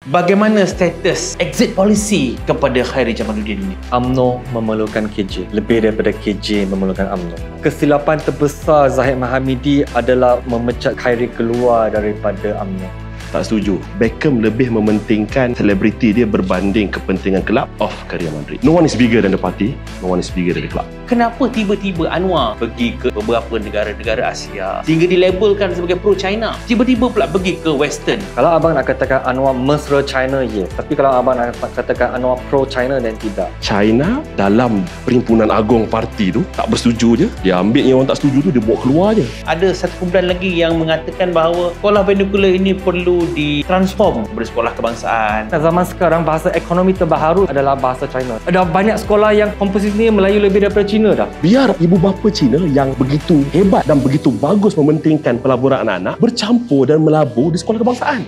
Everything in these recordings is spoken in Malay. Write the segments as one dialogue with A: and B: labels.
A: Bagaimana status exit policy kepada Khairi Jamaluddin ini?
B: UMNO memerlukan KJ lebih daripada KJ memerlukan UMNO. Kesilapan terbesar Zahid Mahamidi adalah memecat Khairi keluar daripada UMNO.
C: Tak setuju. Beckham lebih mementingkan selebriti dia berbanding kepentingan kelab of Real Madrid. No one is bigger than the party, no one is bigger than the club.
A: Kenapa tiba-tiba Anwar pergi ke beberapa negara-negara Asia sehingga dilabelkan sebagai pro-China? Tiba-tiba pula pergi ke Western.
B: Kalau abang nak katakan Anwar mesra China, ya. Tapi kalau abang nak katakan Anwar pro-China, dan tidak.
C: China dalam perhimpunan agung parti tu tak bersetuju je. Dia ambil yang orang tak setuju tu, dia bawa keluar je.
A: Ada satu kumpulan lagi yang mengatakan bahawa sekolah vernacular ini perlu ditransform kepada sekolah kebangsaan.
B: Zaman sekarang bahasa ekonomi terbaharu adalah bahasa China. Ada banyak sekolah yang komposisinya Melayu lebih daripada Cina dah.
C: Biar ibu bapa Cina yang begitu hebat dan begitu bagus mementingkan pelaburan anak-anak bercampur dan melabur di sekolah kebangsaan.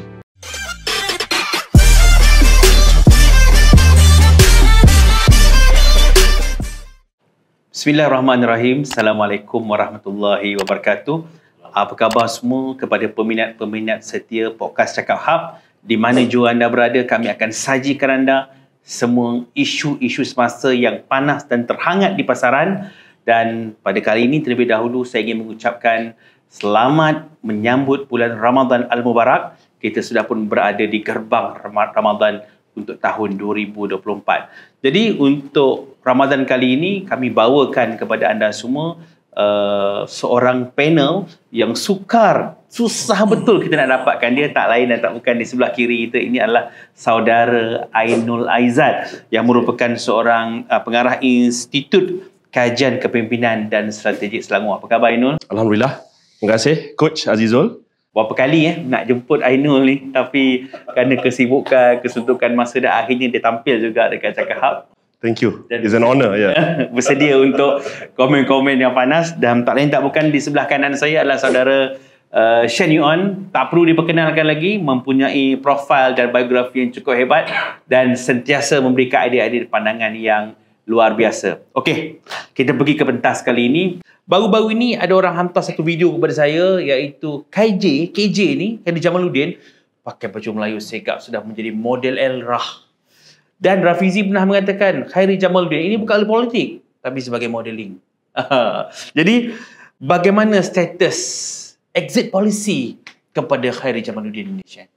A: Bismillahirrahmanirrahim. Assalamualaikum warahmatullahi wabarakatuh. Apa khabar semua kepada peminat-peminat setia podcast Cakap Hub, di mana jua anda berada, kami akan sajikan anda semua isu-isu semasa yang panas dan terhangat di pasaran. Dan pada kali ini terlebih dahulu saya ingin mengucapkan selamat menyambut bulan Ramadan Al-Mubarak. Kita sudah pun berada di gerbang Ramadan untuk tahun 2024. Jadi untuk Ramadan kali ini kami bawakan kepada anda semua seorang panel yang susah betul kita nak dapatkan dia. Tak lain dan tak bukan di sebelah kiri kita ini adalah saudara Ainul Aizat yang merupakan seorang pengarah Institut Kajian Kepimpinan dan Strategik Selangor. Apa khabar Ainul?
C: Alhamdulillah. Terima kasih Coach Azizul.
A: Berapa kali nak jemput Ainul ni, tapi kerana kesibukan, kesuntukan masa dah, akhirnya dia tampil juga dekat Cakap Hub.
C: Thank you. It's an honor. Yeah.
A: Bersedia untuk komen-komen yang panas. Dan tak lain tak bukan, di sebelah kanan saya adalah saudara Shen Yuan. Tak perlu diperkenalkan lagi, mempunyai profil dan biografi yang cukup hebat dan sentiasa memberikan idea-idea pandangan yang luar biasa. Okey, kita pergi ke pentas kali ini. Baru-baru ini ada orang hantar satu video kepada saya, iaitu KJ ni, Khairi Jamaluddin, pakai baju Melayu segap, sudah menjadi model El-Rah. Dan Rafizi pernah mengatakan Khairi Jamaluddin ini bukan ahli politik, tapi sebagai modeling. Jadi, bagaimana status exit policy kepada Khairi Jamaluddin ini, Shen?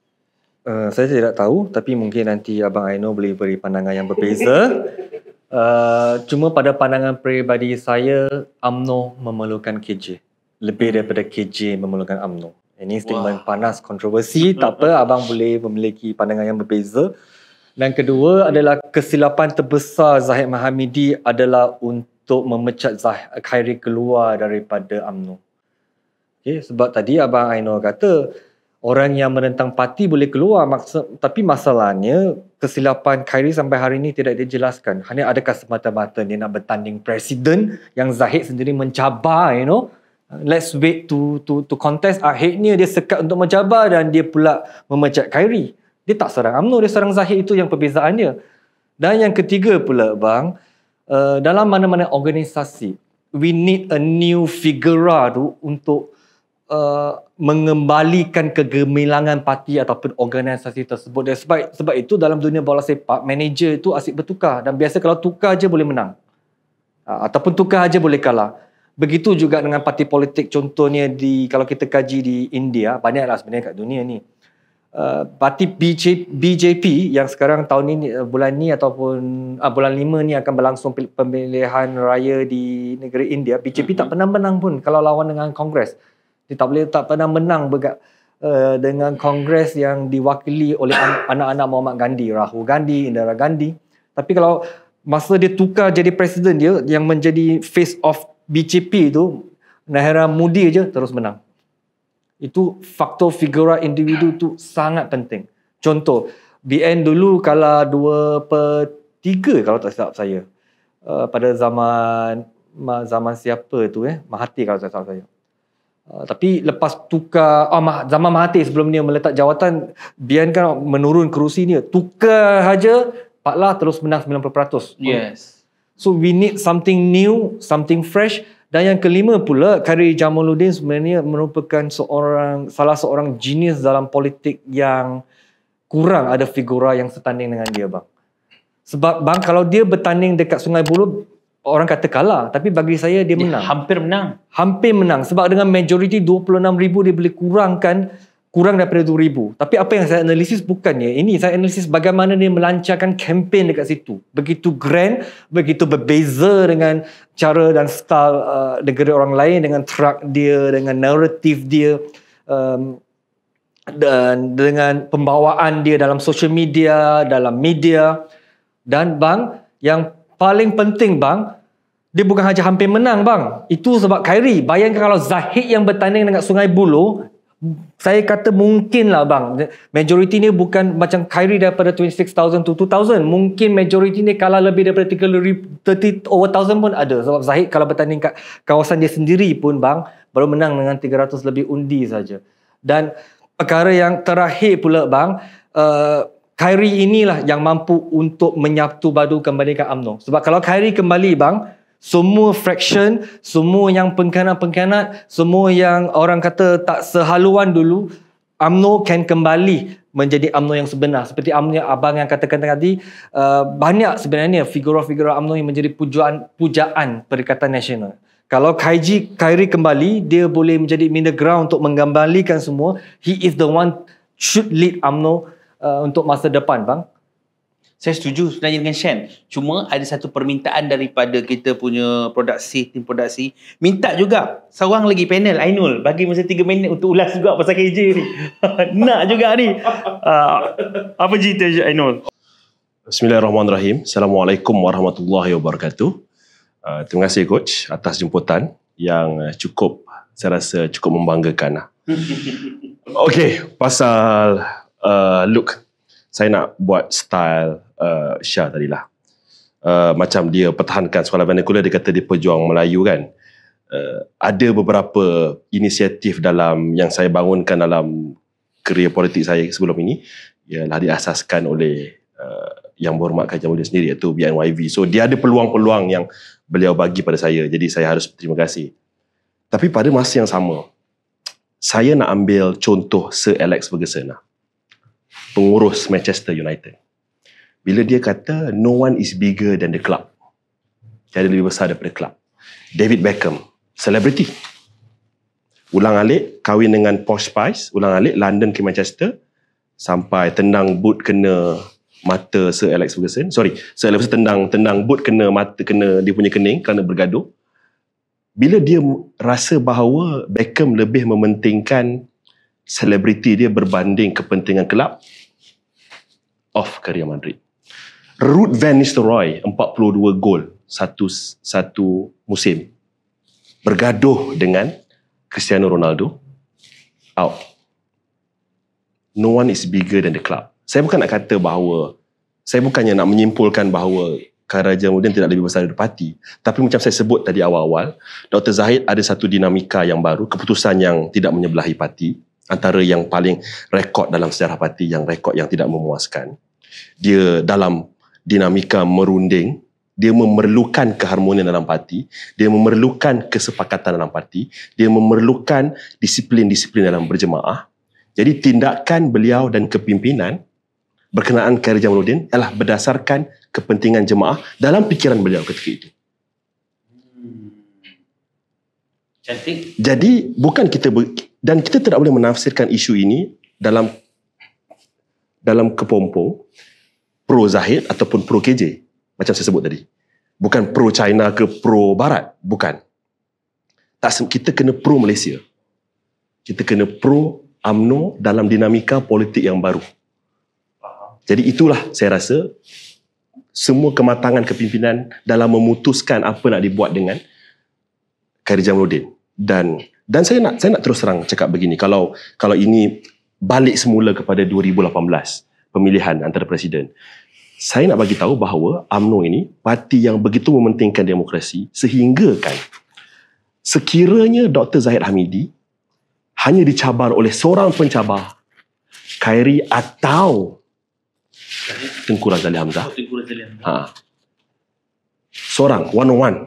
B: Saya tidak tahu, tapi mungkin nanti Abang Aino boleh beri pandangan yang berbeza. Cuma pada pandangan peribadi saya, UMNO memerlukan KJ lebih daripada KJ memerlukan UMNO. Ini statement panas, kontroversi. Tak apa, abang boleh memiliki pandangan yang berbeza. Dan kedua adalah kesilapan terbesar Zahid Mahamidi adalah untuk memecat Khairi keluar daripada UMNO. Okay, sebab tadi Abang Ainul kata orang yang menentang parti boleh keluar, tapi masalahnya kesilapan Khairi sampai hari ini tidak dijelaskan. Hanya adakah semata-mata dia nak bertanding presiden yang Zahid sendiri mencabar, let's wait to contest. Akhirnya dia sekat untuk mencabar dan dia pula memecat Khairi. Dia tak serang UMNO, dia serang Zahid. Itu yang perbezaannya. Dan yang ketiga pula bang, dalam mana-mana organisasi, we need a new figura tu untuk mengembalikan kegemilangan parti ataupun organisasi tersebut. Dan sebab itu dalam dunia bola sepak, manager itu asyik bertukar. Dan biasa kalau tukar je boleh menang. Ataupun tukar aja boleh kalah. Begitu juga dengan parti politik. Contohnya kalau kita kaji di India, banyaklah sebenarnya kat dunia ni. Parti BJP yang sekarang tahun ini, bulan ni ataupun bulan 5 ni akan berlangsung pemilihan raya di negeri India. BJP tak pernah menang pun kalau lawan dengan Kongres. Dia tak pernah menang dengan Kongres yang diwakili oleh anak-anak Muhammad Gandhi, Rahul Gandhi, Indira Gandhi. Tapi kalau masa dia tukar jadi presiden dia, yang menjadi face of BJP tu, Narendra Modi je terus menang. Itu faktor figura individu tu sangat penting. Contoh, BN dulu kalah 2/3 kalau tak silap saya. Pada zaman siapa tu Mahathir kalau tak silap saya. Tapi lepas tukar zaman Mahathir, sebelum dia meletak jawatan, BN kan menurun kerusi dia. Tukar saja Paklah terus menang 90%.
A: Yes.
B: So we need something new, something fresh. Dan yang kelima pula, Khairi Jamaluddin sebenarnya merupakan salah seorang genius dalam politik yang kurang ada figura yang setanding dengan dia bang. Sebab bang, kalau dia bertanding dekat Sungai Buloh, orang kata kalah. Tapi bagi saya dia menang.
A: Hampir menang.
B: Hampir menang. Sebab dengan majoriti 26,000 dia boleh kurang daripada 2,000. Tapi apa yang saya analisis bukannya. Ini saya analisis bagaimana dia melancarkan kempen dekat situ. Begitu grand, begitu berbeza dengan cara dan style negara orang lain, dengan track dia, dengan naratif dia, dan dengan pembawaan dia dalam social media, dalam media. Dan bang, yang paling penting bang, dia bukan hanya hampir menang bang. Itu sebab Khairi. Bayangkan kalau Zahid yang bertanding dengan Sungai Buloh, saya kata mungkin lah bang. Majoriti ni bukan macam Khairi daripada 26,000 to 2,000. Mungkin majoriti ni kalah lebih daripada 30 over 1,000 pun ada. Sebab Zahid kalau bertanding kat kawasan dia sendiri pun bang, baru menang dengan 300 lebih undi saja. Dan perkara yang terakhir pula bang, Khairi inilah yang mampu untuk menyatu padu kembalikan UMNO. Sebab kalau Khairi kembali bang, semua fraction, semua yang pengkhianat-pengkhianat, semua yang orang kata tak sehaluan dulu, UMNO can kembali menjadi UMNO yang sebenar. Seperti UMNO yang abang yang katakan tadi, banyak sebenarnya figura-figura UMNO yang menjadi pujaan Perikatan Nasional. Kalau Khairi kembali, dia boleh menjadi middle ground untuk mengembalikan semua. He is the one should lead UMNO untuk masa depan bang.
A: Saya setuju sebenarnya dengan Shen. Cuma ada satu permintaan daripada kita punya tim produksi. Minta juga seorang lagi panel, Ainul, bagi masa 3 minit untuk ulas juga pasal KJ ni. Nak juga ni. Apa cerita Ainul?
C: Bismillahirrahmanirrahim. Assalamualaikum warahmatullahi wabarakatuh. Terima kasih coach atas jemputan yang saya rasa cukup membanggakan. Okey, pasal look, saya nak buat style Syah tadilah. Macam dia pertahankan sekolah vernacular, dia kata dia pejuang Melayu kan. Ada beberapa inisiatif dalam yang saya bangunkan dalam kerjaya politik saya sebelum ini, ialah diasaskan oleh yang berhormat Khairi Jamaluddin sendiri, iaitu BNYV. So dia ada peluang-peluang yang beliau bagi pada saya, jadi saya harus berterima kasih. Tapi pada masa yang sama, saya nak ambil contoh Sir Alex Ferguson lah, pengurus Manchester United. Bila dia kata no one is bigger than the club, tiada lebih besar daripada club. David Beckham, selebriti, ulang-alik kahwin dengan Posh Spice, ulang-alik London ke Manchester, sampai tendang boot kena mata Sir Alex Ferguson. Sir Alex Ferguson tendang boot kena mata, kena dia punya kening kerana bergaduh. Bila dia rasa bahawa Beckham lebih mementingkan selebriti dia berbanding kepentingan kelab, off Real Madrid. Ruud van Nistelrooy 42 gol satu musim, bergaduh dengan Cristiano Ronaldo, out. No one is bigger than the club. Saya bukan nak kata bahawa, saya bukannya nak menyimpulkan bahawa Khairi Jamaluddin tidak lebih besar dari parti, tapi macam saya sebut tadi awal-awal, Dr. Zahid ada satu dinamika yang baru, keputusan yang tidak menyebelahi parti, antara yang paling rekod dalam sejarah parti, yang rekod yang tidak memuaskan. Dia dalam dinamika merunding, dia memerlukan keharmonian dalam parti, dia memerlukan kesepakatan dalam parti, dia memerlukan disiplin-disiplin dalam berjemaah. Jadi tindakan beliau dan kepimpinan berkenaan Khairi Jamaluddin adalah berdasarkan kepentingan jemaah dalam fikiran beliau ketika itu.
A: Cantik.
C: Jadi bukan dan kita tidak boleh menafsirkan isu ini dalam kepompong pro Zahid ataupun pro KJ macam saya sebut tadi. Bukan pro China ke pro Barat, bukan. Kita kena pro Malaysia. Kita kena pro UMNO dalam dinamika politik yang baru. Jadi itulah saya rasa semua kematangan kepimpinan dalam memutuskan apa nak dibuat dengan Khairi Jamaluddin. Dan saya nak terus terang cakap begini, kalau ini balik semula kepada 2018 pemilihan antara presiden, saya nak bagi tahu bahawa UMNO ini parti yang begitu mementingkan demokrasi, sehingga kan sekiranya Dr. Zahid Hamidi hanya dicabar oleh seorang pencabar, Khairi atau Tengku Razali Hamzah, seorang, one on one,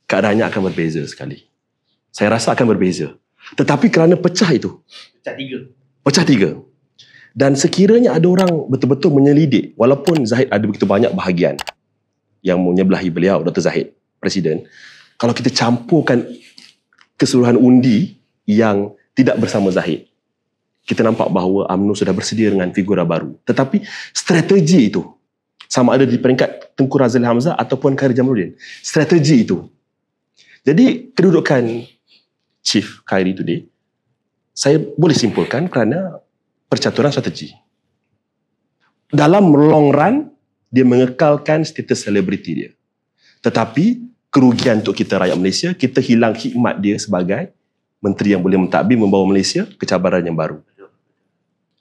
C: keadaannya akan berbeza sekali. Saya rasa akan berbeza. Tetapi kerana pecah itu, pecah tiga, Dan sekiranya ada orang betul-betul menyelidik, walaupun Zahid ada begitu banyak bahagian yang menyebelahi beliau, Dr. Zahid, Presiden, kalau kita campurkan keseluruhan undi yang tidak bersama Zahid, kita nampak bahawa UMNO sudah bersedia dengan figura baru. Tetapi strategi itu, sama ada di peringkat Tengku Razali Hamzah ataupun Khairi Jamaluddin, strategi itu. Jadi kedudukan Chief Khairi today, saya boleh simpulkan kerana percaturan strategi. Dalam long run, dia mengekalkan status selebriti dia. Tetapi kerugian untuk kita rakyat Malaysia, kita hilang hikmat dia sebagai menteri yang boleh mentadbir membawa Malaysia ke cabaran yang baru.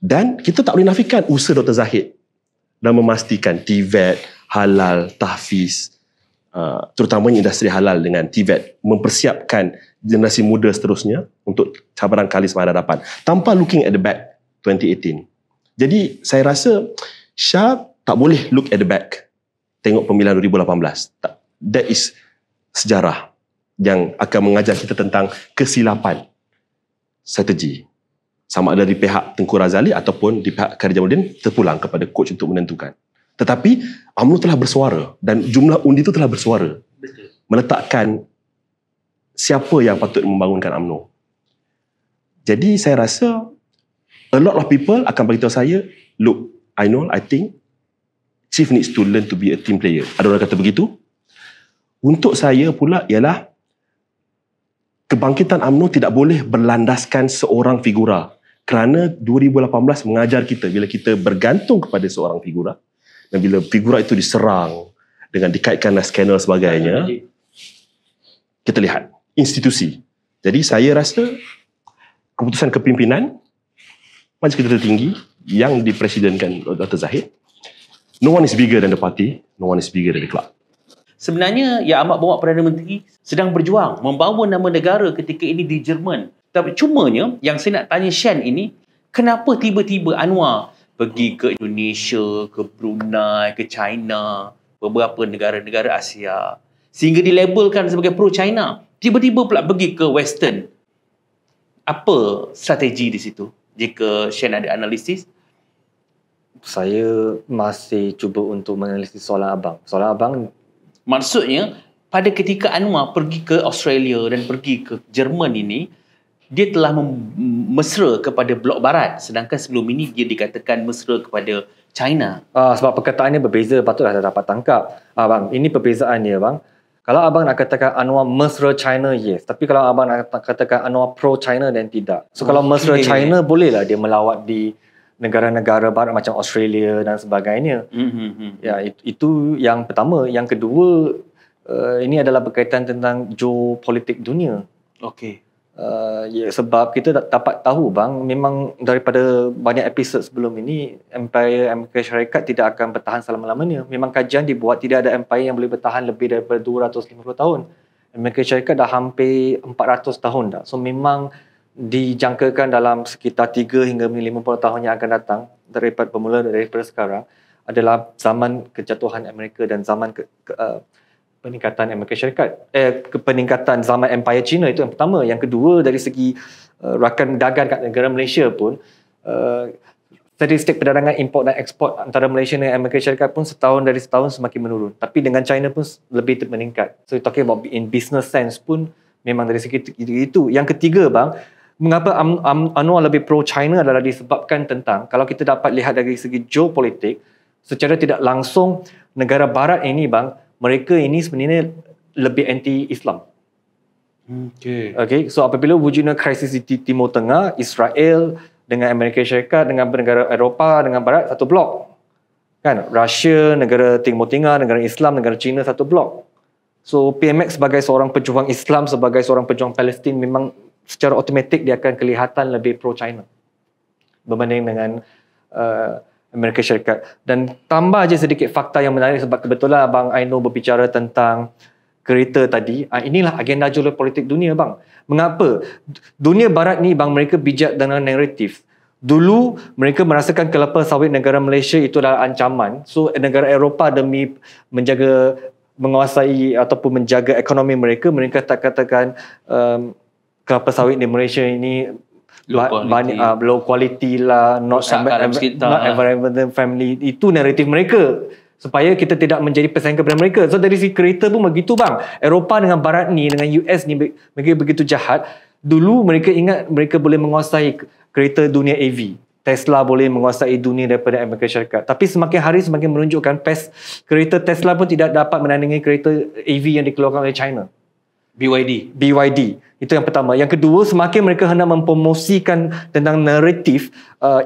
C: Dan kita tak boleh nafikan usaha Dr. Zahid dan memastikan TVET, halal, tahfiz, terutamanya industri halal dengan TVET, mempersiapkan generasi muda seterusnya untuk cabaran kali semasa hadapan tanpa looking at the back 2018. Jadi saya rasa Shah tak boleh look at the back, tengok pemilihan 2018. That is sejarah yang akan mengajar kita tentang kesilapan strategi. Sama ada di pihak Tengku Razali ataupun di pihak Khairi Jamaluddin, terpulang kepada coach untuk menentukan. Tetapi UMNO telah bersuara dan jumlah undi itu telah bersuara. Betul. Meletakkan siapa yang patut membangunkan UMNO. Jadi saya rasa a lot of people akan beritahu saya, look, I think Chief needs to learn to be a team player. Ada orang kata begitu. Untuk saya pula ialah kebangkitan UMNO tidak boleh berlandaskan seorang figura. Kerana 2018 mengajar kita bila kita bergantung kepada seorang figura dan bila figura itu diserang dengan dikaitkan dengan skandal sebagainya, kita lihat institusi. Jadi saya rasa keputusan kepimpinan Majlis Ketua Tertinggi yang dipresidenkan Dr. Zahid, no one is bigger than the party, no one is bigger than the club.
A: Sebenarnya Yang Amat Berhormat Perdana Menteri sedang berjuang membawa nama negara ketika ini di Jerman. Tapi cumanya yang saya nak tanya Shan ini, kenapa tiba-tiba Anwar pergi ke Indonesia, ke Brunei, ke China, beberapa negara-negara Asia, sehingga dilabelkan sebagai pro-China. Tiba-tiba pula pergi ke Western. Apa strategi di situ? Jika Shan ada analisis.
B: Saya masih cuba untuk menanalisis soalan abang. Soalan abang
A: maksudnya pada ketika Anwar pergi ke Australia dan pergi ke Jerman ini, dia telah mesra kepada blok barat, sedangkan sebelum ini dia dikatakan mesra kepada China.
B: Sebab perkataannya berbeza, patutlah saya dapat tangkap. Bang, ini perbezaannya bang. Kalau abang nak katakan Anwar mesra China, yes. Tapi kalau abang nak katakan Anwar pro-China, dan tidak. So kalau mesra China, bolehlah dia melawat di negara-negara barat macam Australia dan sebagainya. Ya, itu yang pertama. Yang kedua, ini adalah berkaitan tentang geopolitik dunia.
A: Okey.
B: Ya, sebab kita dapat tahu bang, memang daripada banyak episod sebelum ini, Empire Amerika Syarikat tidak akan bertahan selama-lamanya. Memang kajian dibuat tidak ada empire yang boleh bertahan lebih daripada 250 tahun. Amerika Syarikat dah hampir 400 tahun dah. So memang dijangkakan dalam sekitar 3 hingga 50 tahun yang akan datang, daripada bermula daripada sekarang, adalah zaman kejatuhan Amerika dan zaman peningkatan Amerika Syarikat. Peningkatan zaman Empire China, itu yang pertama. Yang kedua, dari segi rakan dagang kat negara Malaysia pun, statistik perdagangan import dan ekspor antara Malaysia dan Amerika Syarikat pun setahun dari setahun semakin menurun. Tapi dengan China pun lebih meningkat. So talking about in business sense pun memang dari segi itu. Yang ketiga bang, mengapa Anwar lebih pro-China adalah disebabkan tentang, kalau kita dapat lihat dari segi geopolitik, secara tidak langsung negara barat ini bang, mereka ini sebenarnya lebih anti-Islam. Okay. So apabila wujudnya krisis di Timur Tengah, Israel dengan Amerika Syarikat, dengan negara Eropah, dengan Barat, satu blok. Kan? Russia, negara Timur Tengah, negara Islam, negara China, satu blok. So PMX sebagai seorang pejuang Islam, sebagai seorang pejuang Palestin, memang secara automatik dia akan kelihatan lebih pro-China berbanding dengan Amerika Syarikat. Dan tambah je sedikit fakta yang menarik, sebab kebetulan Abang Aino berbicara tentang kereta tadi. Inilah agenda geopolitik dunia bang. Mengapa? Dunia barat ni bang, mereka bijak dengan naratif. Dulu mereka merasakan kelapa sawit negara Malaysia itu adalah ancaman. So negara Eropah demi menguasai ataupun menjaga ekonomi mereka, mereka tak katakan kelapa sawit di Malaysia ini low quality lah, not environmental family. Itu naratif mereka supaya kita tidak menjadi pesaing kepada mereka. So dari si kereta pun begitu bang. Eropah dengan barat ni, dengan US ni, mereka begitu jahat. Dulu mereka ingat mereka boleh menguasai kereta dunia AV. Tesla boleh menguasai dunia daripada Amerika Syarikat. Tapi semakin hari semakin menunjukkan kereta Tesla pun tidak dapat menandingi kereta AV yang dikeluarkan oleh China. BYD. Itu yang pertama. Yang kedua, semakin mereka hendak mempromosikan tentang naratif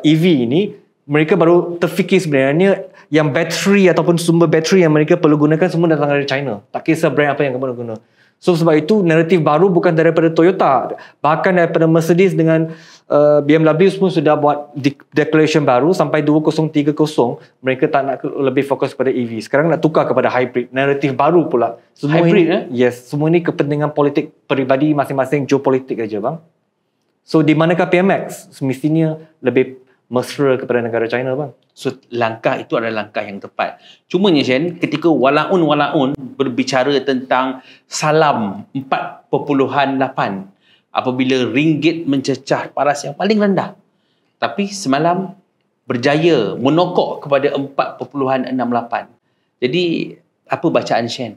B: EV ini, mereka baru terfikir sebenarnya yang bateri ataupun sumber bateri yang mereka perlu gunakan semua datang dari China. Tak kisah brand apa yang kamu guna. So sebab itu naratif baru bukan daripada Toyota, bahkan daripada Mercedes dengan BMW semua sudah buat declaration baru sampai 2030 mereka tak nak lebih fokus kepada EV. Sekarang nak tukar kepada hybrid, naratif baru pula. Semua
A: hybrid
B: ini, yes, semua ini kepentingan politik peribadi masing-masing, geopolitik aja bang. So di manakah PMX semestinya lebih mesra kepada negara China bang?
A: So langkah itu adalah langkah yang tepat. Cumanya Shen, ketika walaun berbicara tentang salam 4.8 apabila ringgit mencecah paras yang paling rendah, tapi semalam berjaya menokok kepada 4.68. Jadi apa bacaan Shen?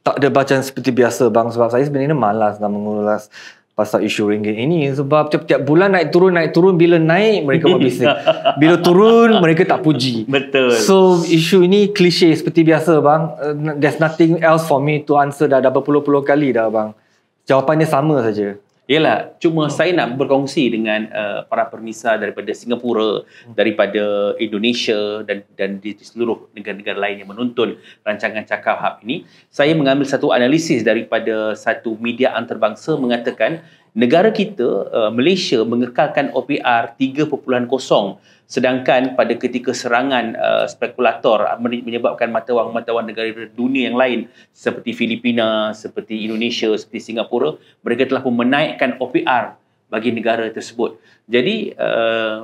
B: Tak ada bacaan seperti biasa bang, sebab saya sebenarnya malas nak mengulas pasal isu ringgit ini, sebab tiap-tiap bulan naik turun, bila naik mereka buat bisnes, bila turun mereka tak puji.
A: Betul.
B: So isu ini klise seperti biasa bang. There's nothing else for me to answer. Dah berpuluh-puluh kali dah bang, jawapannya sama saja.
A: Yalah, cuma saya nak berkongsi dengan para permisa daripada Singapura, daripada Indonesia dan di seluruh negara-negara lain yang menonton rancangan Cakap Hub ini. Saya mengambil satu analisis daripada satu media antarabangsa mengatakan negara kita, Malaysia, mengekalkan OPR 3.0, sedangkan pada ketika serangan spekulator menyebabkan mata wang negara dunia yang lain seperti Filipina, seperti Indonesia, seperti Singapura, mereka telah pun menaikkan OPR bagi negara tersebut. Jadi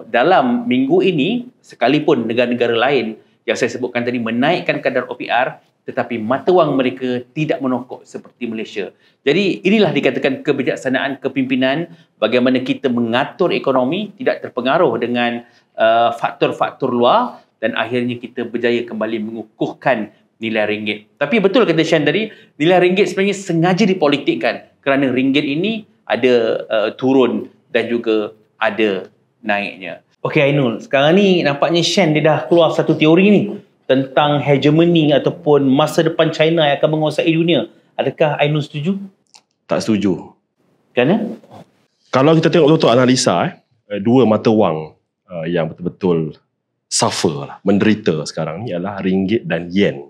A: dalam minggu ini, sekalipun negara-negara lain yang saya sebutkan tadi menaikkan kadar OPR, tetapi mata wang mereka tidak menokok seperti Malaysia. Jadi inilah dikatakan kebijaksanaan kepimpinan, bagaimana kita mengatur ekonomi tidak terpengaruh dengan faktor-faktor luar dan akhirnya kita berjaya kembali mengukuhkan nilai ringgit. Tapi betul kata Shan tadi, nilai ringgit sebenarnya sengaja dipolitikkan kerana ringgit ini ada turun dan juga ada naiknya. Okey Ainul, sekarang ni nampaknya Shan dia dah keluar satu teori ni tentang hegemoni ataupun masa depan China yang akan menguasai dunia. Adakah Ainul setuju?
C: Tak setuju.
A: Kenapa?
C: Kalau kita tengok betul-betul analisa, dua mata wang yang betul-betul suffer lah, menderita sekarang ni adalah ringgit dan yen.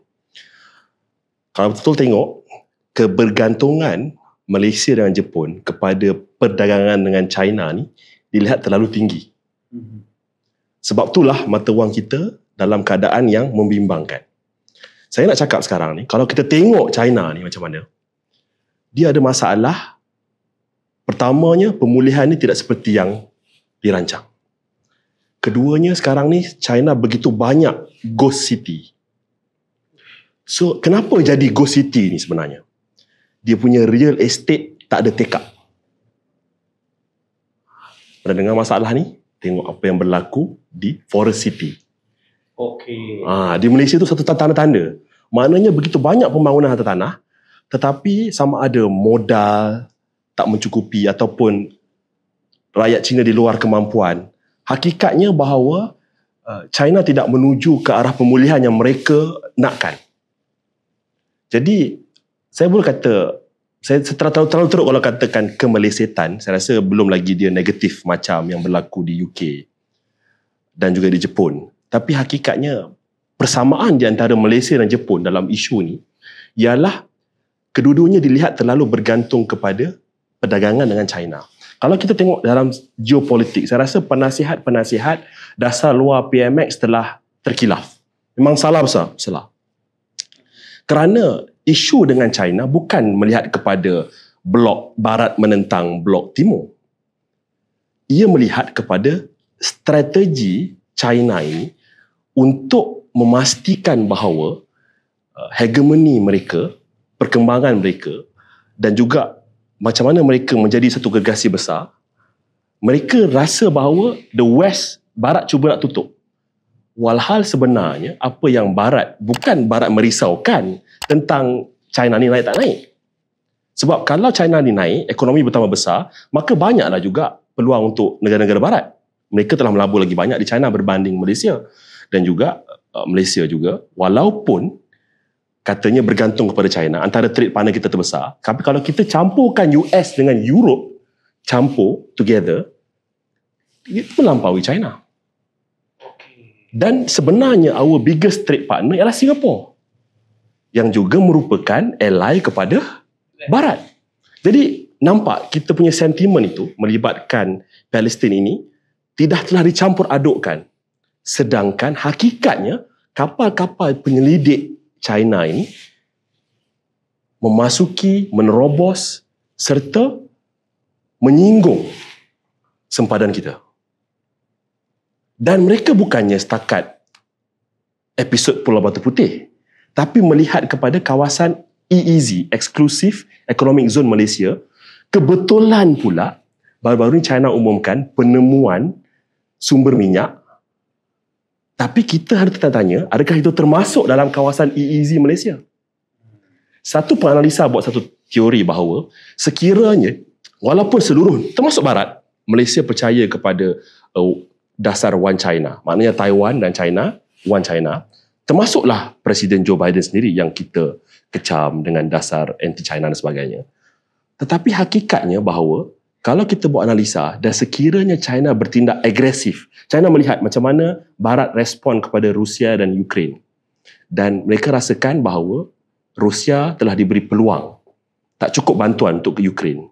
C: Kalau betul tengok, kebergantungan Malaysia dan Jepun kepada perdagangan dengan China ni dilihat terlalu tinggi. Sebab itulah mata wang kita dalam keadaan yang membimbangkan. Saya nak cakap sekarang ni, kalau kita tengok China ni macam mana, dia ada masalah. Pertamanya, pemulihan ni tidak seperti yang dirancang. Keduanya, sekarang ni China begitu banyak ghost city. So, kenapa jadi ghost city ni sebenarnya? Dia punya real estate tak ada take up. Pernah dengar masalah ni? Tengok apa yang berlaku di Forest City.
A: Okey.
C: Di Malaysia tu satu tanda-tanda. Maknanya begitu banyak pembangunan harta tanah, tetapi sama ada modal tak mencukupi ataupun rakyat Cina di luar kemampuan. Hakikatnya bahawa China tidak menuju ke arah pemulihan yang mereka nakkan. Jadi, saya boleh kata, saya terlalu teruk kalau katakan kemelesetan. Saya rasa belum lagi dia negatif macam yang berlaku di UK dan juga di Jepun. Tapi hakikatnya persamaan di antara Malaysia dan Jepun dalam isu ni ialah kedua-duanya dilihat terlalu bergantung kepada perdagangan dengan China. Kalau kita tengok dalam geopolitik, saya rasa penasihat-penasihat dasar luar PMX telah terkilaf. Memang salah besar, salah. Kerana isu dengan China bukan melihat kepada blok barat menentang blok timur. Ia melihat kepada strategi China ini untuk memastikan bahawa hegemoni mereka, perkembangan mereka dan juga macam mana mereka menjadi satu gergasi besar mereka rasa bahawa the West, Barat cuba nak tutup. Walhal sebenarnya apa yang bukan Barat merisaukan tentang China ni naik tak naik. Sebab kalau China ni naik, ekonomi bertambah besar, maka banyaklah juga peluang untuk negara-negara Barat. Mereka telah melabur lagi banyak di China berbanding Malaysia. Dan juga Malaysia juga, walaupun katanya bergantung kepada China, antara trade partner kita terbesar, tapi kalau kita campurkan US dengan Europe, campur together, itu melampaui China. Dan sebenarnya our biggest trade partner ialah Singapura, yang juga merupakan ally kepada Barat. Jadi nampak kita punya sentimen itu melibatkan Palestin ini telah dicampur adukkan. Sedangkan hakikatnya kapal-kapal penyelidik China ini memasuki, menerobos serta menyinggung sempadan kita. Dan mereka bukannya setakat episod Pulau Batu Putih, tapi melihat kepada kawasan EEZ, Exclusive Economic Zone Malaysia. Kebetulan pula baru-baru ini China umumkan penemuan sumber minyak. Tapi kita harus tanya, adakah itu termasuk dalam kawasan EEZ Malaysia? Satu penganalisa buat satu teori bahawa sekiranya walaupun seluruh termasuk Barat, Malaysia percaya kepada dasar One China, maknanya Taiwan dan China, One China, termasuklah Presiden Joe Biden sendiri yang kita kecam dengan dasar anti-China dan sebagainya. Tetapi hakikatnya bahawa kalau kita buat analisa dan sekiranya China bertindak agresif, China melihat macam mana Barat respon kepada Rusia dan Ukraine. Dan mereka rasakan bahawa Rusia telah diberi peluang. Tak cukup bantuan untuk ke Ukraine.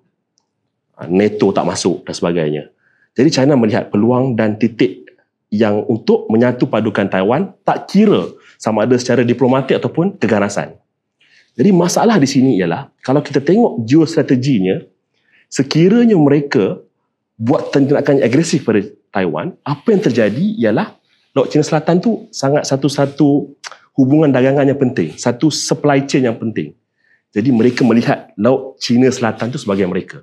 C: NATO tak masuk dan sebagainya. Jadi China melihat peluang dan titik yang untuk menyatu padukan Taiwan, tak kira sama ada secara diplomatik ataupun keganasan. Jadi masalah di sini ialah kalau kita tengok geostrateginya, sekiranya mereka buat tindakan agresif pada Taiwan, apa yang terjadi ialah Laut Cina Selatan tu sangat satu-satu hubungan dagangan yang penting, satu supply chain yang penting. Jadi mereka melihat Laut Cina Selatan tu sebagai mereka.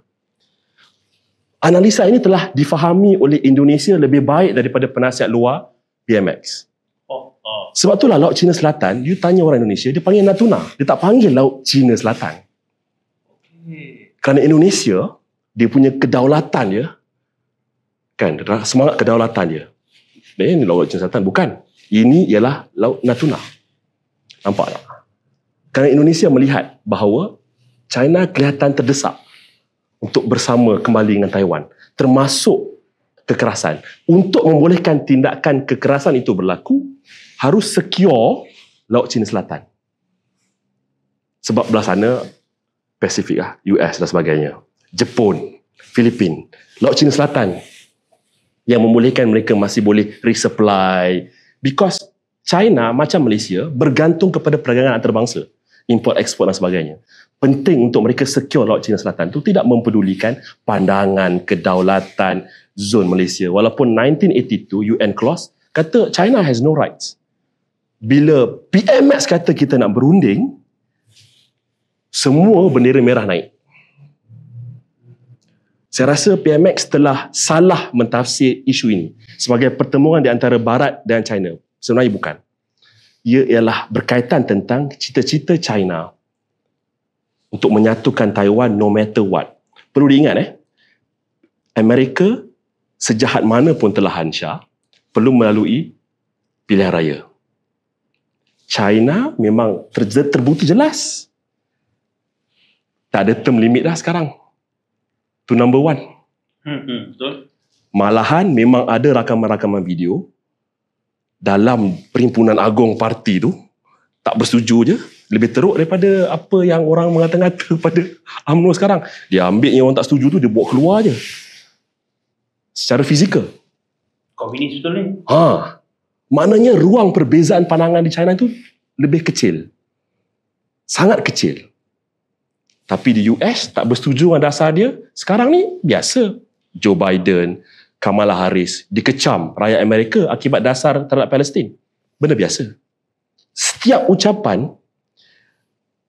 C: Analisa ini telah difahami oleh Indonesia lebih baik daripada penasihat luar PMX. Sebab itulah Laut Cina Selatan, you tanya orang Indonesia, dia panggil Natuna. Dia tak panggil Laut Cina Selatan. Kerana Indonesia, dia punya kedaulatan dia, kan, semangat kedaulatan dia. Ini Laut Cina Selatan, bukan. Ini ialah Laut Natuna. Nampak tak? Kerana Indonesia melihat bahawa China kelihatan terdesak untuk bersama kembali dengan Taiwan, termasuk kekerasan. Untuk membolehkan tindakan kekerasan itu berlaku, harus secure Laut Cina Selatan. Sebab belah sana Pasifik lah, US dan sebagainya. Jepun, Filipin, Laut Cina Selatan yang membolehkan mereka masih boleh resupply. Because China macam Malaysia bergantung kepada perdagangan antarabangsa, import, ekspor dan sebagainya. Penting untuk mereka secure Laut Cina Selatan itu tidak mempedulikan pandangan kedaulatan zon Malaysia. Walaupun 1982 UN clause kata China has no rights. Bila PMX kata kita nak berunding, semua bendera merah naik. Saya rasa PMX telah salah mentafsir isu ini sebagai pertemuan di antara Barat dan China. Sebenarnya bukan. Ia ialah berkaitan tentang cita-cita China untuk menyatukan Taiwan no matter what. Perlu diingat, Amerika sejahat mana pun telahan Shah perlu melalui pilihan raya. China memang terbukti jelas. Tak ada term limit dah sekarang. To number one.
A: Betul.
C: Malahan memang ada rakaman-rakaman video dalam Perhimpunan Agung Parti tu tak bersetuju je. Lebih teruk daripada apa yang orang mengata-ngata pada UMNO sekarang. Dia ambil yang orang tak setuju tu, dia bawa keluar je. Secara fizikal.
A: Komunis betul ni?
C: Maknanya ruang perbezaan pandangan di China itu lebih kecil. Sangat kecil. Tapi di US tak bersetuju dengan dasar dia. Sekarang ni biasa. Joe Biden, Kamala Harris dikecam rakyat Amerika akibat dasar terhadap Palestin. Benda biasa. Setiap ucapan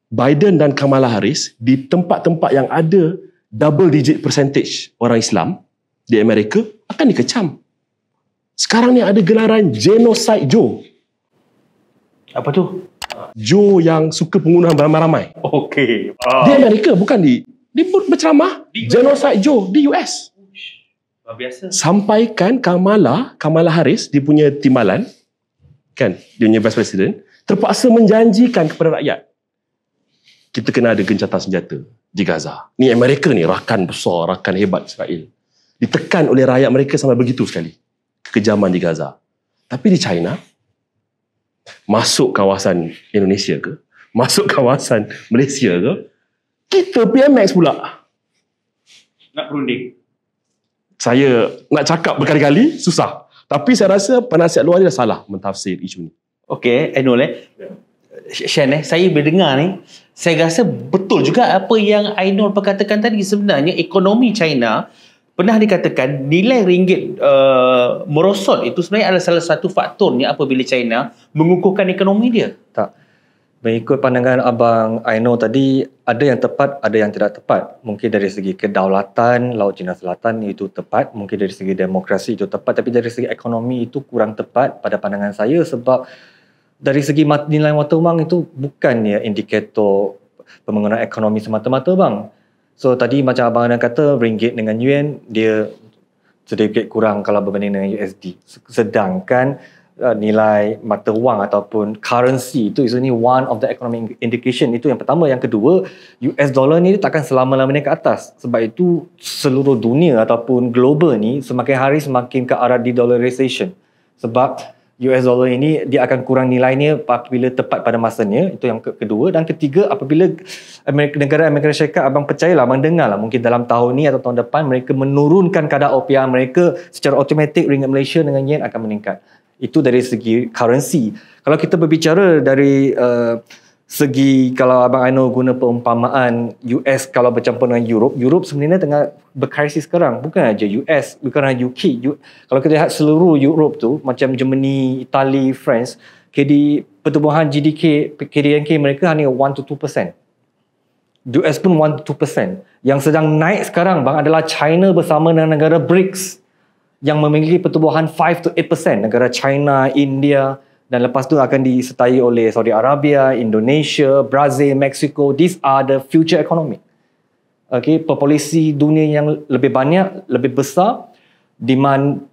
C: Biden dan Kamala Harris di tempat-tempat yang ada double digit percentage orang Islam, di Amerika akan dikecam. Sekarang ni ada gelaran Genocide Joe.
A: Apa tu?
C: Joe yang suka pembunuhan beramai-ramai.
A: Okey.
C: Di Amerika, bukan di berceramah. Genocide Joe di US.
A: Luar biasa.
C: Sampaikan Kamala Harris, dia punya timbalan, kan, dia punya vice president, terpaksa menjanjikan kepada rakyat, kita kena ada gencatan senjata di Gaza. Ni Amerika ni, rakan besar, rakan hebat Israel. Ditekan oleh rakyat mereka sampai begitu sekali kekejaman di Gaza. Tapi di China, masuk kawasan Indonesia ke, masuk kawasan Malaysia ke, kita PMX pula.
A: Nak berunding.
C: Saya nak cakap berkali-kali, susah. Tapi saya rasa penasihat luar dia dah salah mentafsir isu ni.
A: Okey, Ainul Shan, saya berdengar ni, saya rasa betul juga apa yang Ainul perkatakan tadi. Sebenarnya ekonomi China pernah dikatakan nilai ringgit merosot itu sebenarnya adalah salah satu faktornya apabila China mengukuhkan ekonomi dia.
B: Tak. Mengikut pandangan Abang Ainul tadi, ada yang tepat, ada yang tidak tepat. Mungkin dari segi kedaulatan Laut Cina Selatan itu tepat, mungkin dari segi demokrasi itu tepat, tapi dari segi ekonomi itu kurang tepat pada pandangan saya, sebab dari segi nilai mata wang itu bukannya indikator pembangunan ekonomi semata-mata, bang. So tadi macam Abang Ainul kata, ringgit dengan yuan dia sedikit kurang kalau berbanding dengan USD. Sedangkan nilai mata wang ataupun currency itu is only one of the economic indication. Itu yang pertama. Yang kedua, US dollar ni takkan selama-lamanya ke atas. Sebab itu seluruh dunia ataupun global ni semakin hari semakin ke arah de-dollarization. Sebab US dollar ini dia akan kurang nilainya apabila tepat pada masanya. Itu yang kedua. Dan ketiga, apabila negara Amerika Syarikat, abang percayalah, abang dengarlah, mungkin dalam tahun ni atau tahun depan mereka menurunkan kadar OPR mereka, secara automatik ringgit Malaysia dengan yen akan meningkat. Itu dari segi currency. Kalau kita berbicara dari segi, kalau Abang Ainul guna perumpamaan US kalau bercampur dengan Europe sebenarnya tengah berkrisis sekarang. Bukan aja US, bukan hanya UK. Kalau kita lihat seluruh Europe tu, macam Germany, Italy, France, pertumbuhan KDNK mereka hanya 1-2%. US pun 1-2%. Yang sedang naik sekarang, bang, adalah China bersama dengan negara BRICS yang memiliki pertumbuhan 5-8%. Negara China, India, dan lepas tu akan disertai oleh Saudi Arabia, Indonesia, Brazil, Mexico. These are the future economy. Okay, populasi dunia yang lebih banyak, lebih besar, demand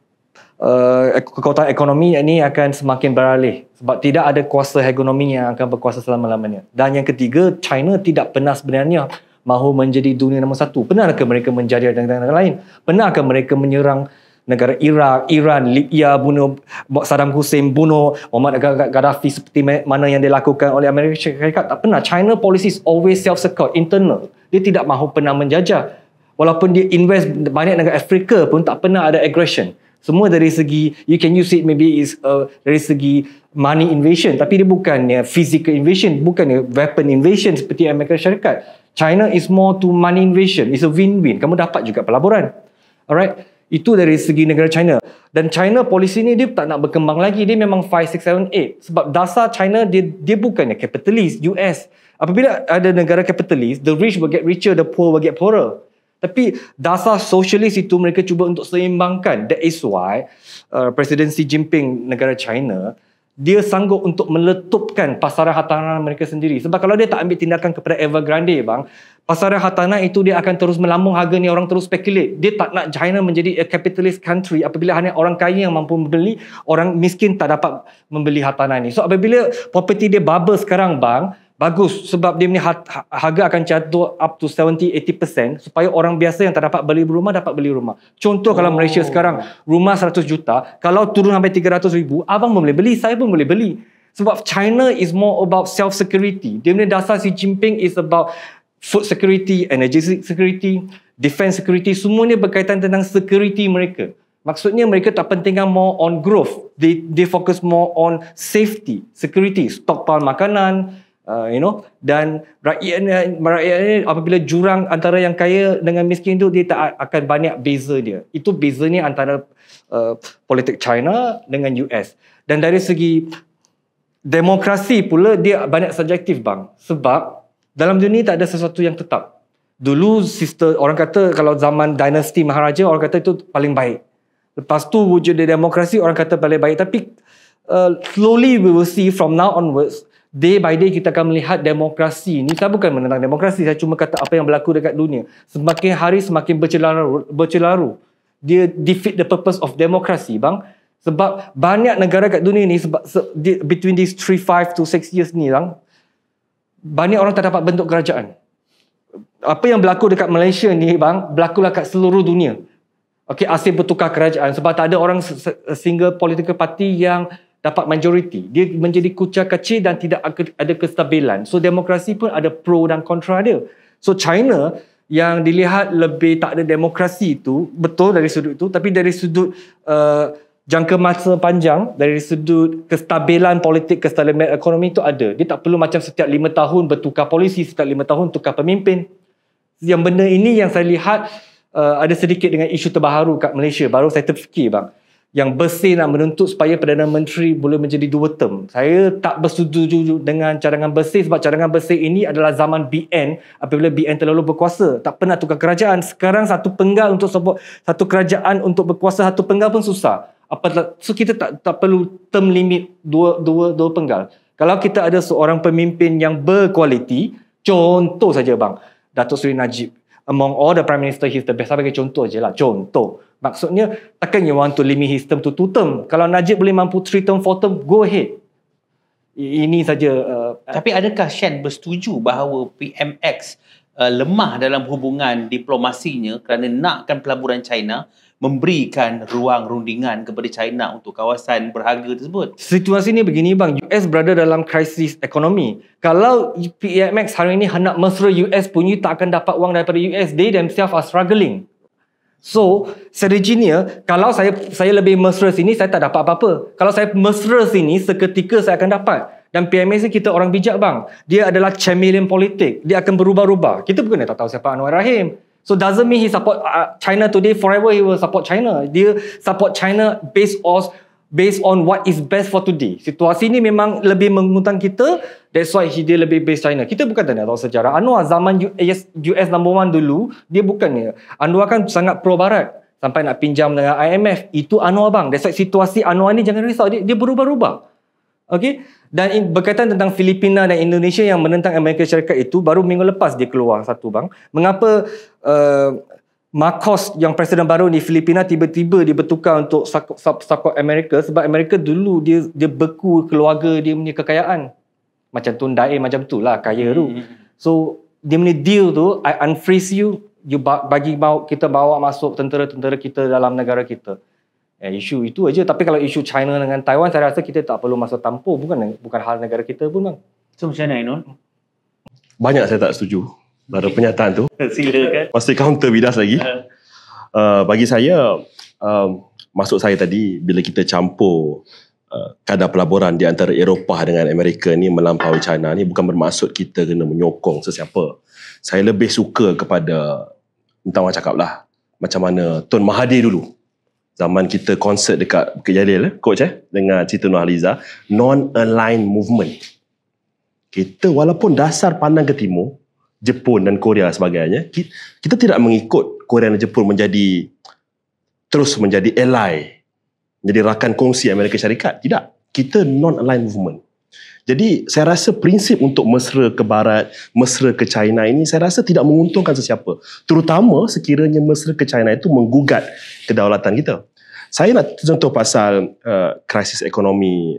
B: kekuatan ekonomi ini akan semakin beralih sebab tidak ada kuasa hegemonik yang akan berkuasa selama-lamanya. Dan yang ketiga, China tidak pernah sebenarnya mahu menjadi dunia nombor satu. Pernahkah mereka menjadi negara lain? Pernahkah mereka menyerang negara Iraq, Iran, Libya, bunuh Saddam Hussein, bunuh Muammar Gaddafi seperti mana yang dilakukan oleh Amerika Syarikat? Tak pernah. China policy is always self-secured, internal. Dia tidak mahu pernah menjajah. Walaupun dia invest banyak negara Afrika pun tak pernah ada aggression. Semua dari segi, you can use it maybe is dari segi money invasion, tapi dia bukannya physical invasion, bukannya weapon invasion seperti Amerika Syarikat. China is more to money invasion. It's a win-win. Kamu dapat juga pelaburan. Alright? Itu dari segi negara China. Dan China polisi ni dia tak nak berkembang lagi. Dia memang 5, 6, 7, 8. Sebab dasar China dia bukannya capitalist, US. Apabila ada negara capitalist, the rich will get richer, the poor will get poorer. Tapi dasar sosialis itu mereka cuba untuk seimbangkan. That is why Presiden Xi Jinping negara China, dia sanggup untuk meletupkan pasaran hartanah mereka sendiri. Sebab kalau dia tak ambil tindakan kepada Evergrande, bang, pasaran hartanah itu dia akan terus melambung harga ni, orang terus speculate. Dia tak nak China menjadi a capitalist country apabila hanya orang kaya yang mampu membeli, orang miskin tak dapat membeli hartanah ni. So apabila property dia bubble sekarang, bang, bagus sebab dia punya harga akan jatuh up to 70-80% supaya orang biasa yang tak dapat beli rumah dapat beli rumah. Contoh kalau Malaysia sekarang rumah 100 juta, kalau turun sampai 300 ribu, abang pun boleh beli, saya pun boleh beli. Sebab China is more about self-security. Dia punya dasar Xi Jinping is about food security, energy security, defense security, semuanya berkaitan tentang security mereka. Maksudnya mereka tak pentingkan more on growth. They focus more on safety, security, stockpile makanan, dan rakyat ni apabila jurang antara yang kaya dengan miskin tu, dia tak akan banyak beza dia. Itu bezanya antara politik China dengan US. Dan dari segi demokrasi pula dia banyak subjektif, bang. Sebab dalam dunia tak ada sesuatu yang tetap. Dulu orang kata kalau zaman dinasti Maharaja, orang kata itu paling baik. Lepas tu wujud demokrasi, orang kata paling baik. Tapi slowly we will see from now onwards, day by day kita akan melihat demokrasi ni. Saya bukan menentang demokrasi, saya cuma kata apa yang berlaku dekat dunia. Semakin hari semakin bercelaru. Dia defeat the purpose of demokrasi, bang. Sebab banyak negara kat dunia ni, between these 5 to 6 years ni, bang, banyak orang tak dapat bentuk kerajaan. Apa yang berlaku dekat Malaysia ni, bang, berlakulah kat seluruh dunia. Okey, asyik bertukar kerajaan sebab tak ada orang single political party yang dapat majority. Dia menjadi kucar kecil dan tidak ada kestabilan. So demokrasi pun ada pro dan kontra dia. So China yang dilihat lebih tak ada demokrasi itu, betul dari sudut itu, tapi dari sudut jangka masa panjang, dari sudut kestabilan politik, kestabilan ekonomi itu ada. Dia tak perlu macam setiap 5 tahun bertukar polisi, setiap 5 tahun tukar pemimpin. Yang benda ini yang saya lihat ada sedikit dengan isu terbaru kat Malaysia. Baru saya terfikir, bang, yang Bersih nak menuntut supaya Perdana Menteri boleh menjadi 2 term. Saya tak bersetuju dengan cadangan Bersih sebab cadangan Bersih ini adalah zaman BN, apabila BN terlalu berkuasa. Tak pernah tukar kerajaan. Sekarang satu penggal untuk satu kerajaan untuk berkuasa, satu penggal pun susah. So kita tak perlu term limit dua penggal. Kalau kita ada seorang pemimpin yang berkualiti, contoh saja, bang, Datuk Seri Najib, among all the prime minister, he's the best. Saya bagi contoh je lah, contoh. Maksudnya, takkan you want to limit his term to 2 term. Kalau Najib boleh mampu 3 term, 4 term, go ahead. Ini saja.
A: Tapi adakah Shen bersetuju bahawa PMX lemah dalam hubungan diplomasinya kerana nakkan pelaburan China memberikan ruang rundingan kepada China untuk kawasan berharga tersebut?
B: Situasi ni begini, bang. US berada dalam krisis ekonomi. Kalau PMX hari ini hendak mesra US pun, you tak akan dapat wang daripada US. They themselves are struggling. So, strateginya, kalau saya lebih mesra sini, saya tak dapat apa-apa. Kalau saya mesra sini, seketika saya akan dapat. Dan PMX ni kita orang bijak, bang. Dia adalah chameleon politik. Dia akan berubah-ubah. Kita bukan tak tahu siapa Anwar Rahim. So doesn't mean he support China today, forever he will support China. Dia support China based on what is best for today. Situasi ni memang lebih menguntang kita. That's why dia lebih base China. Kita bukan tak nak tahu sejarah. Anwar zaman US number 1 dulu, dia bukannya. Anwar kan sangat pro barat. Sampai nak pinjam dengan IMF. Itu Anwar, bang. That's why situasi Anwar ni jangan risau. Dia berubah-ubah. Okay? Dan berkaitan tentang Filipina dan Indonesia yang menentang Amerika Syarikat itu, baru minggu lepas dia keluar satu, bang. Mengapa Marcos yang presiden baru di Filipina tiba-tiba dia bertukar untuk support Amerika? Sebab Amerika dulu dia beku keluarga dia punya kekayaan. Macam Tun Dae macam tu lah, kaya tu. So dia punya deal tu, I unfreeze you, kita bawa masuk tentera-tentera kita dalam negara kita. Isu itu aja. Tapi kalau isu China dengan Taiwan, saya rasa kita tak perlu masuk tampur. Bukan hal negara kita pun, bang.
A: So macam mana, Ainul?
C: Banyak saya tak setuju pada pernyataan tu.
A: Silakan.
C: Masih counter bidas lagi. Bagi saya, maksud saya tadi, bila kita campur kadar pelaburan di antara Eropah dengan Amerika ni melampaui China ni, bukan bermaksud kita kena menyokong sesiapa. Saya lebih suka kepada, minta orang cakap lah, macam mana Tun Mahathir dulu. Zaman kita konsert dekat Bukit Jalil, coach dengan Cita Nurhaliza, non-aligned movement. Kita walaupun dasar pandang ke timur, Jepun dan Korea sebagainya, kita tidak mengikut Korea dan Jepun terus menjadi ally, menjadi rakan kongsi Amerika Syarikat. Tidak. Kita non-aligned movement. Jadi saya rasa prinsip untuk mesra ke barat, mesra ke China ini saya rasa tidak menguntungkan sesiapa. Terutama sekiranya mesra ke China itu menggugat kedaulatan kita. Saya nak contoh pasal krisis ekonomi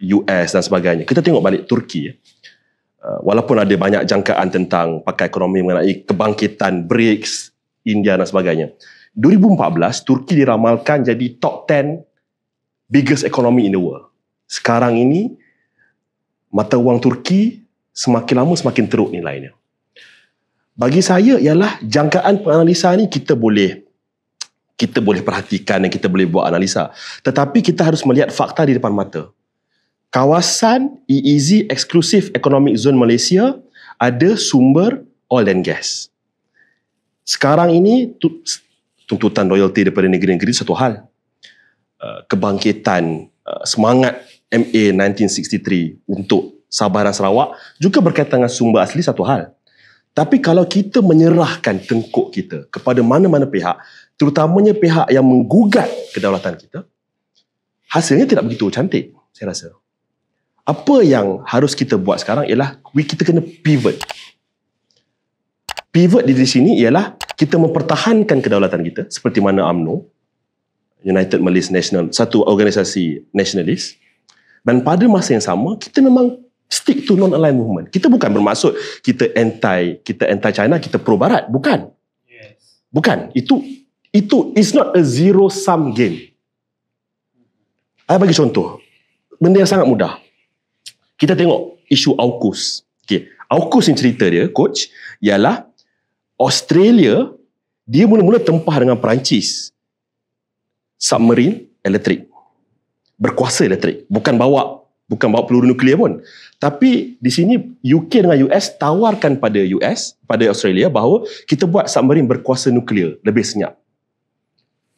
C: US dan sebagainya. Kita tengok balik Turki. Walaupun ada banyak jangkaan tentang pakar ekonomi mengenai kebangkitan BRICS, India dan sebagainya. 2014, Turki diramalkan jadi top 10 biggest economy in the world. Sekarang ini, mata wang Turki semakin lama semakin teruk nilainya. Bagi saya ialah jangkaan penganalisa ni kita boleh perhatikan dan kita boleh buat analisa. Tetapi kita harus melihat fakta di depan mata. Kawasan EEZ Exclusive Economic Zone Malaysia ada sumber oil and gas. Sekarang ini tuntutan royalty daripada negeri-negeri satu hal. Kebangkitan semangat MA 1963 untuk Sabah dan Sarawak juga berkaitan dengan sumber asli satu hal. Tapi kalau kita menyerahkan tengkuk kita kepada mana-mana pihak, terutamanya pihak yang menggugat kedaulatan kita, hasilnya tidak begitu cantik, saya rasa. Apa yang harus kita buat sekarang ialah kita kena pivot. Pivot di sini ialah kita mempertahankan kedaulatan kita seperti mana UMNO, United Malaysia National, satu organisasi nasionalis. Dan pada masa yang sama, kita memang stick to non-aligned movement. Kita bukan bermaksud kita anti China, kita pro Barat. Bukan.
A: Yes.
C: Bukan. Itu is not a zero sum game. Saya bagi contoh. Benda yang sangat mudah. Kita tengok isu AUKUS. Okay. AUKUS yang cerita dia, coach, ialah Australia, dia mula-mula tempah dengan Perancis. Submarine elektrik. Berkuasa elektrik. Bukan bawa peluru nuklear pun. Tapi di sini UK dengan US tawarkan pada Australia bahawa kita buat submarine berkuasa nuklear lebih senyap.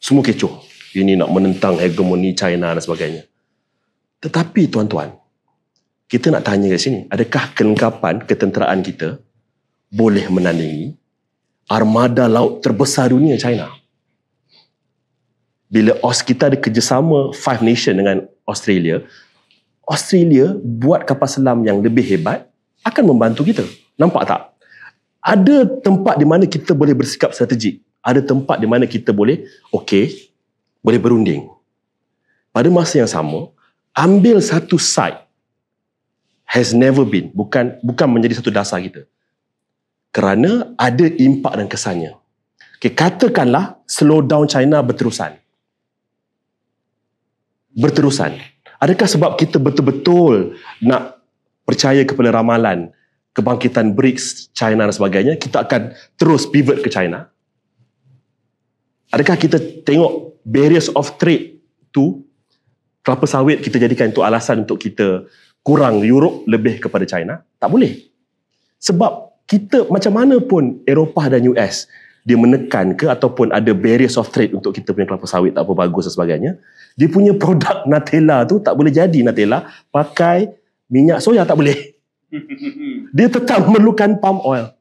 C: Semua kecoh. Ini nak menentang hegemoni China dan sebagainya. Tetapi tuan-tuan, kita nak tanya kat sini, adakah kelengkapan ketenteraan kita boleh menandingi armada laut terbesar dunia China? Bila kita ada kerjasama Five Nation dengan Australia buat kapal selam yang lebih hebat akan membantu kita. Nampak tak? Ada tempat di mana kita boleh bersikap strategik. Ada tempat di mana kita boleh boleh berunding. Pada masa yang sama, ambil satu side has never been, bukan menjadi satu dasar kita. Kerana ada impak dan kesannya. Katakanlah slow down China berterusan. Adakah sebab kita betul-betul nak percaya kepada ramalan kebangkitan BRICS, China dan sebagainya, kita akan terus pivot ke China? Adakah kita tengok barriers of trade tu, kelapa sawit kita jadikan itu alasan untuk kita kurang Europe lebih kepada China? Tak boleh. Sebab kita macam mana pun Eropah dan US dia menekan ke ataupun ada barriers of trade untuk kita punya kelapa sawit tak apa bagus dan sebagainya, dia punya produk Nutella tu tak boleh jadi Nutella pakai minyak soya, tak boleh. Dia tetap memerlukan palm oil.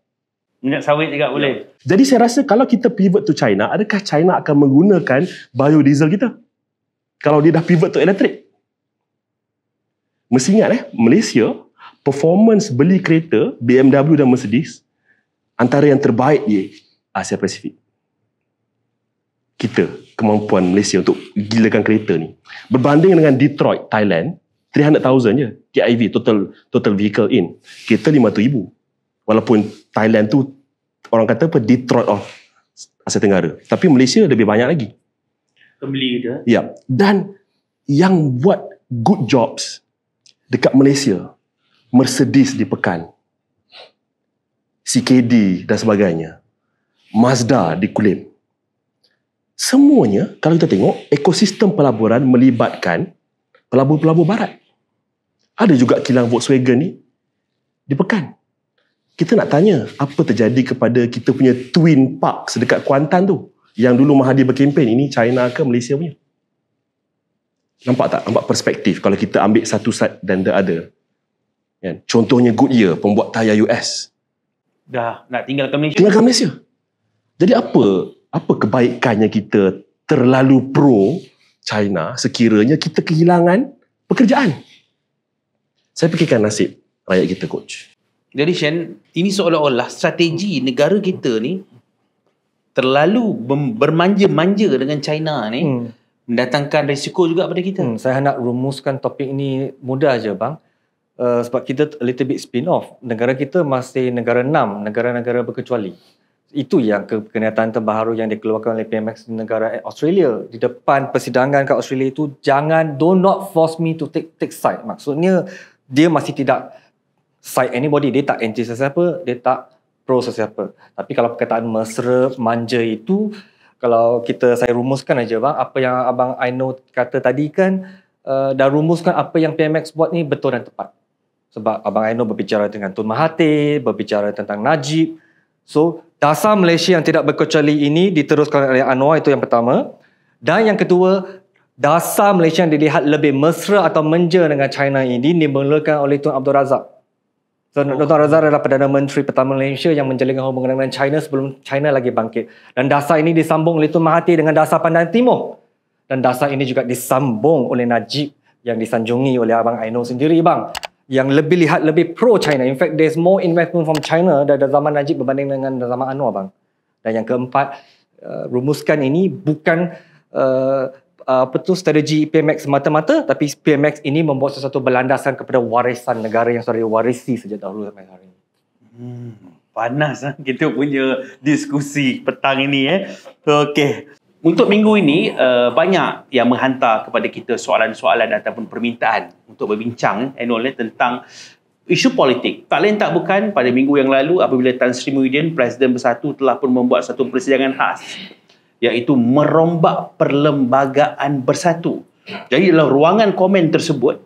A: Minyak sawit juga boleh.
C: Jadi saya rasa kalau kita pivot to China, adakah China akan menggunakan biodiesel kita? Kalau dia dah pivot to elektrik. Mesti ingat Malaysia, performance beli kereta BMW dan Mercedes antara yang terbaik di Asia Pasifik. Kita, kemampuan Malaysia untuk gilakan kereta ni. Berbanding dengan Detroit, Thailand, 300,000 je. KIV, total vehicle in. Kereta 500,000. Walaupun Thailand tu, orang kata Detroit of Asia Tenggara. Tapi Malaysia lebih banyak lagi.
A: Pembeli kita.
C: Ya. Dan yang buat good jobs dekat Malaysia, Mercedes di Pekan, CKD dan sebagainya, Mazda di Kulim. Semuanya, kalau kita tengok, ekosistem pelaburan melibatkan pelabur-pelabur barat. Ada juga kilang Volkswagen ni di Pekan. Kita nak tanya, apa terjadi kepada kita punya twin park sedekat Kuantan tu, yang dulu Mahathir berkempen, ini China ke Malaysia punya? Nampak tak? Nampak perspektif kalau kita ambil satu side dan the other. Contohnya Goodyear, pembuat tayar US.
A: Dah nak tinggalkan Malaysia.
C: Tinggalkan Malaysia. Jadi apa kebaikannya kita terlalu pro China sekiranya kita kehilangan pekerjaan? Saya fikirkan nasib rakyat kita, coach.
A: Jadi Shen, ini seolah-olah strategi negara kita ni terlalu bermanja-manja dengan China ni mendatangkan risiko juga pada kita.
B: Saya nak rumuskan topik ini mudah aja bang. Sebab kita a little bit spin off. Negara kita masih negara 6, negara-negara berkecuali. Itu yang kenyataan terbaru yang dikeluarkan oleh PMX di negara Australia. Di depan persidangan kat Australia itu, do not force me to take side. Maksudnya, dia masih tidak side anybody. Dia tak anti sesiapa, dia tak pro sesiapa. Tapi kalau perkataan mesra, manja itu, kalau saya rumuskan aja bang, apa yang Abang Aino kata tadi kan, dah rumuskan apa yang PMX buat ni betul dan tepat. Sebab Abang Aino berbicara dengan Tun Mahathir, berbicara tentang Najib. So, dasar Malaysia yang tidak berkecuali ini diteruskan oleh Anwar, itu yang pertama. Dan yang kedua, dasar Malaysia yang dilihat lebih mesra atau manja dengan China ini dimulakan oleh Tun Abdul Razak. So, Dr. Razak adalah Perdana Menteri pertama Malaysia yang menjalinkan hubungan dengan China sebelum China lagi bangkit. Dan dasar ini disambung oleh Tun Mahathir dengan dasar Pandan Timur. Dan dasar ini juga disambung oleh Najib yang disanjungi oleh Abang Aino sendiri, bang. Yang lihat lebih pro-China. In fact, there's more investment from China dari zaman Najib berbanding dengan zaman Anwar, bang. Dan yang keempat, rumuskan ini bukan strategi PMX semata-mata, tapi PMX ini membuat sesuatu berlandasan kepada warisan negara yang sudah diwarisi sejak dahulu sampai hari ini.
A: Panas kita punya diskusi petang ini. Okey. Untuk minggu ini, banyak yang menghantar kepada kita soalan-soalan ataupun permintaan untuk berbincang tentang isu politik. Tak lain tak bukan, pada minggu yang lalu apabila Tan Sri Muhyiddin, Presiden Bersatu, telah pun membuat satu persidangan khas, iaitu merombak Perlembagaan Bersatu. Jadi dalam ruangan komen tersebut,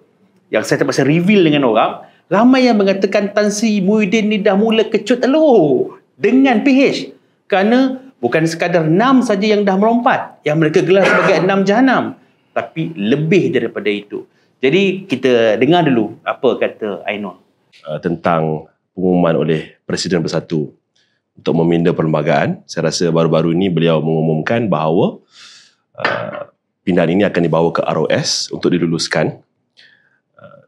A: yang saya terpaksa reveal dengan orang, ramai yang mengatakan Tan Sri Muhyiddin ni dah mula kecut telur dengan PH. Kerana bukan sekadar 6 saja yang dah melompat, yang mereka gelar sebagai 6 jahanam, tapi lebih daripada itu. Jadi kita dengar dulu apa kata Ainul.
C: Tentang pengumuman oleh Presiden Bersatu untuk meminda perlembagaan. Saya rasa baru-baru ini beliau mengumumkan bahawa pindahan ini akan dibawa ke ROS untuk diluluskan.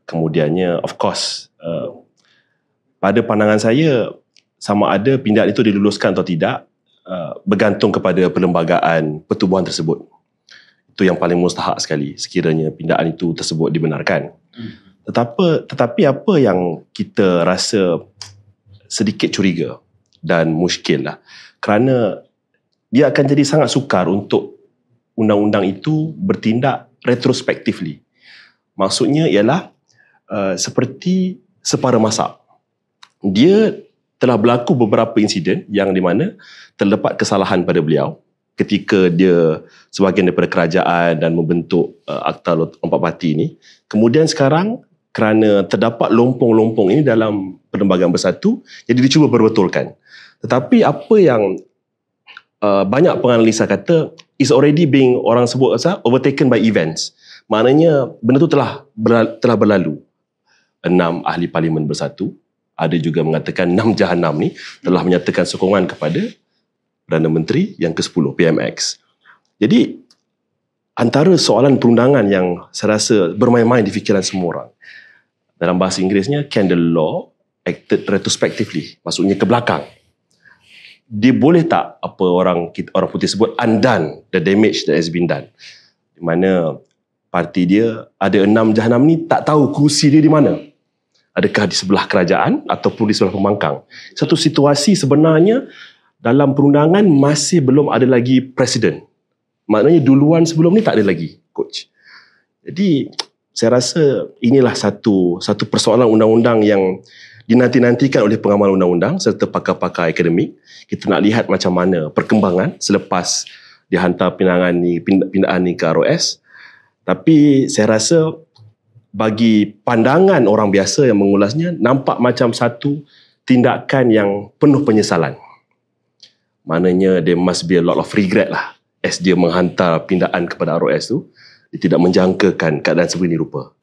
C: Kemudiannya, of course, pada pandangan saya, sama ada pindahan itu diluluskan atau tidak, bergantung kepada perlembagaan pertubuhan tersebut. Itu yang paling mustahak sekali sekiranya pindahan itu tersebut dibenarkan. Tetapi apa yang kita rasa sedikit curiga dan muskil lah, kerana dia akan jadi sangat sukar untuk undang-undang itu bertindak retrospectively. Maksudnya ialah seperti separa masak. Dia telah berlaku beberapa insiden yang di mana terdapat kesalahan pada beliau ketika dia sebahagian daripada kerajaan dan membentuk Akta Empat Parti ini. Kemudian sekarang kerana terdapat lompong-lompong ini dalam Perlembagaan Bersatu, jadi dicuba berbetulkan. Tetapi apa yang banyak penganalisa kata is already being, orang sebut overtaken by events. Maknanya benda itu telah berlalu. 6 ahli parlimen bersatu, ada juga mengatakan 6 jahanam ni telah menyatakan sokongan kepada Perdana Menteri yang ke-10 PMX. Jadi antara soalan perundangan yang saya rasa bermain-main di fikiran semua orang, dalam bahasa Inggerisnya, can the law acted retrospectively, maksudnya ke belakang. Dia boleh tak apa orang putih sebut undone the damage that has been done, di mana parti dia ada 6 jahanam ni tak tahu kerusi dia di mana, adakah di sebelah kerajaan ataupun di sebelah pembangkang. Satu situasi sebenarnya dalam perundangan masih belum ada lagi presiden, maknanya duluan sebelum ni tak ada lagi, coach. Jadi saya rasa inilah satu persoalan undang-undang yang dinanti-nantikan oleh pengamal undang-undang serta pakar-pakar akademik. Kita nak lihat macam mana perkembangan selepas dihantar pindaan ni ke ROS. Tapi saya rasa bagi pandangan orang biasa yang mengulasnya, nampak macam satu tindakan yang penuh penyesalan. Maknanya there must be a lot of regret lah as dia menghantar pindaan kepada ROS tu. Dia tidak menjangkakan keadaan sebegini rupa.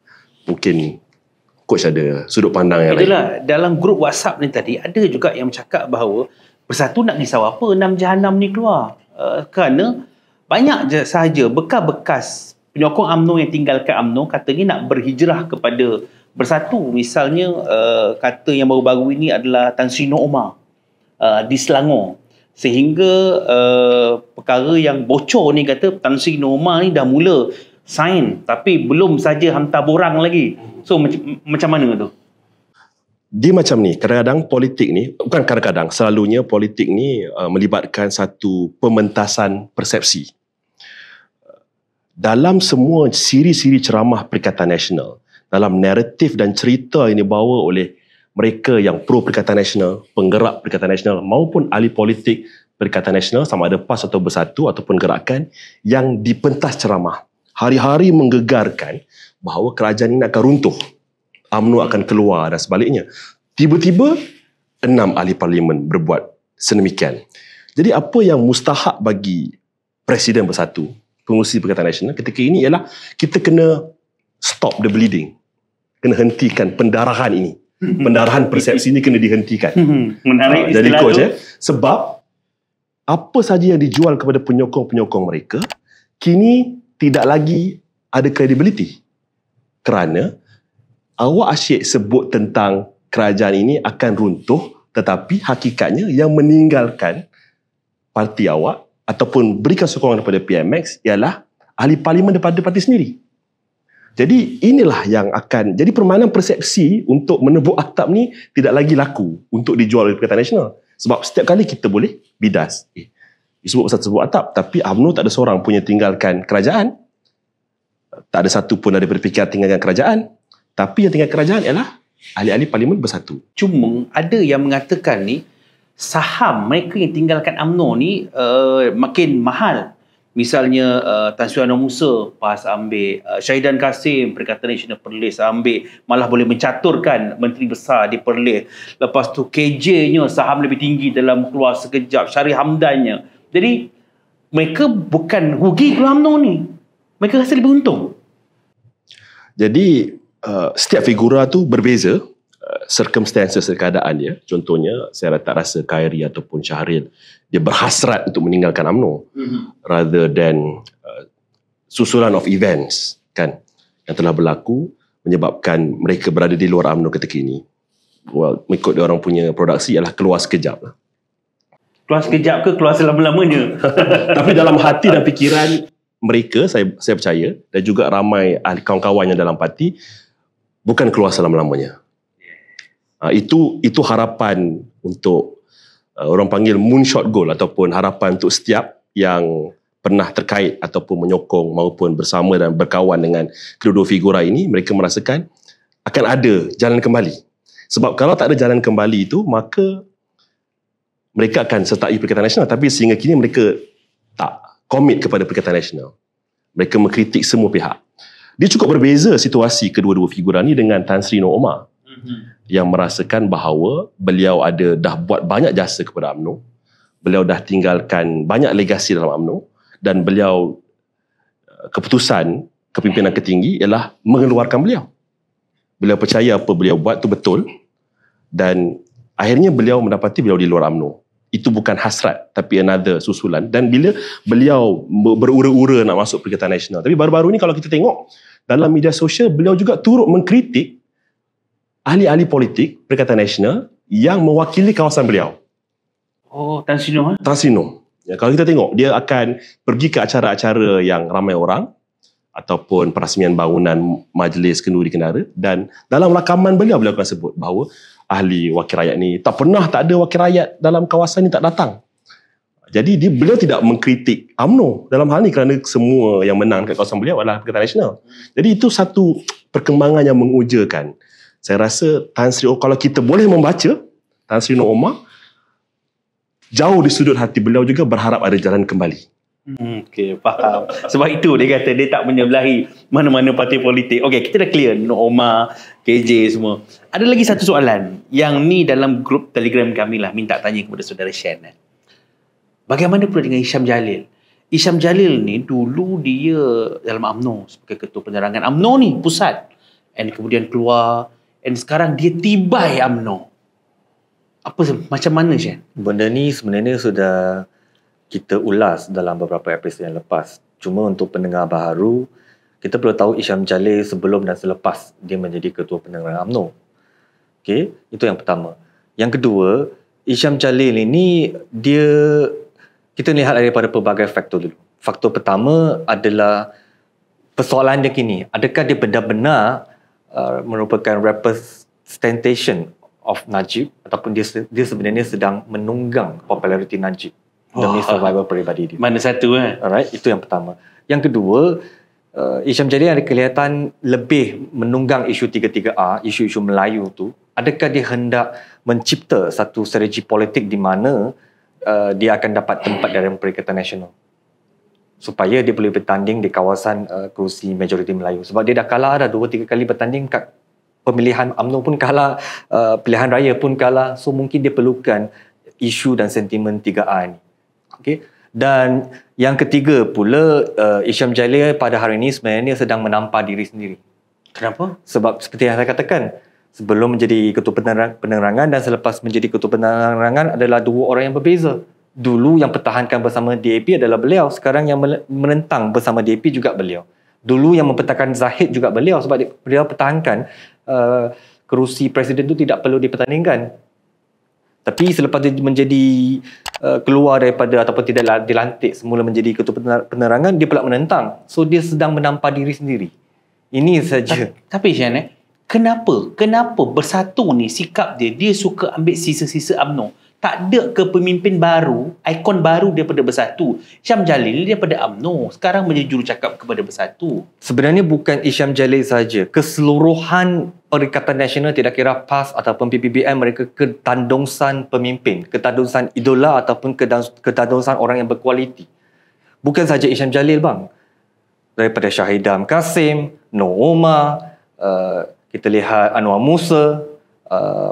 C: Mungkin coach ada sudut pandang yang lain.
A: Dalam grup WhatsApp ni tadi, ada juga yang bercakap bahawa Bersatu nak risau apa 6 jahanam ni keluar. Kerana banyak je sahaja bekas-bekas penyokong UMNO yang tinggalkan UMNO katanya nak berhijrah kepada Bersatu. Misalnya kata yang baru-baru ini adalah Tan Sri Nur Omar di Selangor. Sehingga perkara yang bocor ni kata Tan Sri Nur Omar ni dah mula sign tapi belum saja hantar borang lagi. So macam mana tu?
C: Dia macam ni, kadang-kadang politik ni, bukan kadang-kadang, selalunya politik ni melibatkan satu pementasan persepsi. Dalam semua siri-siri ceramah Perikatan Nasional, dalam naratif dan cerita yang dibawa oleh mereka yang pro Perikatan Nasional, penggerak Perikatan Nasional maupun ahli politik Perikatan Nasional, sama ada PAS atau Bersatu ataupun gerakan yang dipentas ceramah, hari-hari menggegarkan bahawa kerajaan ini akan runtuh, UMNO akan keluar dan sebaliknya. Tiba-tiba 6 ahli parlimen berbuat sedemikian. Jadi apa yang mustahak bagi Presiden Bersatu, pengurusi Perikatan Nasional ketika ini ialah kita kena stop the bleeding. Kena hentikan pendarahan ini. Pendarahan persepsi ni kena dihentikan.
A: Menarik
C: Jadi
A: istilah
C: coach
A: tu.
C: sebab apa saja yang dijual kepada penyokong-penyokong mereka kini tidak lagi ada credibility. Kerana awak asyik sebut tentang kerajaan ini akan runtuh, tetapi hakikatnya yang meninggalkan parti awak ataupun berikan sokongan kepada PMX ialah ahli parlimen daripada parti sendiri. Jadi inilah yang akan jadi permainan persepsi untuk menebuk atap ni tidak lagi laku untuk dijual oleh Perikatan Nasional. Sebab setiap kali kita boleh bidas. Disebut pasal sebut atap, tapi UMNO tak ada seorang punya tinggalkan kerajaan. Tak ada satu pun ada berfikir tinggalkan kerajaan. Tapi yang tinggal kerajaan ialah ahli-ahli parlimen bersatu.
A: Cuma ada yang mengatakan ni saham mereka yang tinggalkan UMNO ni makin mahal. Misalnya Tan Sri Anwar Musa PAS ambil, Syahidan Kasim Perikatan Nasional Perlis ambil, malah boleh mencaturkan menteri besar di Perlis. Lepas tu KJ-nya saham lebih tinggi dalam keluar sekejap, Syarif Hamdannya. Jadi mereka bukan rugi keluar UMNO ni, mereka rasa lebih untung.
C: Jadi setiap figura tu berbeza circumstances keadaan dia. Contohnya saya tak rasa Khairi ataupun Syahril dia berhasrat untuk meninggalkan UMNO rather than susulan of events kan yang telah berlaku menyebabkan mereka berada di luar UMNO ketika ini. Well, mengikut dia orang punya produksi ialah keluar sekejap lah.
A: Keluar sekejap ke keluar selama-lamanya?
C: Tapi dalam hati dan fikiran mereka, saya percaya, dan juga ramai ahli kawan-kawan yang dalam parti, bukan keluar selama-lamanya. Itu harapan untuk orang panggil moonshot goal ataupun harapan untuk setiap yang pernah terkait ataupun menyokong maupun bersama dan berkawan dengan kedua-dua figura ini. Mereka merasakan akan ada jalan kembali. Sebab kalau tak ada jalan kembali itu, maka mereka akan sertai Perikatan Nasional. Tapi sehingga kini mereka tak komit kepada Perikatan Nasional. Mereka mengkritik semua pihak. Dia cukup berbeza situasi kedua-dua figura ni dengan Tan Sri Nur Omar yang merasakan bahawa beliau dah buat banyak jasa kepada UMNO. Beliau dah tinggalkan banyak legasi dalam UMNO dan beliau keputusan kepimpinan tertinggi ialah mengeluarkan beliau. Beliau percaya apa beliau buat tu betul dan akhirnya beliau mendapati beliau di luar UMNO. Itu bukan hasrat tapi another susulan. Dan bila beliau berura-ura nak masuk Perikatan Nasional, tapi baru-baru ni kalau kita tengok dalam media sosial, beliau juga turut mengkritik ahli-ahli politik Perikatan Nasional yang mewakili kawasan beliau.
A: Oh, Tan Sri Nur.
C: Tan Sri Nur. Ya, kalau kita tengok, dia akan pergi ke acara-acara yang ramai orang ataupun perasmian bangunan majlis kenduri kenara, dan dalam rakaman beliau akan sebut bahawa ahli wakil rakyat ni tak ada wakil rakyat dalam kawasan ni tak datang. Jadi beliau tidak mengkritik UMNO dalam hal ni kerana semua yang menang kat kawasan beliau adalah Perikatan Nasional. Jadi itu satu perkembangan yang mengujakan. Saya rasa Tan Sri, kalau kita boleh membaca Tan Sri Nur Omar, jauh di sudut hati beliau juga berharap ada jalan kembali.
A: Okey, faham. Sebab itu dia kata dia tak menyebelahi mana-mana parti politik. Okey, kita dah clear Nur Omar, KJ semua. Ada lagi satu soalan yang ni dalam grup Telegram kami lah, minta tanya kepada saudara Shen. Bagaimana pula dengan Hisham Jalil? Hisham Jalil ni dulu dia dalam UMNO sebagai ketua penerangan UMNO ni pusat, and kemudian keluar, and sekarang dia tibai UMNO. Macam mana Shen?
B: Benda ni sebenarnya sudah kita ulas dalam beberapa episod yang lepas. Cuma untuk pendengar baharu, kita perlu tahu Hisham Jalil sebelum dan selepas dia menjadi ketua penerangan UMNO. Okey, itu yang pertama. Yang kedua, Hisham Jalil ini kita lihat daripada pelbagai faktor dulu. Faktor pertama adalah persoalan dia kini. Adakah dia benar-benar merupakan representation of Najib ataupun dia sebenarnya sedang menunggang populariti Najib demi survival peribadi dia.
A: Mana satu
B: Alright, itu yang pertama. Yang kedua, Hisham Jalil ada kelihatan lebih menunggang isu 33A, isu-isu Melayu tu. Adakah dia hendak mencipta satu strategi politik di mana dia akan dapat tempat dalam Perikatan Nasional supaya dia boleh bertanding di kawasan kerusi majoriti Melayu. Sebab dia dah kalah dah 2-3 kali bertanding kat pemilihan UMNO pun kalah, pilihan raya pun kalah. So mungkin dia perlukan isu dan sentimen 3A ni. Okay. Dan yang ketiga pula, Hisham Jalil pada hari ini sebenarnya sedang menampar diri sendiri.
A: Kenapa?
B: Sebab seperti yang saya katakan, Sebelum menjadi ketua penerangan dan selepas menjadi ketua penerangan adalah dua orang yang berbeza. Dulu yang pertahankan bersama DAP adalah beliau. Sekarang yang menentang bersama DAP juga beliau. Dulu yang mempertahankan Zahid juga beliau sebab beliau pertahankan kerusi presiden itu tidak perlu dipertandingkan. Tapi selepas dia menjadi keluar daripada ataupun tidak dilantik semula menjadi ketua penerangan, dia pula menentang. So dia sedang menampar diri sendiri. Ini saja.
A: Tapi Syan, kenapa Bersatu ni sikap dia suka ambil sisa-sisa UMNO? Tak ada ke pemimpin baru, ikon baru daripada Bersatu? Syam Jalil daripada UMNO, sekarang menjadi jurucakap kepada Bersatu.
B: Sebenarnya bukan Isyam Jalil saja. Keseluruhan Perikatan Nasional, tidak kira PAS ataupun PPBM, mereka ketandungsan pemimpin, ketandungsan idola ataupun ketandungsan orang yang berkualiti. Bukan saja Isyam Jalil bang. Daripada Syahidam Kasim, Noor Omar, kita lihat Anwar Musa,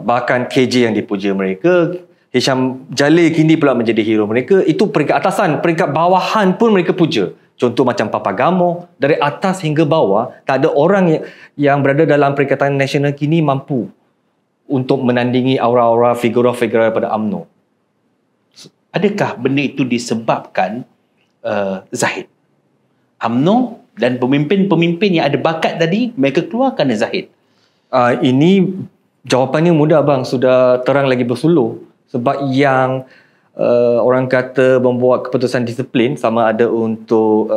B: bahkan KJ yang dipuja mereka, Hisham Jalil kini pula menjadi hero mereka. Itu peringkat atasan, peringkat bawahan pun mereka puja. Contoh macam Papa Gamo, dari atas hingga bawah, tak ada orang yang berada dalam Perikatan Nasional kini mampu untuk menandingi aura-aura figura-figura daripada UMNO.
A: Adakah benda itu disebabkan Zahid? UMNO dan pemimpin-pemimpin yang ada bakat tadi, mereka keluar kerana Zahid.
B: Ini jawapannya mudah bang, sudah terang lagi bersuluh. Sebab yang orang kata membuat keputusan disiplin, sama ada untuk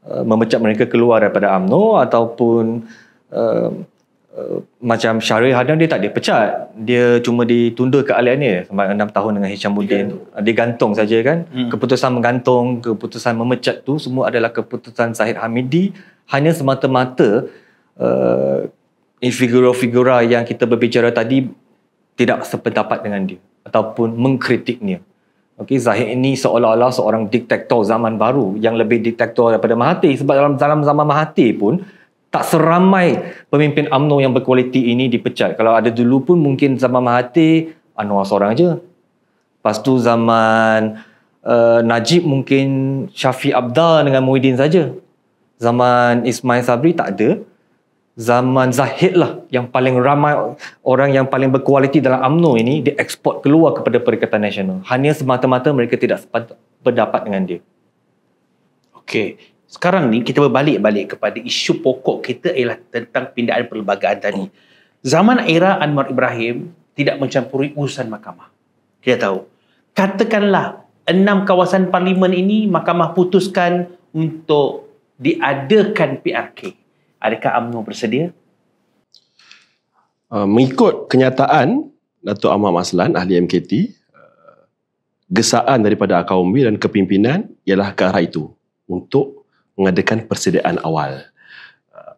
B: memecat mereka keluar daripada UMNO ataupun macam Syaril Hadam, dia tak dipecat, dia cuma ditunda keahliannya sampai 6 tahun dengan Hishamuddin. Dia gantung saja kan. Keputusan menggantung, keputusan memecat tu semua adalah keputusan Zahid Hamidi, hanya semata-mata figura-figura yang kita berbicara tadi tidak sependapat dengan dia ataupun mengkritiknya. Okey, Zahid ini seolah-olah seorang diktator zaman baru yang lebih diktator daripada Mahathir, sebab dalam zaman Mahathir pun tak seramai pemimpin UMNO yang berkualiti ini dipecat. Kalau ada dulu pun mungkin zaman Mahathir Anwar seorang aja. Lepas tu zaman Najib mungkin Syafiq Abdal dengan Muhyiddin saja. Zaman Ismail Sabri tak ada. Zaman Zahid lah yang paling ramai orang yang paling berkualiti dalam UMNO ini dieksport keluar kepada Perikatan Nasional. Hanya semata-mata mereka tidak sependapat dengan dia.
A: Okey, sekarang ni kita berbalik kepada isu pokok kita ialah tentang pindaan perlembagaan tadi. Zaman era Anwar Ibrahim tidak mencampuri urusan mahkamah. Kita tahu. Katakanlah 6 kawasan parlimen ini mahkamah putuskan untuk diadakan PRK. Adakah UMNO bersedia?
C: Mengikut kenyataan Datuk Ahmad Maslan, ahli MKT, gesaan daripada Akaumbi dan kepimpinan ialah ke arah itu untuk mengadakan persediaan awal.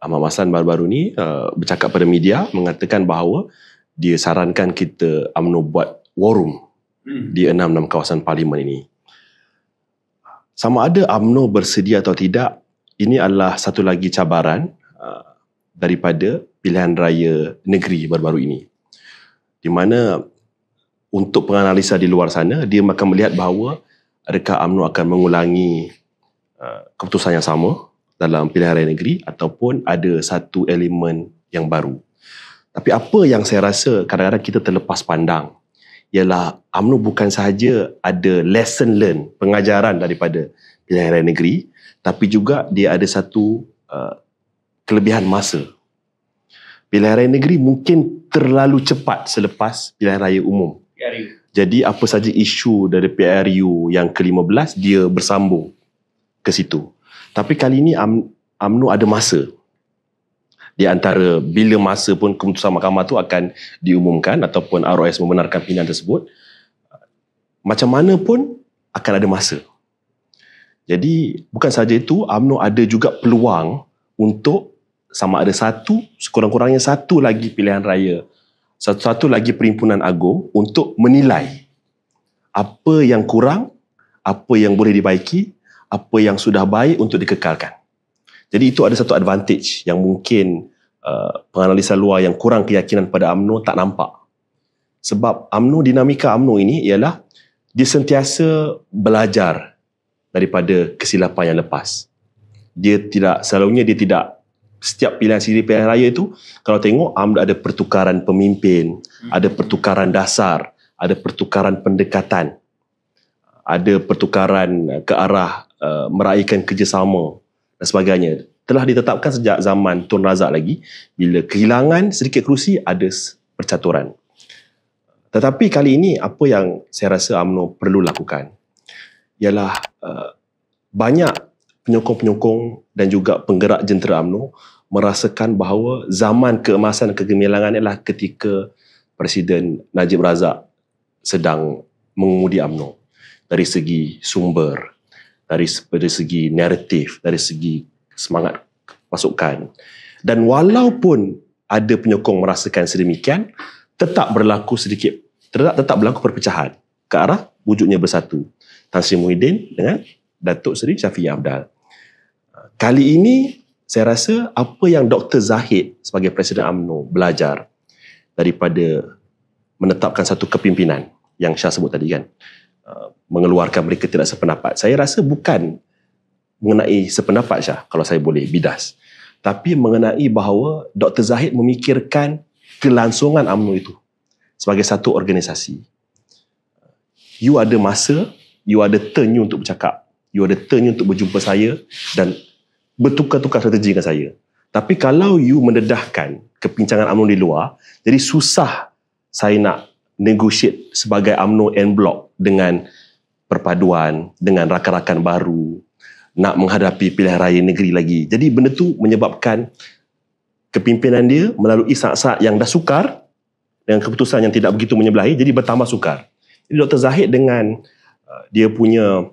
C: Ahmad Maslan baru-baru ni bercakap pada media mengatakan bahawa dia sarankan kita UMNO buat war room di 6 kawasan parlimen ini. Sama ada UMNO bersedia atau tidak, ini adalah satu lagi cabaran daripada pilihan raya negeri baru-baru ini, di mana untuk penganalisa di luar sana, dia akan melihat bahawa adakah UMNO akan mengulangi keputusan yang sama dalam pilihan raya negeri ataupun ada satu elemen yang baru. Tapi apa yang saya rasa kadang-kadang kita terlepas pandang ialah UMNO bukan sahaja ada lesson learn, pengajaran daripada pilihan raya negeri, tapi juga dia ada satu kelebihan masa. Pilihan raya negeri mungkin terlalu cepat selepas pilihan raya umum.
A: PRU.
C: Jadi apa saja isu dari PRU yang ke-15 dia bersambung ke situ. Tapi kali ini UMNO ada masa. Di antara bila masa pun keputusan mahkamah tu akan diumumkan ataupun ROS membenarkan pilihan tersebut, macam mana pun akan ada masa. Jadi bukan saja itu, UMNO ada juga peluang untuk sama ada sekurang-kurangnya satu lagi pilihan raya, satu lagi perhimpunan agung untuk menilai apa yang kurang, apa yang boleh dibaiki, apa yang sudah baik untuk dikekalkan. Jadi itu ada satu advantage yang mungkin penganalisa luar yang kurang keyakinan pada UMNO tak nampak. Sebab dinamika UMNO ini ialah dia sentiasa belajar daripada kesilapan yang lepas. Selalunya dia tidak setiap pilihan siri pilihan raya itu, kalau tengok ada pertukaran pemimpin, ada pertukaran dasar, ada pertukaran pendekatan, ada pertukaran ke arah meraihkan kerjasama dan sebagainya. Telah ditetapkan sejak zaman Tun Razak lagi, bila kehilangan sedikit kerusi ada percaturan. Tetapi kali ini apa yang saya rasa UMNO perlu lakukan ialah banyak penyokong-penyokong dan juga penggerak jentera UMNO merasakan bahawa zaman keemasan kegemilangan ialah ketika Presiden Najib Razak sedang mengemudi UMNO. Dari segi sumber, dari segi naratif, dari segi semangat pasukan. Dan walaupun ada penyokong merasakan sedemikian, tetap berlaku perpecahan ke arah wujudnya bersatu. Tan Sri Muhyiddin dengan Datuk Seri Syafiee Apdal. Kali ini saya rasa apa yang Dr. Zahid sebagai Presiden UMNO belajar daripada menetapkan satu kepimpinan yang Syah sebut tadi kan, mengeluarkan mereka tidak sependapat. Saya rasa bukan mengenai sependapat Syah, kalau saya boleh bidas, tapi mengenai bahawa Dr. Zahid memikirkan kelangsungan UMNO itu sebagai satu organisasi. You ada masa, you ada turn you untuk bercakap, you ada turn you untuk berjumpa saya dan bertukar-tukar strategi dengan saya. Tapi kalau you mendedahkan kepincangan UMNO di luar, jadi susah saya nak negotiate sebagai UMNO en bloc dengan perpaduan, dengan rakan-rakan baru, nak menghadapi pilihan raya negeri lagi. Jadi benda tu menyebabkan kepimpinan dia melalui saat-saat yang dah sukar dengan keputusan yang tidak begitu menyebelahi, jadi bertambah sukar. Jadi Dr. Zahid dengan dia punya,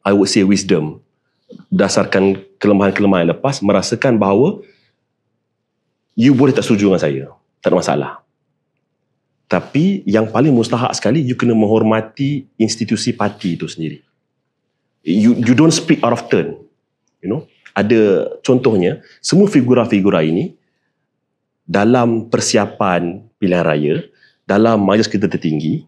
C: I would say, wisdom, berdasarkan kelemahan-kelemahan yang lepas, merasakan bahawa you boleh tak setuju dengan saya, tak ada masalah. Tapi yang paling mustahak sekali, you kena menghormati institusi parti itu sendiri. You don't speak out of turn. You know, ada contohnya, semua figura-figura ini dalam persiapan pilihan raya, dalam majlis kita tertinggi,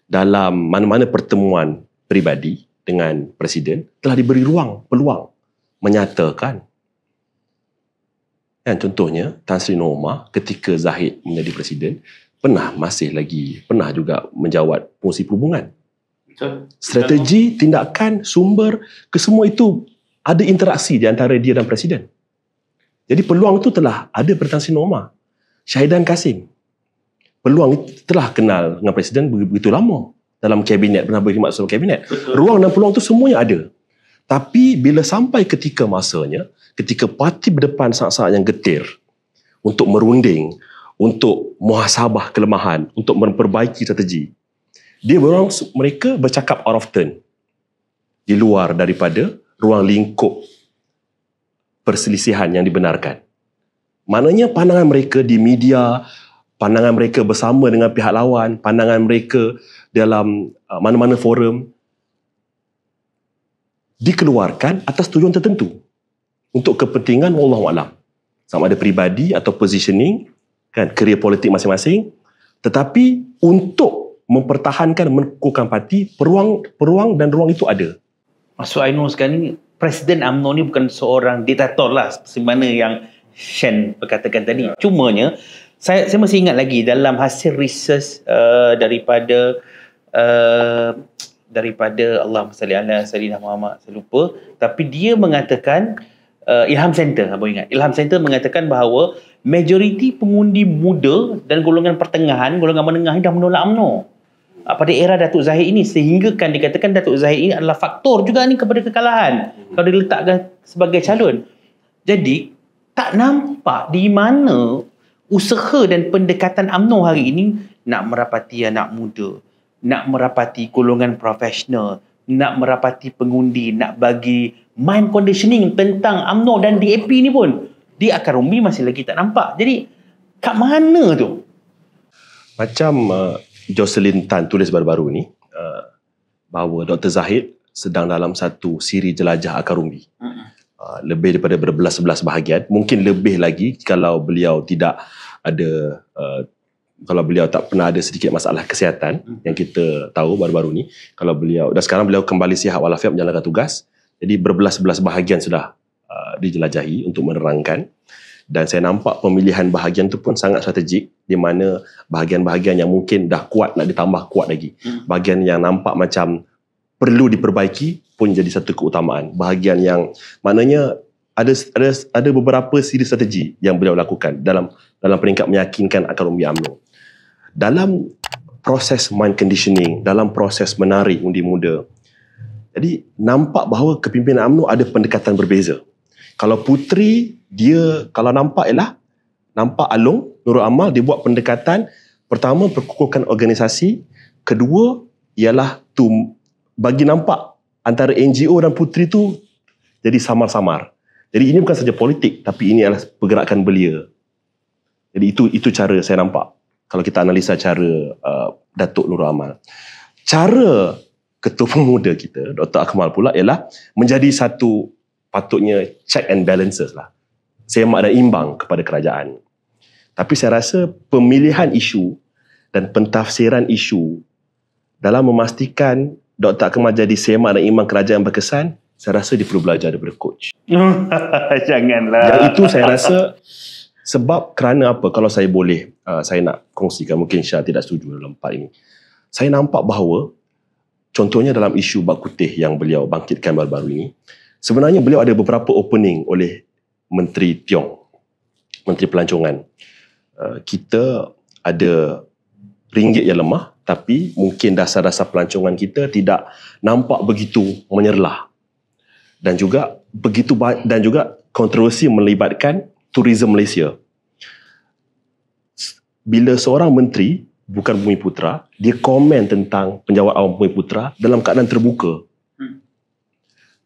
C: dalam mana-mana pertemuan peribadi dengan Presiden, telah diberi peluang menyatakan. Dan contohnya, Tan Sri Norma ketika Zahid menjadi Presiden, pernah juga menjawat fungsi perhubungan. Betul. Strategi, tindakan, sumber, kesemua itu ada interaksi di antara dia dan Presiden. Jadi peluang itu telah ada pada Tan Sri Norma. Syahidan Kasim, peluang itu telah kenal dengan Presiden begitu lama. Dalam kabinet, pernah berkhidmat dalam kabinet. Betul. Ruang dan peluang itu semuanya ada. Tapi bila sampai ketika masanya, ketika parti berdepan saat-saat yang getir untuk merunding, untuk muhasabah kelemahan, untuk memperbaiki strategi, mereka bercakap out of turn, di luar daripada ruang lingkup perselisihan yang dibenarkan. Maknanya pandangan mereka di media, pandangan mereka bersama dengan pihak lawan, pandangan mereka dalam mana-mana forum dikeluarkan atas tujuan tertentu untuk kepentingan wallahualam, sama ada peribadi atau positioning, kan, kerjaya politik masing-masing, tetapi untuk mempertahankan, menkukuhkan parti, peluang dan ruang itu ada.
A: Maksud Ainul sekarang ni, Presiden UMNO ni bukan seorang diktator lah, seperti mana yang Shen berkatakan tadi. Cumanya, saya masih ingat lagi dalam hasil research daripada Allahumma salli ala sayyidina Muhammad, saya lupa, tapi dia mengatakan Ilham Center, abang ingat, Ilham Center mengatakan bahawa majoriti pengundi muda dan golongan pertengahan, golongan menengah ini dah menolak UMNO pada era Datuk Zahid ini, sehingga kan dikatakan Datuk Zahid ini adalah faktor juga ni kepada kekalahan kalau diletakkan sebagai calon. Jadi tak nampak di mana usaha dan pendekatan UMNO hari ini nak merapati anak muda, nak merapati golongan profesional, nak merapati pengundi, nak bagi mind conditioning tentang UMNO dan DAP ni pun di akar umbi masih lagi tak nampak. Jadi kat mana tu?
C: Macam Jocelyn Tan tulis baru-baru ni, bahawa Dr. Zahid sedang dalam satu siri jelajah akar umbi. Lebih daripada berbelas-belas bahagian, mungkin lebih lagi kalau beliau tidak ada kalau beliau tak pernah ada sedikit masalah kesihatan yang kita tahu baru-baru ni. Kalau beliau, dan sekarang beliau kembali sihat walafiat menjalankan tugas, jadi berbelas-belas bahagian sudah dijelajahi untuk menerangkan. Dan saya nampak pemilihan bahagian tu pun sangat strategik, di mana bahagian-bahagian yang mungkin dah kuat nak ditambah kuat lagi. Bahagian yang nampak macam perlu diperbaiki pun jadi satu keutamaan. Bahagian yang maknanya ada beberapa siri strategi yang beliau lakukan dalam peringkat meyakinkan akan umbi UMNO. Dalam proses mind conditioning, dalam proses menarik undi muda, jadi nampak bahawa kepimpinan UMNO ada pendekatan berbeza. Kalau Puteri, dia kalau nampak Along, Nurul Amal, dia buat pendekatan pertama perkukuhkan organisasi, kedua ialah bagi nampak antara NGO dan Puteri tu jadi samar-samar. Jadi ini bukan saja politik, tapi ini adalah pergerakan belia. Jadi itu cara saya nampak kalau kita analisa cara Datuk Nurul Amal. Cara Ketua Pemuda kita, Dr. Akmal pula ialah menjadi satu patutnya check and balances lah. Semak dan imbang kepada kerajaan. Tapi saya rasa pemilihan isu dan pentafsiran isu dalam memastikan Dr. Akmal jadi semak dan imbang kerajaan berkesan, saya rasa dia perlu belajar daripada coach.
A: Janganlah.
C: Yang itu saya rasa sebab kerana apa? Kalau saya boleh, saya nak kongsikan, mungkin Syah tidak setuju dalam part ini. Saya nampak bahawa contohnya dalam isu bak kutih yang beliau bangkitkan baru-baru ini, sebenarnya beliau ada beberapa opening oleh Menteri Tiong, Menteri Pelancongan. Kita ada ringgit yang lemah, tapi mungkin dasar-dasar pelancongan kita tidak nampak begitu menyerlah. Dan juga kontroversi melibatkan tourism Malaysia. Bila seorang menteri, bukan Bumiputera, dia komen tentang penjawat awam Bumiputera dalam keadaan terbuka.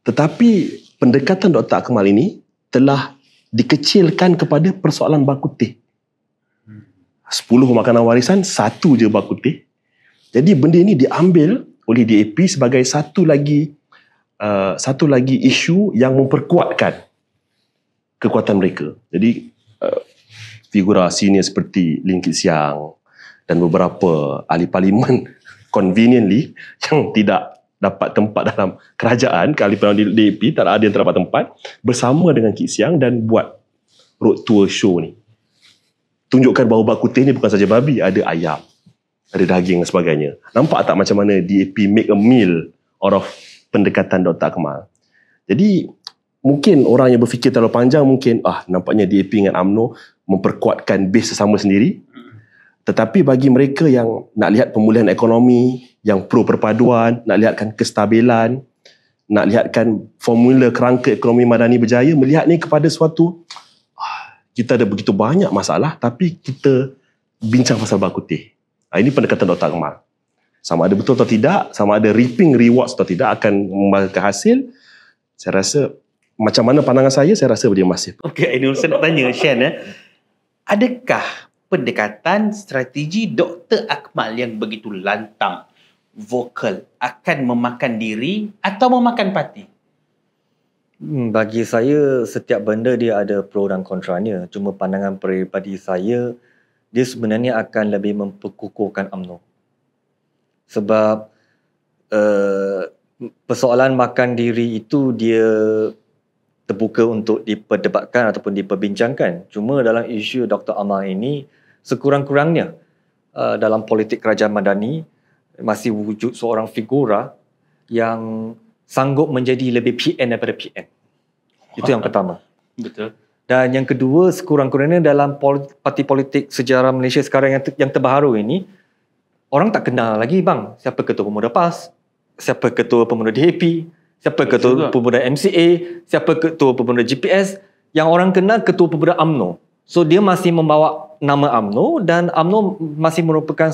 C: Tetapi pendekatan Dr. Akmal ini telah dikecilkan kepada persoalan bak kutih. 10 makanan warisan, 1 je bak kutih. Jadi benda ini diambil oleh DAP sebagai satu lagi isu yang memperkuatkan kekuatan mereka. Jadi figura senior seperti Lim Kit Siang dan beberapa ahli parlimen conveniently yang tidak dapat tempat dalam kerajaan, ahli parlimen DAP tak ada yang terdapat tempat, bersama dengan Kit Siang dan buat road tour show ni. Tunjukkan bahawa bak kutih ni bukan saja babi, ada ayam, ada daging dan sebagainya. Nampak tak macam mana DAP make a meal out of pendekatan Dr. Akmal. Jadi mungkin orang yang berfikir terlalu panjang mungkin nampaknya DAP dengan UMNO memperkuatkan base sesama sendiri. Tetapi bagi mereka yang nak lihat pemulihan ekonomi, yang pro perpaduan, nak lihatkan kestabilan, nak lihatkan formula kerangka ekonomi madani berjaya, melihat ni kepada suatu kita ada begitu banyak masalah tapi kita bincang pasal bak kutih. Ini pendekatan Dr. Akmal. Sama ada betul atau tidak, sama ada reaping rewards atau tidak akan membahagikan hasil. Saya rasa macam mana pandangan saya rasa dia masih.
A: Okey, ini saya nak tanya Shan, adakah pendekatan strategi Dr. Akmal yang begitu lantang, vokal, akan memakan diri atau memakan parti?
B: Bagi saya, setiap benda dia ada pro dan kontranya. Cuma pandangan peribadi saya, dia sebenarnya akan lebih memperkukuhkan UMNO. Sebab persoalan makan diri itu dia terbuka untuk diperdebatkan ataupun diperbincangkan. Cuma dalam isu Dr. Amal ini, sekurang-kurangnya dalam politik kerajaan madani, masih wujud seorang figura yang sanggup menjadi lebih PN daripada PN. Itu yang pertama.
A: Betul.
B: Dan yang kedua, sekurang-kurangnya dalam parti politik sejarah Malaysia sekarang yang terbaharu ini, orang tak kenal lagi bang, siapa ketua pemuda PAS, siapa ketua pemuda DAP, siapa ketua pemuda MCA, siapa ketua pemuda GPS. Yang orang kenal ketua pemuda UMNO. So dia masih membawa nama UMNO dan UMNO masih merupakan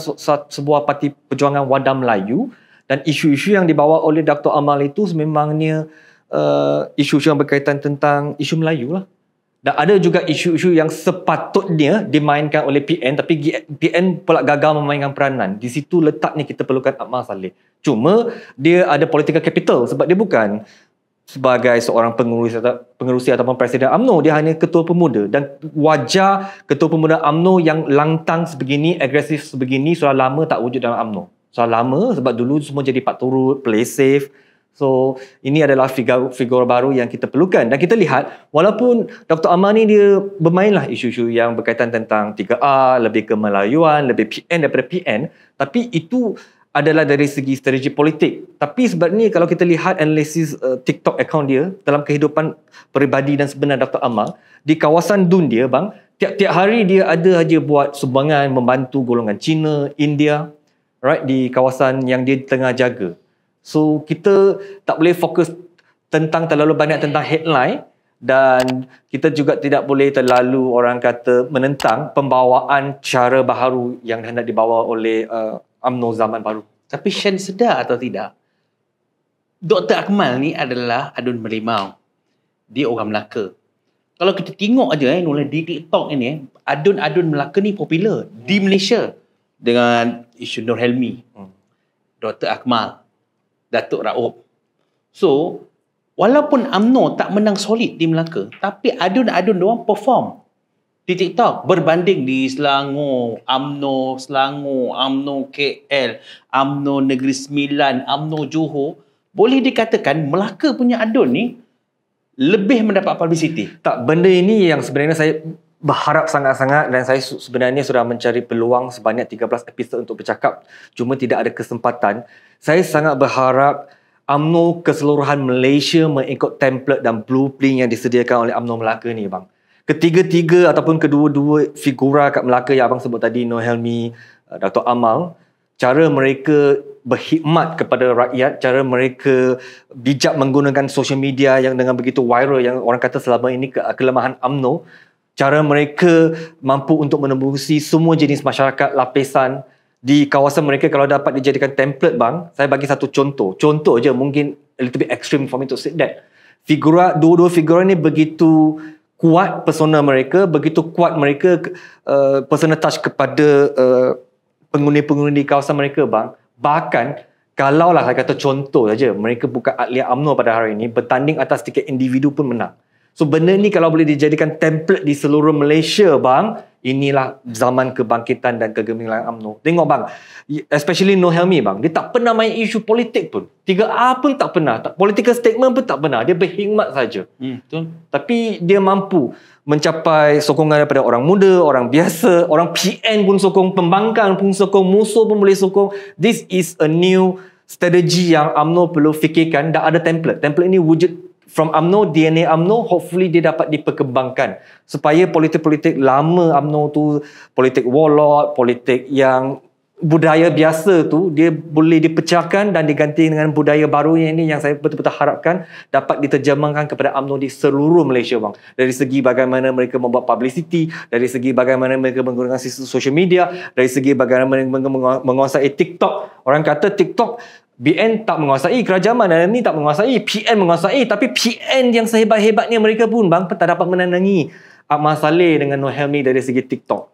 B: sebuah parti perjuangan wadah Melayu. Dan isu-isu yang dibawa oleh Dr. Amal itu sememangnya isu-isu yang berkaitan tentang isu Melayu lah. Dan ada juga isu-isu yang sepatutnya dimainkan oleh PN, tapi PN pula gagal memainkan peranan. Di situ letaknya kita perlukan Akmal Saleh. Cuma dia ada political capital sebab dia bukan sebagai seorang pengerusi ataupun presiden UMNO, dia hanya ketua pemuda. Dan wajar ketua pemuda UMNO yang lantang sebegini, agresif sebegini sudah lama tak wujud dalam UMNO. Sudah lama sebab dulu semua jadi pak turut, play safe. So ini adalah figur baru yang kita perlukan. Dan kita lihat walaupun Dr. Amar ni dia bermainlah isu-isu yang berkaitan tentang 3R, lebih ke Melayuan, lebih PN daripada PN, tapi itu adalah dari segi strategi politik. Tapi sebenarnya kalau kita lihat analisis TikTok account dia dalam kehidupan peribadi dan sebenar Dr. Amar, di kawasan DUN dia bang, tiap-tiap hari dia ada aja buat sumbangan membantu golongan Cina, India, right, di kawasan yang dia tengah jaga. So kita tak boleh fokus terlalu banyak tentang headline, dan kita juga tidak boleh terlalu orang kata menentang pembawaan cara baharu yang hendak dibawa oleh UMNO zaman baru.
A: Tapi Shan sedar atau tidak, Dr. Akmal ni adalah adun merimau. Dia orang Melaka. Kalau kita tengok aja nulis di TikTok ini, adun-adun Melaka ni popular di Malaysia dengan isu Nur Helmi, Dr. Akmal, Datuk Raub. So, walaupun UMNO tak menang solid di Melaka, tapi adun-adun diorang perform di TikTok berbanding di Selangor, UMNO Selangor, UMNO KL, UMNO Negeri Sembilan, UMNO Johor. Boleh dikatakan Melaka punya adun ni lebih mendapat publicity.
B: Tak, benda ini yang sebenarnya saya berharap sangat-sangat, dan saya sebenarnya sudah mencari peluang sebanyak 13 episod untuk bercakap, cuma tidak ada kesempatan. Saya sangat berharap UMNO keseluruhan Malaysia mengikut template dan blueprint yang disediakan oleh UMNO Melaka ni bang. Ketiga-tiga ataupun kedua-dua figura kat Melaka yang abang sebut tadi, Nur Helmi, Dato' Amal, cara mereka berkhidmat kepada rakyat, cara mereka bijak menggunakan social media yang dengan begitu viral, yang orang kata selama ini kelemahan UMNO, cara mereka mampu untuk menembusi semua jenis masyarakat, lapisan di kawasan mereka. Kalau dapat dijadikan template bang, saya bagi satu contoh je, mungkin a little bit extreme for me to say that. Dua-dua figura ni begitu kuat persona mereka, begitu kuat mereka personal touch kepada penghuni-penghuni di kawasan mereka bang. Bahkan kalaulah saya kata contoh saja, mereka bukan ahli UMNO pada hari ini, bertanding atas tiket individu pun menang. So benda ni kalau boleh dijadikan template di seluruh Malaysia bang, inilah zaman kebangkitan dan kegemilangan UMNO. Tengok bang, especially Nur Helmi bang, dia tak pernah main isu politik pun. 3R pun tak pernah, political statement pun tak pernah. Dia berkhidmat saja.
A: Betul.
B: Tapi dia mampu mencapai sokongan daripada orang muda, orang biasa, orang PN pun sokong, pembangkang pun sokong, musuh pun boleh sokong. This is a new strategi yang UMNO perlu fikirkan. Dah ada template. Template ini wujud from UMNO, DNA UMNO, hopefully dia dapat diperkembangkan supaya politik-politik lama UMNO tu, politik warlord, politik yang budaya biasa tu, dia boleh dipecahkan dan diganti dengan budaya baru ini yang saya betul-betul harapkan dapat diterjemahkan kepada UMNO di seluruh Malaysia bang. Dari segi bagaimana mereka membuat publicity, dari segi bagaimana mereka menggunakan sistem social media, dari segi bagaimana mereka menguasai TikTok. Orang kata TikTok BN tak menguasai, kerajaan dan ni tak menguasai, PN menguasai, tapi PN yang sehebat-hebatnya mereka pun bang tak dapat menandingi Ahmad Saleh dengan Nur Helmi dari segi TikTok.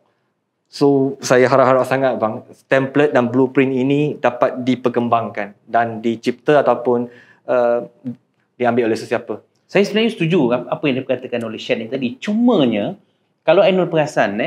B: So saya harap-harap sangat bang, template dan blueprint ini dapat diperkembangkan dan dicipta ataupun diambil oleh sesiapa.
A: Saya sebenarnya setuju apa yang dikatakan oleh Shan tadi. Cumanya kalau Ainul perasan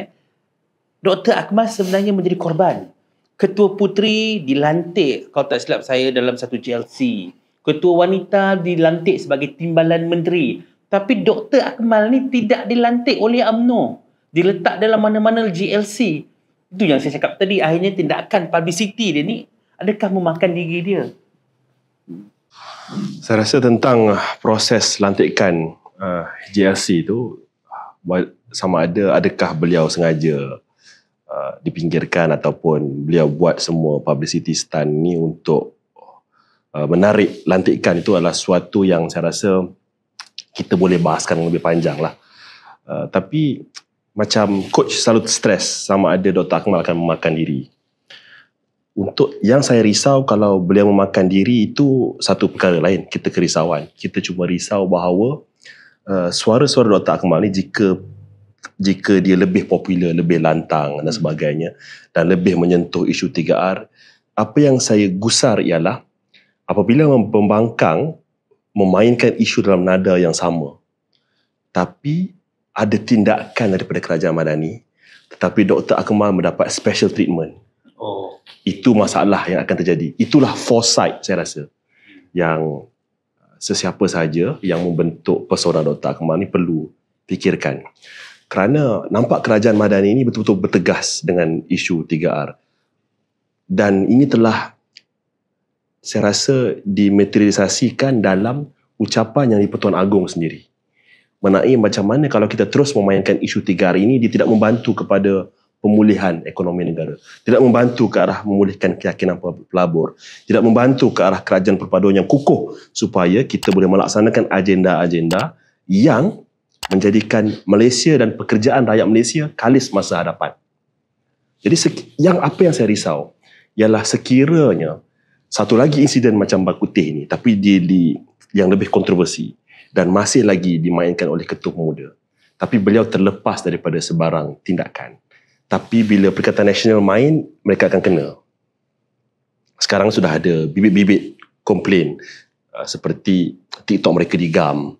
A: Dr. Akmal sebenarnya menjadi korban. Ketua Puteri dilantik, kalau tak silap saya, dalam satu GLC. Ketua Wanita dilantik sebagai timbalan menteri. Tapi Dr. Akmal ni tidak dilantik oleh UMNO. Diletak dalam mana-mana GLC. Itu yang saya cakap tadi. Akhirnya tindakan publicity dia ni, adakah memakan diri dia?
C: Saya rasa tentang proses lantikan GLC tu, sama adakah beliau sengaja dipinggirkan ataupun beliau buat semua publicity stunt ni untuk menarik lantikan, itu adalah suatu yang saya rasa kita boleh bahaskan lebih panjang lah. Tapi macam coach selalu stres sama ada Dr. Akmal akan memakan diri. Untuk yang saya risau kalau beliau memakan diri itu satu perkara lain, kita kerisauan. Kita cuma risau bahawa suara-suara Dr. Akmal ni jika dia lebih popular, lebih lantang dan sebagainya, dan lebih menyentuh isu 3R, apa yang saya gusar ialah apabila pembangkang memainkan isu dalam nada yang sama, tapi ada tindakan daripada kerajaan Madani, tetapi Dr. Akmal mendapat special treatment. Itu masalah yang akan terjadi. Itulah foresight saya rasa yang sesiapa sahaja yang membentuk persona Dr. Akmal ni perlu fikirkan. Kerana nampak kerajaan Madani ini betul-betul bertegas dengan isu 3R. Dan ini telah, saya rasa, dimaterialisasikan dalam ucapan yang di-Pertuan Agong sendiri. Mengenai macam mana kalau kita terus memainkan isu 3R ini, dia tidak membantu kepada pemulihan ekonomi negara. Tidak membantu ke arah memulihkan keyakinan pelabur. Tidak membantu ke arah kerajaan perpaduan yang kukuh supaya kita boleh melaksanakan agenda-agenda yang menjadikan Malaysia dan pekerjaan rakyat Malaysia kalis masa hadapan. Jadi apa yang saya risau ialah sekiranya satu lagi insiden macam Bak Kuteh ni, tapi yang lebih kontroversi dan masih lagi dimainkan oleh Ketua Pemuda. Tapi beliau terlepas daripada sebarang tindakan. Tapi bila Perikatan Nasional main, mereka akan kena. Sekarang sudah ada bibit-bibit komplain seperti TikTok mereka digam,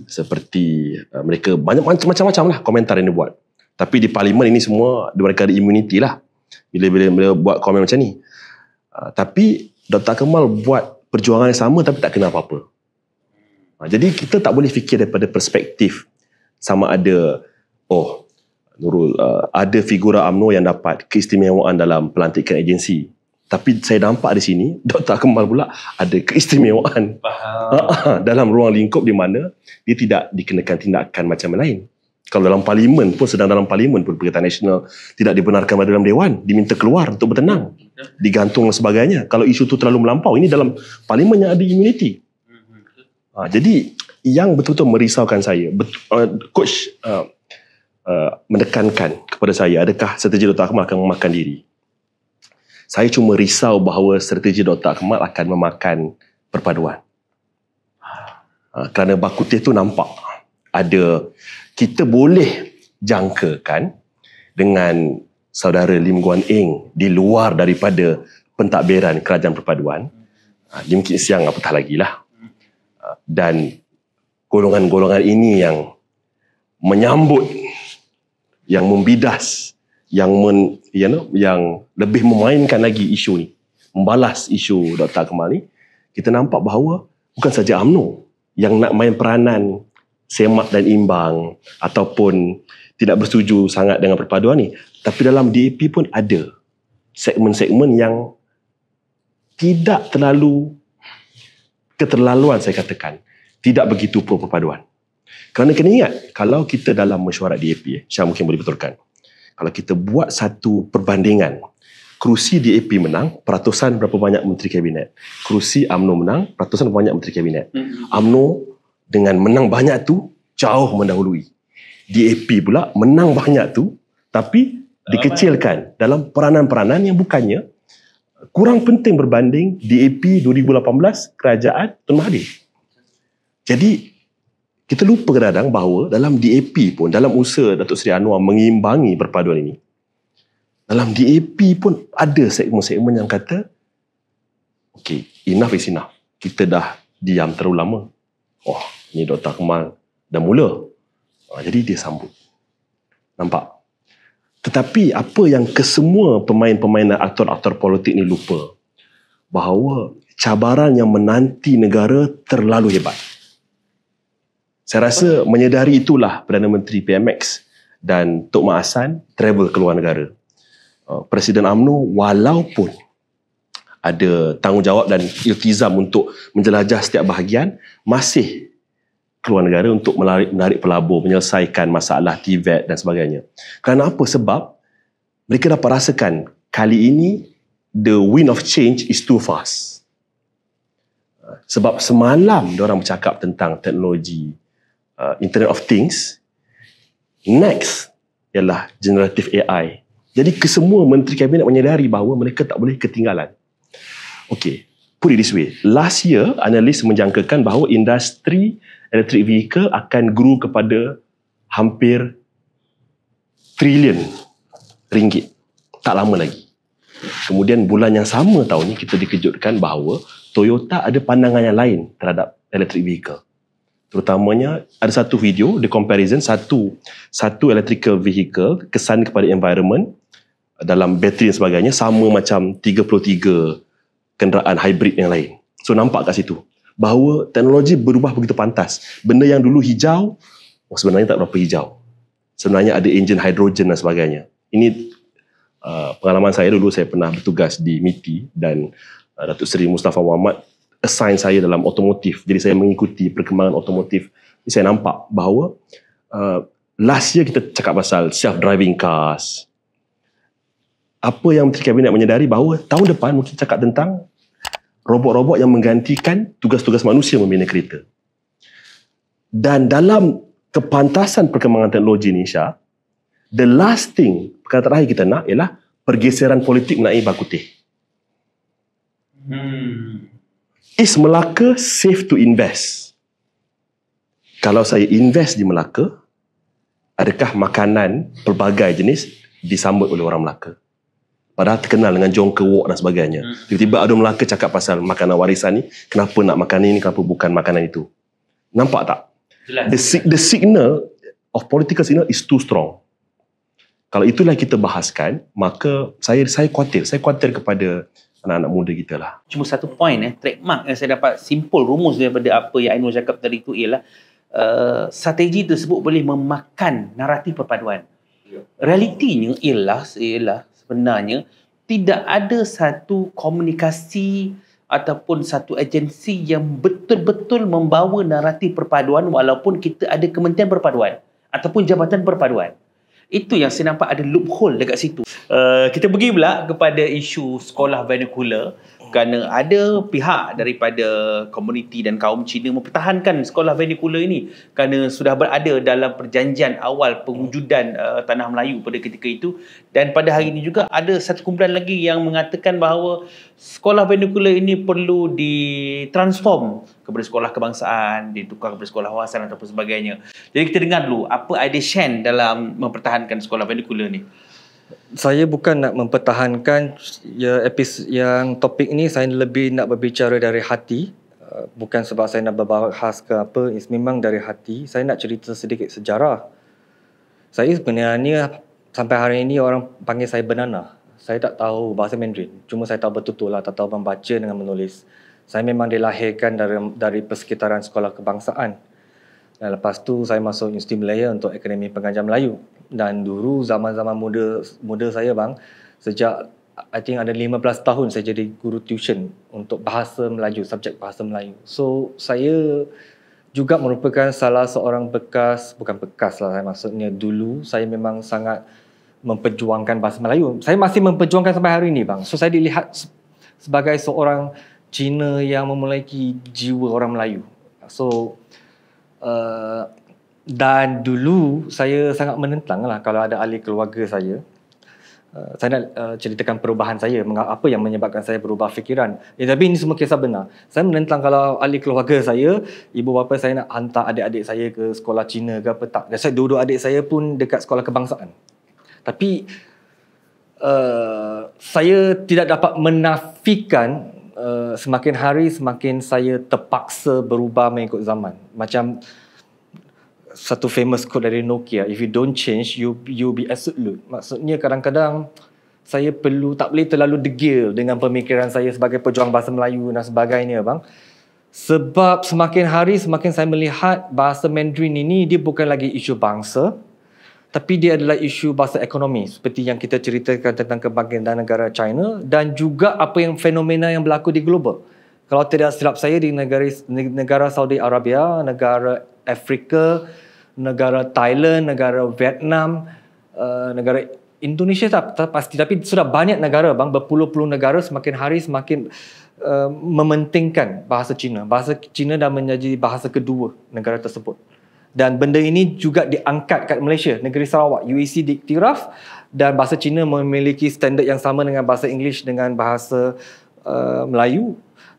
C: seperti mereka banyak macam-macam lah komentar yang dia buat. Tapi di parlimen ini semua mereka ada immunity lah bila buat komen macam ni. Tapi Dr. Akmal buat perjuangan yang sama tapi tak kena apa-apa. Jadi kita tak boleh fikir daripada perspektif sama ada Nurul, ada figura UMNO yang dapat keistimewaan dalam pelantikan agensi. Tapi saya nampak di sini, Dr. Akmal pula ada keistimewaan dalam ruang lingkup di mana dia tidak dikenakan tindakan macam lain. Kalau dalam parlimen pun, sedang dalam parlimen pun Perikatan Nasional tidak dibenarkan berada dalam Dewan, diminta keluar untuk bertenang, digantung dan sebagainya. Kalau isu itu terlalu melampau, ini dalam parlimen yang ada immunity. Jadi yang betul-betul merisaukan saya, Coach menekankan kepada saya, adakah strategi Dr. Akmal akan memakan diri? Saya cuma risau bahawa strategi Dr. Akmal akan memakan perpaduan. Kerana Bak Kuteh tu nampak ada, kita boleh jangkakan dengan saudara Lim Guan Eng di luar daripada pentadbiran kerajaan perpaduan. Lim Kit Siang apatah lagi lah. Dan golongan-golongan ini yang menyambut, yang membidas, yang lebih memainkan lagi isu ni, membalas isu Dr. Akmal ni, kita nampak bahawa bukan saja UMNO yang nak main peranan semak dan imbang ataupun tidak bersetuju sangat dengan perpaduan ni, tapi dalam DAP pun ada segmen-segmen yang tidak terlalu keterlaluan, saya katakan, tidak begitu pro perpaduan. Kerana kena ingat, kalau kita dalam mesyuarat DAP, Syah mungkin boleh betulkan, kalau kita buat satu perbandingan, kerusi DAP menang, peratusan berapa banyak menteri kabinet. Kerusi UMNO menang, peratusan berapa banyak menteri kabinet. UMNO dengan menang banyak tu, jauh mendahului. DAP pula menang banyak tu, tapi dikecilkan dalam peranan-peranan yang bukannya kurang penting berbanding DAP 2018 kerajaan Tun Mahathir. Jadi, kita lupa kadang-kadang bahawa dalam DAP pun, dalam usaha Datuk Seri Anwar mengimbangi perpaduan ini, dalam DAP pun ada segmen-segmen yang kata, okay, enough is enough. Kita dah diam terlalu lama. Ni Dr. Akmal dah mula. Jadi dia sambut. Nampak? Tetapi apa yang kesemua pemain-pemain dan aktor-aktor politik ni lupa, bahawa cabaran yang menanti negara terlalu hebat. Saya rasa menyedari itulah Perdana Menteri PMX dan Tok Mak Hassan travel ke luar negara. Presiden UMNO walaupun ada tanggungjawab dan iltizam untuk menjelajah setiap bahagian, masih keluar negara untuk menarik pelabur, menyelesaikan masalah TVET dan sebagainya. Kerana apa? Sebab mereka dapat rasakan kali ini the wind of change is too fast. Sebab semalam diorang bercakap tentang teknologi Internet of Things, next ialah generative AI. Jadi kesemua menteri kabinet menyedari bahawa mereka tak boleh ketinggalan. Okay, put it this way. Last year, analis menjangkakan bahawa industri electric vehicle akan grow kepada hampir trilion ringgit. Tak lama lagi. Kemudian bulan yang sama tahun ni kita dikejutkan bahawa Toyota ada pandangan yang lain terhadap electric vehicle. Terutamanya ada satu video, the comparison, satu electrical vehicle kesan kepada environment dalam bateri dan sebagainya sama macam 33 kenderaan hybrid yang lain. So nampak kat situ. bahawa teknologi berubah begitu pantas. Benda yang dulu hijau, sebenarnya tak berapa hijau. Sebenarnya ada enjin hidrogen dan sebagainya. Ini pengalaman saya dulu, saya pernah bertugas di MITI dan Datuk Seri Mustafa Muhammad assign saya dalam otomotif. Jadi saya mengikuti perkembangan otomotif. Jadi saya nampak bahawa last year kita cakap pasal self-driving cars. Apa yang Menteri Kabinet menyedari bahawa tahun depan mungkin cakap tentang robot-robot yang menggantikan tugas-tugas manusia membina kereta. Dan dalam kepantasan perkembangan teknologi ni, Syah, the last thing, perkara terakhir kita nak ialah pergeseran politik mengenai bak kutih. Is Melaka safe to invest? Kalau saya invest di Melaka, adakah makanan pelbagai jenis disambut oleh orang Melaka? Padahal terkenal dengan jongka wok dan sebagainya. Tiba-tiba ada Melaka cakap pasal makanan warisan ni, kenapa nak makan ini, kenapa bukan makanan itu. Nampak tak? The signal of political signal is too strong. Kalau itulah kita bahaskan, maka saya khawatir kepada anak-anak muda kita lah.
A: Cuma satu point, trademark yang saya dapat simpul rumus daripada apa yang Ainul cakap tadi itu ialah strategi tersebut boleh memakan naratif perpaduan. Realitinya ialah sebenarnya tidak ada satu komunikasi ataupun satu agensi yang betul-betul membawa naratif perpaduan walaupun kita ada Kementerian Perpaduan ataupun Jabatan Perpaduan. Itu yang saya nampak ada loophole dekat situ. Kita pergi pula kepada isu sekolah vernacular kerana ada pihak daripada komuniti dan kaum Cina mempertahankan sekolah vernacular ini kerana sudah berada dalam perjanjian awal pewujudan Tanah Melayu pada ketika itu, dan pada hari ini juga ada satu kumpulan lagi yang mengatakan bahawa sekolah vernacular ini perlu ditransform kepada sekolah kebangsaan, ditukar kepada sekolah hawasan ataupun sebagainya. Jadi kita dengar dulu apa idea Shen dalam mempertahankan sekolah vernacular ni.
B: Saya bukan nak mempertahankan yang topik ni, saya lebih nak berbicara dari hati. Bukan sebab saya nak berbahas ke apa, memang dari hati. Saya nak cerita sedikit sejarah. Saya sebenarnya sampai hari ini orang panggil saya Banana. Saya tak tahu bahasa Mandarin. Cuma saya tahu betul-betul lah, tak tahu membaca dengan menulis. Saya memang dilahirkan dari persekitaran sekolah kebangsaan. Dan lepas tu saya masuk Universiti Malaya untuk Akademi Pengajar Melayu. Dan dulu zaman-zaman muda saya bang, sejak I think ada 15 tahun saya jadi guru tuition untuk bahasa Melayu, subjek bahasa Melayu. So saya juga merupakan salah seorang bukan bekas lah, maksudnya dulu saya memang sangat memperjuangkan bahasa Melayu. Saya masih memperjuangkan sampai hari ini bang. So saya dilihat sebagai seorang Cina yang memiliki jiwa orang Melayu. So dan dulu saya sangat menentang lah kalau ada ahli keluarga saya. Saya nak ceritakan perubahan saya, apa yang menyebabkan saya berubah fikiran. Tapi ini semua kisah benar. Saya menentang kalau ahli keluarga saya, ibu bapa saya nak hantar adik-adik saya ke sekolah Cina ke apa tak. Dan saya dua-dua adik saya pun dekat sekolah kebangsaan. Tapi saya tidak dapat menafikan semakin hari semakin saya terpaksa berubah mengikut zaman. Macam satu famous quote dari Nokia, if you don't change, you be absolute. Maksudnya kadang-kadang saya tak boleh terlalu degil dengan pemikiran saya sebagai pejuang bahasa Melayu dan sebagainya bang. Sebab semakin hari semakin saya melihat bahasa Mandarin ini dia bukan lagi isu bangsa, tapi dia adalah isu bahasa ekonomi seperti yang kita ceritakan tentang kebangkitan negara China dan juga apa yang fenomena yang berlaku di global. Kalau tidak silap saya di negara Saudi Arabia, negara Afrika, negara Thailand, negara Vietnam, negara Indonesia tak pasti, tapi sudah banyak negara bang, berpuluh-puluh negara semakin hari semakin mementingkan bahasa Cina. Bahasa Cina dah menjadi bahasa kedua negara tersebut. Dan benda ini juga diangkat kat Malaysia, negeri Sarawak. UAC diiktiraf dan bahasa Cina memiliki standard yang sama dengan bahasa English dengan bahasa Melayu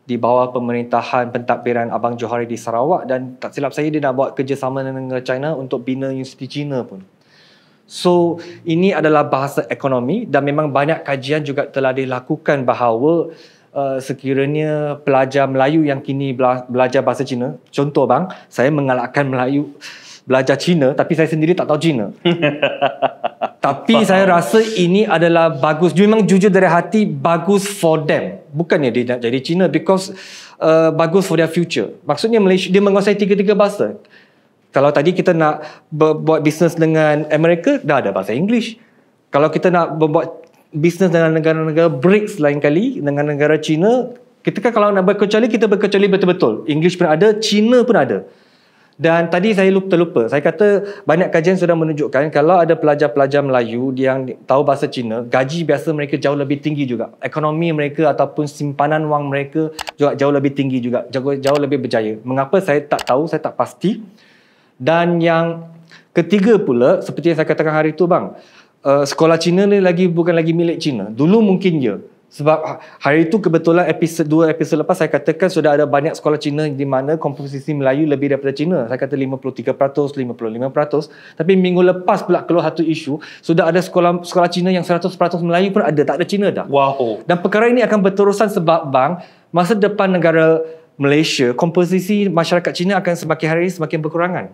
B: di bawah pemerintahan pentadbiran Abang Johari di Sarawak, dan tak silap saya dia nak buat kerjasama dengan China untuk bina Universiti Cina pun. So ini adalah bahasa ekonomi dan memang banyak kajian juga telah dilakukan bahawa sekiranya pelajar Melayu yang kini belajar bahasa Cina, contoh bang, saya mengalahkan Melayu belajar Cina tapi saya sendiri tak tahu Cina. Tapi saya rasa ini adalah bagus. Memang jujur dari hati bagus for them. Bukannya dia nak jadi Cina, because bagus for their future. Maksudnya Malaysia, dia menguasai 3 bahasa. Kalau tadi kita nak buat bisnes dengan Amerika, dah ada bahasa English. Kalau kita nak buat bisnes dengan negara-negara BRICS lain kali, dengan negara China, kita kan kalau nak berkecuali, kita berkecuali betul-betul. English pun ada, China pun ada. Dan tadi saya terlupa. Saya kata banyak kajian sudah menunjukkan kalau ada pelajar-pelajar Melayu yang tahu bahasa Cina, gaji biasa mereka jauh lebih tinggi juga. Ekonomi mereka ataupun simpanan wang mereka juga jauh lebih tinggi juga. Jauh lebih berjaya. Mengapa saya tak tahu, saya tak pasti. Dan yang ketiga pula, seperti yang saya katakan hari itu bang, sekolah Cina ni bukan lagi milik Cina. Dulu mungkin ya. Sebab hari itu kebetulan dua episod lepas saya katakan sudah ada banyak sekolah Cina di mana komposisi Melayu lebih daripada Cina. Saya kata 53%, 55%. Tapi minggu lepas pula keluar satu isu, sudah ada sekolah Cina yang 100% Melayu pun ada, tak ada Cina dah.
A: Wow.
B: Dan perkara ini akan berterusan sebab bang, masa depan negara Malaysia, komposisi masyarakat Cina akan semakin hari semakin berkurangan.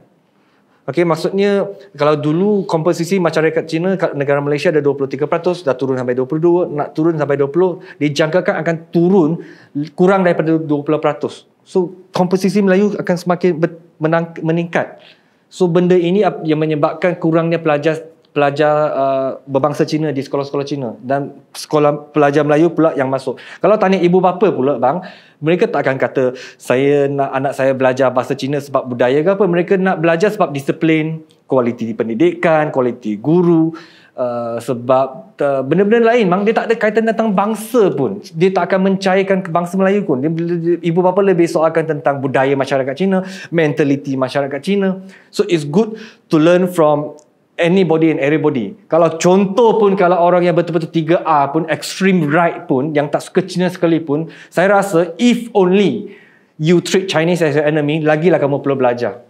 B: Okey, maksudnya kalau dulu komposisi masyarakat Cina kat negara Malaysia ada 23%, dah turun sampai 22%, nak turun sampai 20%, dijangkakan akan turun kurang daripada 20%. So, komposisi Melayu akan semakin meningkat. So, benda ini yang menyebabkan kurangnya pelajar berbangsa Cina di sekolah-sekolah Cina, dan sekolah pelajar Melayu pula yang masuk. Kalau tanya ibu bapa pula bang, mereka tak akan kata saya nak anak saya belajar bahasa Cina sebab budaya ke apa. Mereka nak belajar sebab disiplin, kualiti pendidikan, kualiti guru, sebab benda-benda lain bang. Dia tak ada kaitan tentang bangsa pun. Dia tak akan mencairkan ke bangsa Melayu pun. Ibu bapa lebih soalkan tentang budaya masyarakat Cina, mentaliti masyarakat Cina. So it's good to learn from anybody and everybody. Kalau contoh pun, kalau orang yang betul-betul 3A pun, extreme right pun, yang tak suka Cina sekalipun, saya rasa if only you treat Chinese as your enemy, lagilah kamu perlu belajar.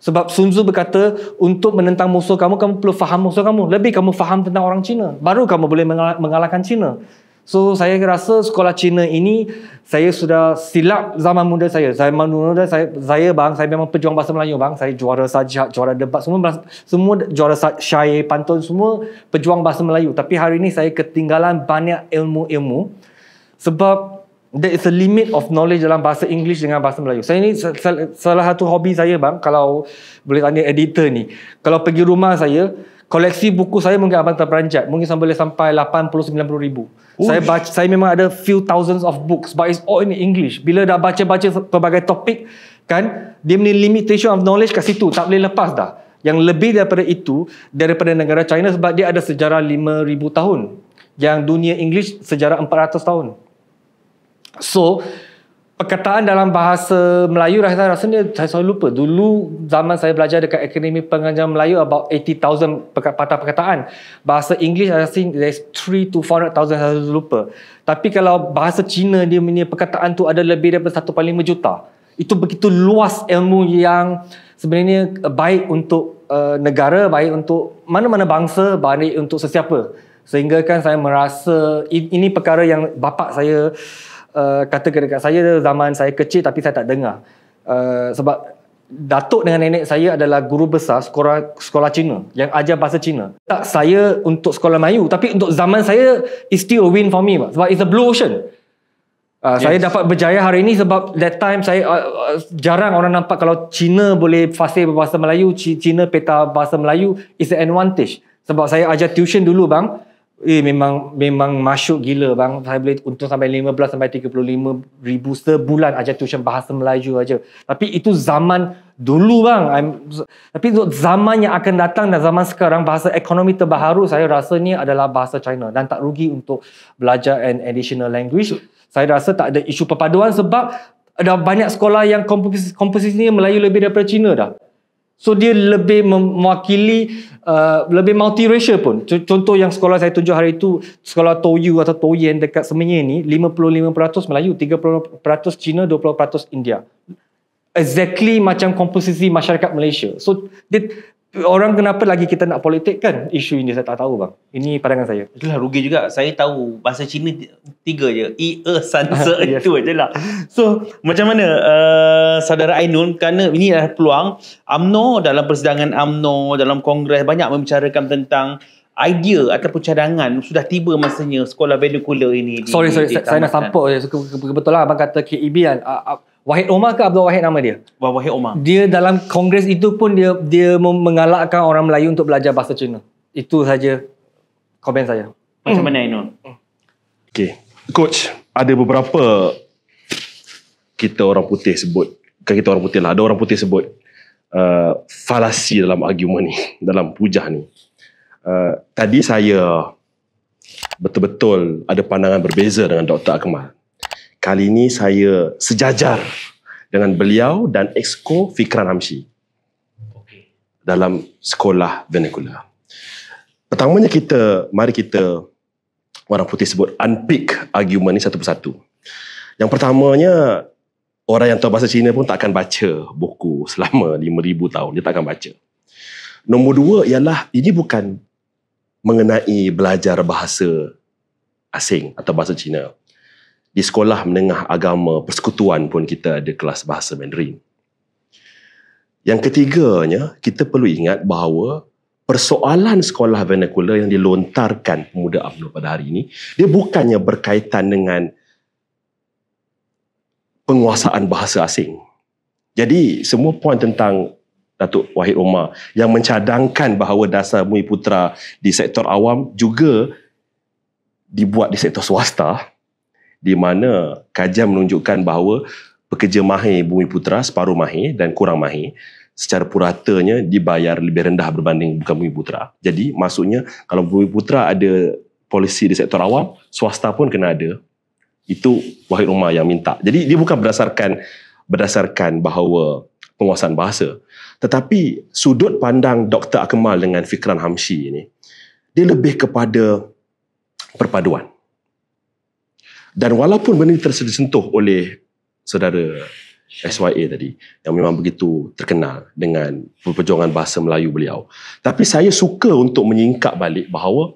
B: Sebab Sun Tzu berkata, untuk menentang musuh kamu, kamu perlu faham musuh kamu. Lebih kamu faham tentang orang Cina, baru kamu boleh mengalahkan Cina. So saya rasa sekolah Cina ini, saya sudah silap zaman muda saya. Saya bang, saya memang pejuang bahasa Melayu bang. Saya juara sajak, juara debat, semua juara syair, pantun, semua pejuang bahasa Melayu. Tapi hari ini saya ketinggalan banyak ilmu-ilmu sebab there is a limit of knowledge dalam bahasa English dengan bahasa Melayu. Saya ni salah satu hobi saya bang, kalau boleh tanya editor ni. Kalau pergi rumah saya, koleksi buku saya mungkin abang terperanjat. Mungkin boleh sampai 80-90 ribu. Saya memang ada few thousands of books, but it's all in English. Bila dah baca-baca pelbagai topik, kan, dia punya limitation of knowledge kat situ, tak boleh lepas dah. Yang lebih daripada itu, daripada negara China, sebab dia ada sejarah 5,000 tahun. Yang dunia English sejarah 400 tahun. So, perkataan dalam bahasa Melayu rasanya saya selalu lupa. Dulu zaman saya belajar dekat Akademi Pengajaran Melayu about 80,000 patah perkataan. Bahasa English I think there's 3 to 400,000, saya lupa. Tapi kalau bahasa Cina, dia punya perkataan tu ada lebih daripada 1.5 juta. Itu begitu luas ilmu yang sebenarnya baik untuk negara, baik untuk mana-mana bangsa, baik untuk sesiapa. Sehingga kan saya merasa ini perkara yang bapa saya kata dekat saya zaman saya kecil, tapi saya tak dengar. Sebab datuk dengan nenek saya adalah guru besar sekolah Cina yang ajar bahasa Cina. Tak saya untuk sekolah Melayu, tapi untuk zaman saya it's still a win for me, sebab it's a blue ocean. Saya dapat berjaya hari ini sebab that time saya jarang orang nampak kalau Cina boleh fasih berbahasa Melayu, Cina peta bahasa Melayu is an advantage. Sebab saya ajar tuition dulu bang, memang masyuk gila bang. Saya boleh untung sampai 15 sampai 35 ribu sebulan ajar tuition bahasa Melayu aja. Tapi itu zaman dulu bang. Tapi untuk zaman yang akan datang dan zaman sekarang, bahasa ekonomi terbaru saya rasanya adalah bahasa China, dan tak rugi untuk belajar an additional language. Saya rasa tak ada isu perpaduan sebab ada banyak sekolah yang komposisinya Melayu lebih daripada Cina dah. So dia lebih mewakili lebih multiracial pun. Contoh yang sekolah saya tunjuk hari itu, sekolah Toyu atau Toyen dekat Semenyih ni, 55% Melayu, 30% Cina, 20% India. Exactly macam komposisi masyarakat Malaysia. So orang kenapa lagi kita nak politik kan isu ini, saya tak tahu bang. Ini pandangan saya.
A: Itulah rugi juga. Saya tahu bahasa Cina 3 je. San, Se, itu je lah. So macam mana saudara Ainul, kerana ini adalah peluang UMNO, dalam persidangan UMNO, dalam Kongres banyak membicarakan tentang idea ataupun cadangan sudah tiba masanya sekolah vernacular ini
B: Sorry, saya nak sampuk je. Kebetulan abang kata KEB kan. Wahid Omar ke Abdul Wahid nama dia?
A: Wahid Omar.
B: Dia dalam kongres itu pun dia mengalakkan orang Melayu untuk belajar bahasa Cina. Itu saja komen saya.
A: Macam mana Ainul?
C: Okay. Coach, ada beberapa kita orang putih sebut, bukan kita orang putih lah, ada orang putih sebut falasi dalam argument ni, dalam hujah ni. Tadi saya betul-betul ada pandangan berbeza dengan Dr. Akmal. Kali ini saya sejajar dengan beliau dan Exco Fikran Hamshi dalam sekolah vernacular. Pertamanya mari kita orang putih sebut unpick argument ni satu persatu. Yang pertamanya, orang yang tahu bahasa Cina pun tak akan baca buku selama 5,000 tahun. Dia tak akan baca. Nombor dua ialah, ini bukan mengenai belajar bahasa asing atau bahasa Cina. Di sekolah menengah agama persekutuan pun kita ada kelas bahasa Mandarin. Yang ketiganya, kita perlu ingat bahawa persoalan sekolah vernacular yang dilontarkan pemuda UMNO pada hari ini, dia bukannya berkaitan dengan penguasaan bahasa asing. Jadi, semua poin tentang Datuk Wahid Omar yang mencadangkan bahawa dasar Bumiputra di sektor awam juga dibuat di sektor swasta, di mana kajian menunjukkan bahawa pekerja mahir Bumiputra separuh mahir dan kurang mahir secara puratanya dibayar lebih rendah berbanding bukan Bumiputra. Jadi maksudnya kalau Bumiputra ada polisi di sektor awam, swasta pun kena ada. Itu Wahid Omar yang minta. Jadi dia bukan berdasarkan bahawa penguasaan bahasa. Tetapi sudut pandang Dr. Akmal dengan Fikran Hamshi ini, dia lebih kepada perpaduan. Dan walaupun benda ini tersentuh oleh saudara SYA tadi, yang memang begitu terkenal dengan perjuangan bahasa Melayu beliau. Tapi saya suka untuk menyingkap balik bahawa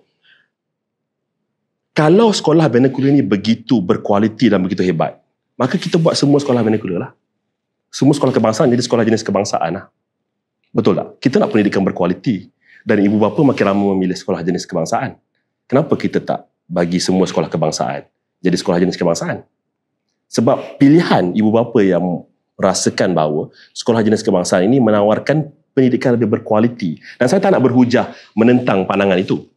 C: kalau sekolah vernacular ini begitu berkualiti dan begitu hebat, maka kita buat semua sekolah vernacular lah. Semua sekolah kebangsaan jadi sekolah jenis kebangsaan lah. Betul tak? Kita nak pendidikan berkualiti. Dan ibu bapa makin ramai memilih sekolah jenis kebangsaan. Kenapa kita tak bagi semua sekolah kebangsaan jadi sekolah jenis kebangsaan? Sebab pilihan ibu bapa yang merasakan bahawa sekolah jenis kebangsaan ini menawarkan pendidikan lebih berkualiti. Dan saya tak nak berhujah menentang pandangan itu.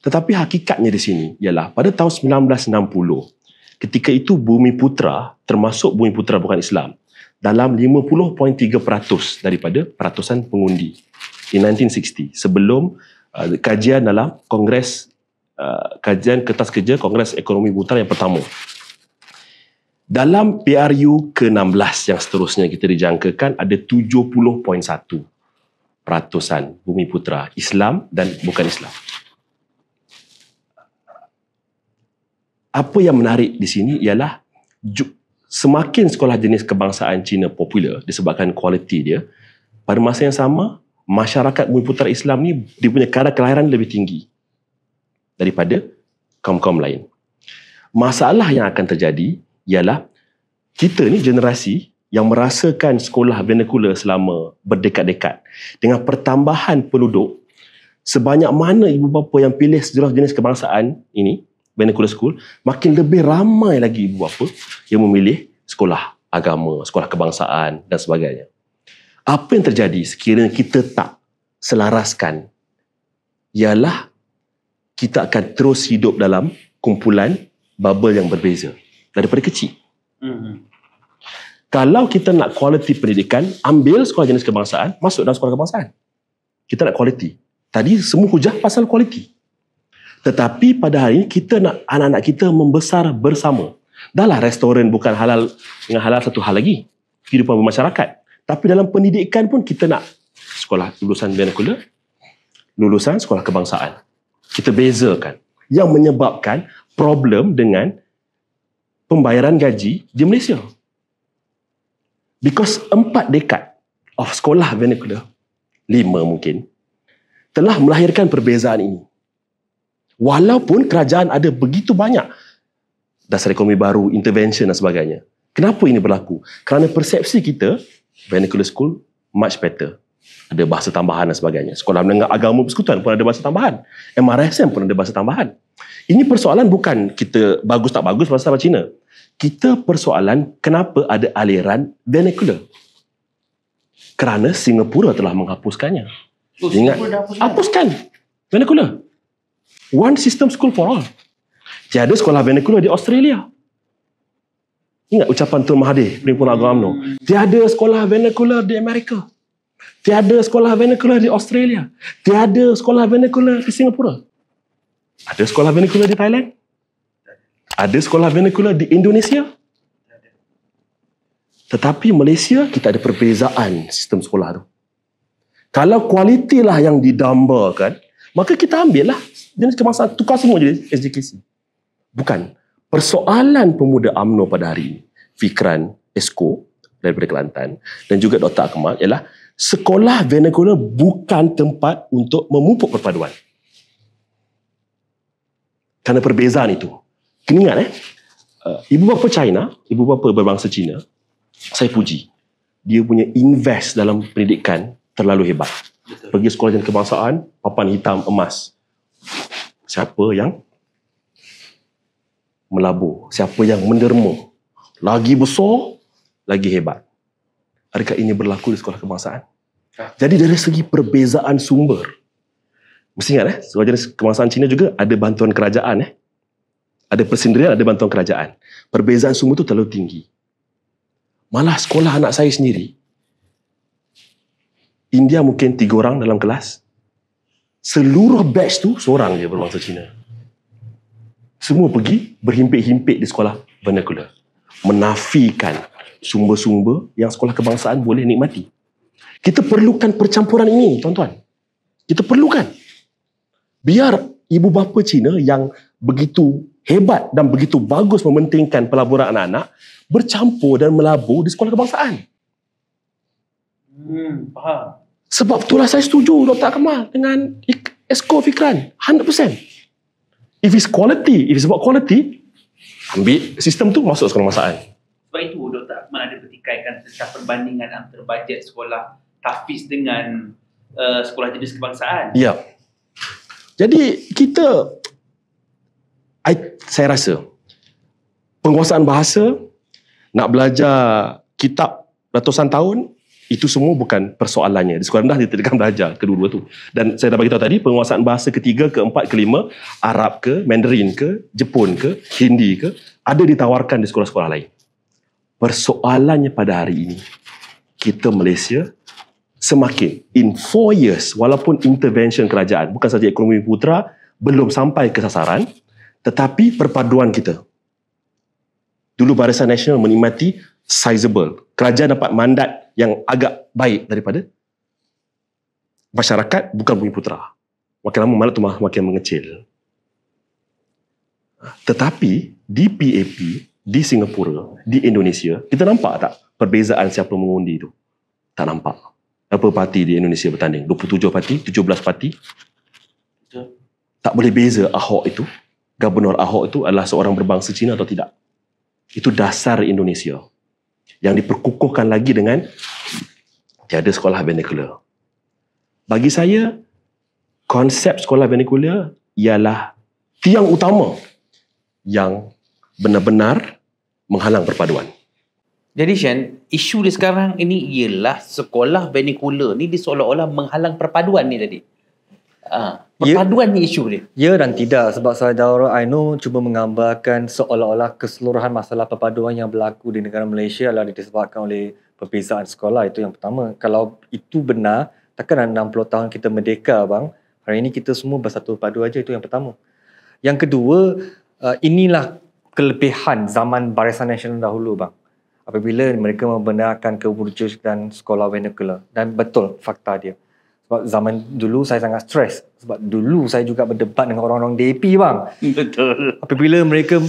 C: Tetapi hakikatnya di sini ialah pada tahun 1960, ketika itu Bumiputra, termasuk Bumiputra bukan Islam, dalam 50.3% daripada peratusan pengundi in 1960, sebelum kajian dalam Kongres kajian kertas kerja Kongres Ekonomi Putra yang pertama. Dalam PRU ke-16 yang seterusnya kita dijangkakan ada 70.1% Bumiputra Islam dan bukan Islam. Apa yang menarik di sini ialah semakin sekolah jenis kebangsaan Cina popular disebabkan kualiti dia, pada masa yang sama masyarakat Bumiputra Islam ni dia punya kadar kelahiran lebih tinggi daripada kaum-kaum lain. Masalah yang akan terjadi ialah kita ni generasi yang merasakan sekolah vernacular selama berdekad-dekad dengan pertambahan penduduk, sebanyak mana ibu bapa yang pilih sekolah jenis kebangsaan ini, vernacular school, makin lebih ramai lagi ibu bapa yang memilih sekolah agama, sekolah kebangsaan dan sebagainya. Apa yang terjadi sekiranya kita tak selaraskan ialah kita akan terus hidup dalam kumpulan bubble yang berbeza daripada kecil. Kalau kita nak kualiti pendidikan, ambil sekolah jenis kebangsaan, masuk dalam sekolah kebangsaan. Kita nak kualiti. Tadi semua hujah pasal kualiti. Tetapi pada hari ini kita nak anak-anak kita membesar bersama. Dahlah restoran bukan halal dengan halal satu hal lagi. Kehidupan bermasyarakat. Tapi dalam pendidikan pun kita nak sekolah lulusan vernacular, lulusan sekolah kebangsaan. Kita bezakan. Yang menyebabkan problem dengan pembayaran gaji di Malaysia. Because 4 dekad of sekolah vernacular, 5 mungkin, telah melahirkan perbezaan ini. Walaupun kerajaan ada begitu banyak dasar ekonomi baru, intervention dan sebagainya. Kenapa ini berlaku? Kerana persepsi kita, vernacular school much better. Ada bahasa tambahan dan sebagainya. Sekolah menengah agama persekutuan pun ada bahasa tambahan. MRSM pun ada bahasa tambahan. Ini persoalan bukan kita bagus tak bagus bahasa Cina. Kita persoalan kenapa ada aliran vernacular. Kerana Singapura telah menghapuskannya. Ingat, hapuskan vernacular. One system school for all. Tiada sekolah vernacular di Australia. Ingat ucapan Tun Mahathir, Perhimpunan Agama UMNO. Tiada sekolah vernacular di Amerika. Tiada sekolah vernacular di Australia. Tiada sekolah vernacular di Singapura. Ada sekolah vernacular di Thailand? Ada sekolah vernacular di Indonesia? Tetapi Malaysia, kita ada perbezaan sistem sekolah tu. Kalau kualiti lah yang didambakan, maka kita ambil lah. Jenis kebangsaan, tukar semua jadi SJKC. Bukan. Persoalan pemuda UMNO pada hari ini, Fikran, Esko daripada Kelantan, dan juga Dr. Akmal, ialah sekolah vernacular bukan tempat untuk memupuk perpaduan. Kerana perbezaan itu. Kena ingat ibu bapa China, ibu bapa berbangsa Cina, saya puji. Dia punya invest dalam pendidikan terlalu hebat. Pergi sekolah jenjang kebangsaan, papan hitam emas. Siapa yang melabur? Siapa yang menderma? Lagi besar, lagi hebat. Adakah ini berlaku di sekolah kebangsaan? Jadi dari segi perbezaan sumber, mesti ingat sekolah jenjang kebangsaan Cina juga ada bantuan kerajaan. Ada persendirian, ada bantuan kerajaan. Perbezaan sumber itu terlalu tinggi. Malah sekolah anak saya sendiri, India mungkin 3 orang dalam kelas. Seluruh batch tu seorang je berbangsa Cina. Semua pergi berhimpit-himpit di sekolah vernacular. Menafikan sumber-sumber yang sekolah kebangsaan boleh nikmati. Kita perlukan percampuran ini, tuan-tuan. Kita perlukan. Biar ibu bapa Cina yang begitu hebat dan begitu bagus mementingkan pelaburan anak-anak bercampur dan melabur di sekolah kebangsaan.
A: Faham.
C: Sebab itulah saya setuju Dr. Akmal dengan Esko Fikran 100%. If it's about quality, ambil sistem tu masuk sekolah kebangsaan.
A: Sebab itu Dr. Akmal ada petikaikan tentang perbandingan antara bajet sekolah tahfiz dengan sekolah jenis kebangsaan.
C: Ya. Jadi saya rasa penguasaan bahasa, nak belajar kitab ratusan tahun, itu semua bukan persoalannya. Di sekolah rendah dia tidak akan belajar kedua-dua tu. Dan saya dah bagi tahu tadi, penguasaan bahasa ketiga, keempat, kelima, Arab ke, Mandarin ke, Jepun ke, Hindi ke, ada ditawarkan di sekolah-sekolah lain. Persoalannya pada hari ini, kita Malaysia semakin in 4 years, walaupun intervention kerajaan, bukan saja ekonomi putra, belum sampai ke sasaran, tetapi perpaduan kita. Dulu Barisan Nasional menikmati sizable. Kerajaan dapat mandat yang agak baik daripada masyarakat, bukan Bumi Putra. Makin lama mandat itu makin mengecil. Tetapi di PAP, di Singapura, di Indonesia, kita nampak tak perbezaan siapa mengundi itu? Tak nampak. Berapa parti di Indonesia bertanding? 27 parti, 17 parti. Tak boleh beza Ahok itu, Gubernur Ahok itu adalah seorang berbangsa Cina atau tidak. Itu dasar Indonesia. Yang diperkukuhkan lagi dengan tiada sekolah vernacular. Bagi saya, konsep sekolah vernacular ialah tiang utama yang benar-benar menghalang perpaduan.
A: Jadi Shan, isu di sekarang ini ialah sekolah vernacular ni dia seolah-olah menghalang perpaduan ni tadi. Perpaduan ni isu dia.
B: Ya dan tidak, sebab saudara Aino cuba menggambarkan seolah-olah keseluruhan masalah perpaduan yang berlaku di negara Malaysia adalah disebabkan oleh perbezaan sekolah. Itu yang pertama. Kalau itu benar, takkan 60 tahun kita merdeka bang. Hari ini kita semua bersatu padu aja, itu yang pertama. Yang kedua, inilah kelebihan zaman Barisan Nasional dahulu bang. Apabila mereka membenarkan kewujudan sekolah vernacular. Dan betul fakta dia. Sebab zaman dulu saya sangat stres. Sebab dulu saya juga berdebat dengan orang-orang DAP bang.
A: Betul.
B: Apabila mereka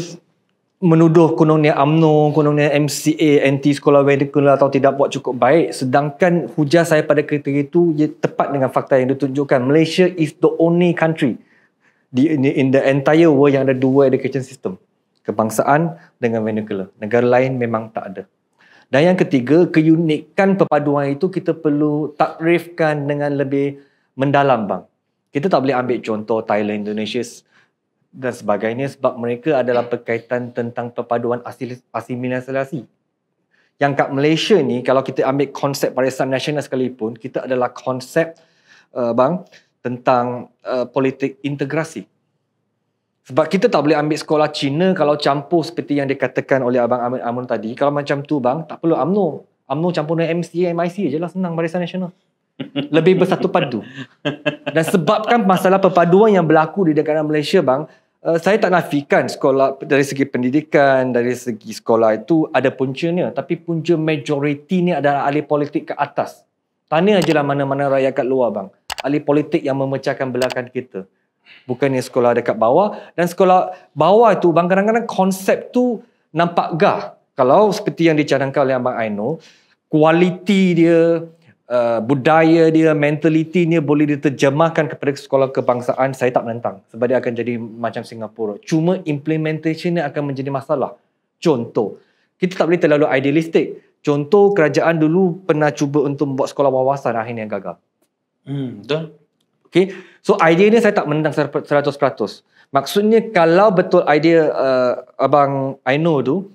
B: menuduh kononnya UMNO, kononnya MCA, anti sekolah vernacular atau tidak buat cukup baik. Sedangkan hujah saya pada ketika itu ia tepat dengan fakta yang ditunjukkan. Malaysia is the only country in the entire world yang ada 2 education system. Kebangsaan dengan vernacular. Negara lain memang tak ada. Dan yang ketiga, keunikan perpaduan itu kita perlu takrifkan dengan lebih mendalam bang. Kita tak boleh ambil contoh Thailand, Indonesia dan sebagainya sebab mereka adalah berkaitan tentang perpaduan asimilasi. Yang kat Malaysia ni, kalau kita ambil konsep Barisan Nasional sekalipun, kita adalah konsep tentang politik integrasi. Sebab kita tak boleh ambil sekolah Cina kalau campur seperti yang dikatakan oleh Abang Ahmad Amun tadi. Kalau macam tu bang, tak perlu UMNO. UMNO campur dengan MCA, MIC je lah, senang Barisan Nasional. Lebih bersatu padu. Dan sebabkan masalah perpaduan yang berlaku di negara Malaysia bang, saya tak nafikan sekolah dari segi pendidikan, dari segi sekolah itu ada puncanya. Tapi punca majoriti ni adalah ahli politik ke atas. Tanya je lah mana-mana rakyat kat luar bang. Ahli politik yang memecahkan belakan kita. Bukannya sekolah dekat bawah. Dan sekolah bawah tu bang, kadang-kadang konsep tu nampak gah. Kalau seperti yang dicadangkan oleh Abang Aino, kualiti dia, budaya dia, mentaliti dia boleh diterjemahkan kepada sekolah kebangsaan, saya tak menentang. Sebab dia akan jadi macam Singapura. Cuma implementation dia akan menjadi masalah. Contoh, kita tak boleh terlalu idealistik. Contoh, kerajaan dulu pernah cuba untuk membuat sekolah wawasan, akhirnya gagal.
A: Betul.
B: Okay. So idea ni saya tak menentang 100%. Maksudnya kalau betul idea Abang Aino tu,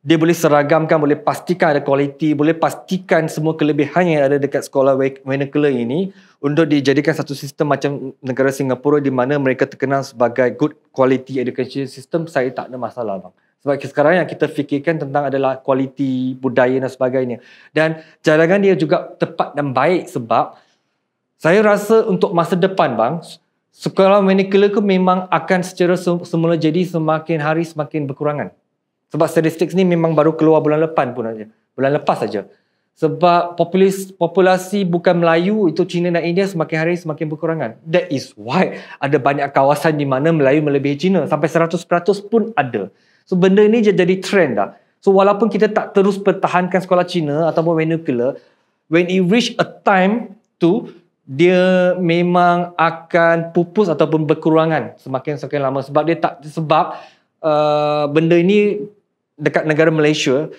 B: dia boleh seragamkan, boleh pastikan ada kualiti, boleh pastikan semua kelebihan yang ada dekat sekolah vernacular ini untuk dijadikan satu sistem macam negara Singapura di mana mereka terkenal sebagai good quality education system, saya tak ada masalah bang. Sebab sekarang yang kita fikirkan tentang adalah kualiti budaya dan sebagainya. Dan cadangan dia juga tepat dan baik sebab saya rasa untuk masa depan bang, sekolah vernacular ke memang akan secara semula jadi semakin hari semakin berkurangan. Sebab statistik ni memang baru keluar bulan lepas saja. Sebab populasi bukan Melayu itu Cina dan India semakin hari semakin berkurangan. That is why ada banyak kawasan di mana Melayu melebihi Cina. Sampai 100% pun ada. So benda ni jadi trend dah. So walaupun kita tak terus pertahankan sekolah Cina ataupun vernacular, when it reach a time tu, dia memang akan pupus ataupun berkurangan semakin lama. Sebab benda ini dekat negara Malaysia,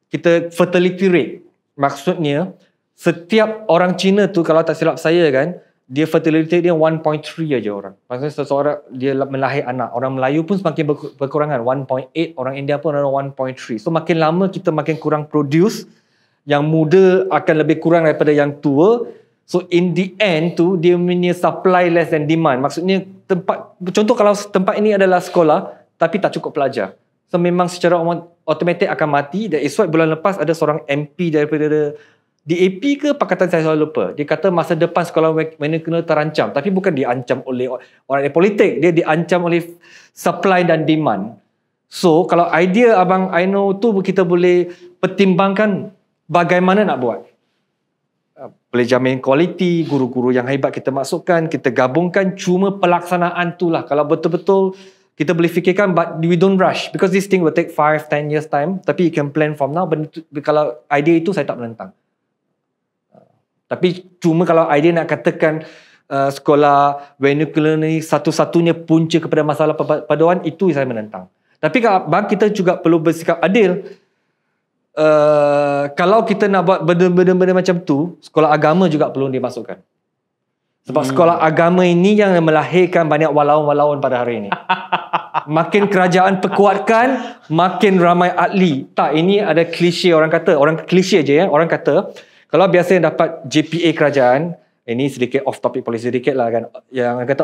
B: kita fertility rate. Maksudnya, setiap orang Cina tu, kalau tak silap saya kan, dia fertility dia 1.3 aja orang. Maksudnya seseorang dia melahir anak. Orang Melayu pun semakin berkurangan. 1.8, orang India pun ada 1.3. So makin lama kita makin kurang produce, yang muda akan lebih kurang daripada yang tua. So in the end tu, dia punya supply less than demand. Maksudnya, contoh kalau tempat ini adalah sekolah, tapi tak cukup pelajar. So memang secara automatik akan mati. That is why bulan lepas ada seorang MP daripada DAP ke Pakatan, saya selalu lupa. Dia kata masa depan sekolah vernacular terancam. Tapi bukan diancam oleh orang politik. Dia diancam oleh supply dan demand. So kalau idea Abang Aino tu kita boleh pertimbangkan bagaimana nak buat. Boleh jamin kualiti, guru-guru yang hebat kita masukkan, kita gabungkan. Cuma pelaksanaan tu lah. Kalau betul-betul kita boleh fikirkan, but we don't rush because this thing will take 5-10 years time. Tapi you can plan from now. Kalau idea itu saya tak menentang. Tapi cuma kalau idea nak katakan sekolah vernacular ni satu-satunya punca kepada masalah perpaduan, itu saya menentang. Tapi bang, kita juga perlu bersikap adil. Kalau kita nak buat benda-benda macam tu, sekolah agama juga perlu dimasukkan. Sebab sekolah agama ini yang melahirkan banyak walaun-walaun pada hari ini. Makin kerajaan perkuatkan, makin ramai ahli. Tak, ini ada klise orang kata. Orang klise je ya. Orang kata, kalau biasa yang dapat JPA kerajaan, ini sedikit off topic policy sedikit lah kan. Yang kata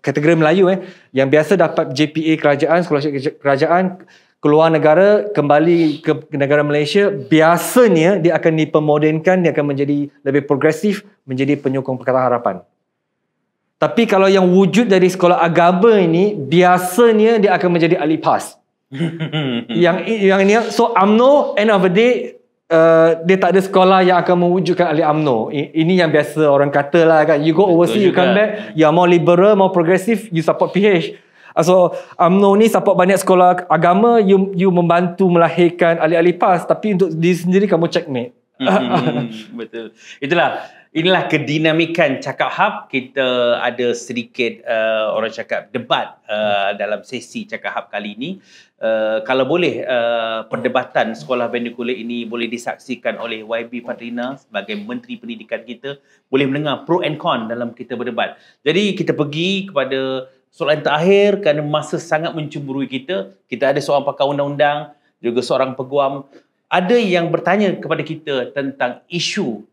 B: kategori Melayu yang biasa dapat JPA kerajaan, scholarship kerajaan, keluar negara, kembali ke negara Malaysia, biasanya dia akan dipermodenkan, dia akan menjadi lebih progresif, menjadi penyokong Pakatan Harapan. Tapi kalau yang wujud dari sekolah agama ini, biasanya dia akan menjadi ahli PAS. yang ini, so UMNO, end of the day, dia tak ada sekolah yang akan mewujudkan ahli UMNO. Ini yang biasa orang kata lah kan. You go overseas, you come back, you are more liberal, more progressive, you support PH. So UMNO ni support banyak sekolah agama, you membantu melahirkan ahli-ahli PAS. Tapi untuk diri sendiri kamu checkmate.
A: Betul. Itulah Inilah kedinamikan Cakap Hub. Kita ada sedikit orang cakap debat dalam sesi Cakap Hub kali ini. Kalau boleh, perdebatan sekolah Bendikula ini boleh disaksikan oleh YB Fadrina sebagai Menteri Pendidikan kita. Boleh mendengar pro and con dalam kita berdebat. Jadi kita pergi kepada soalan terakhir kerana masa sangat mencemburui kita. Kita ada seorang pakar undang-undang, juga seorang peguam. Ada yang bertanya kepada kita tentang isu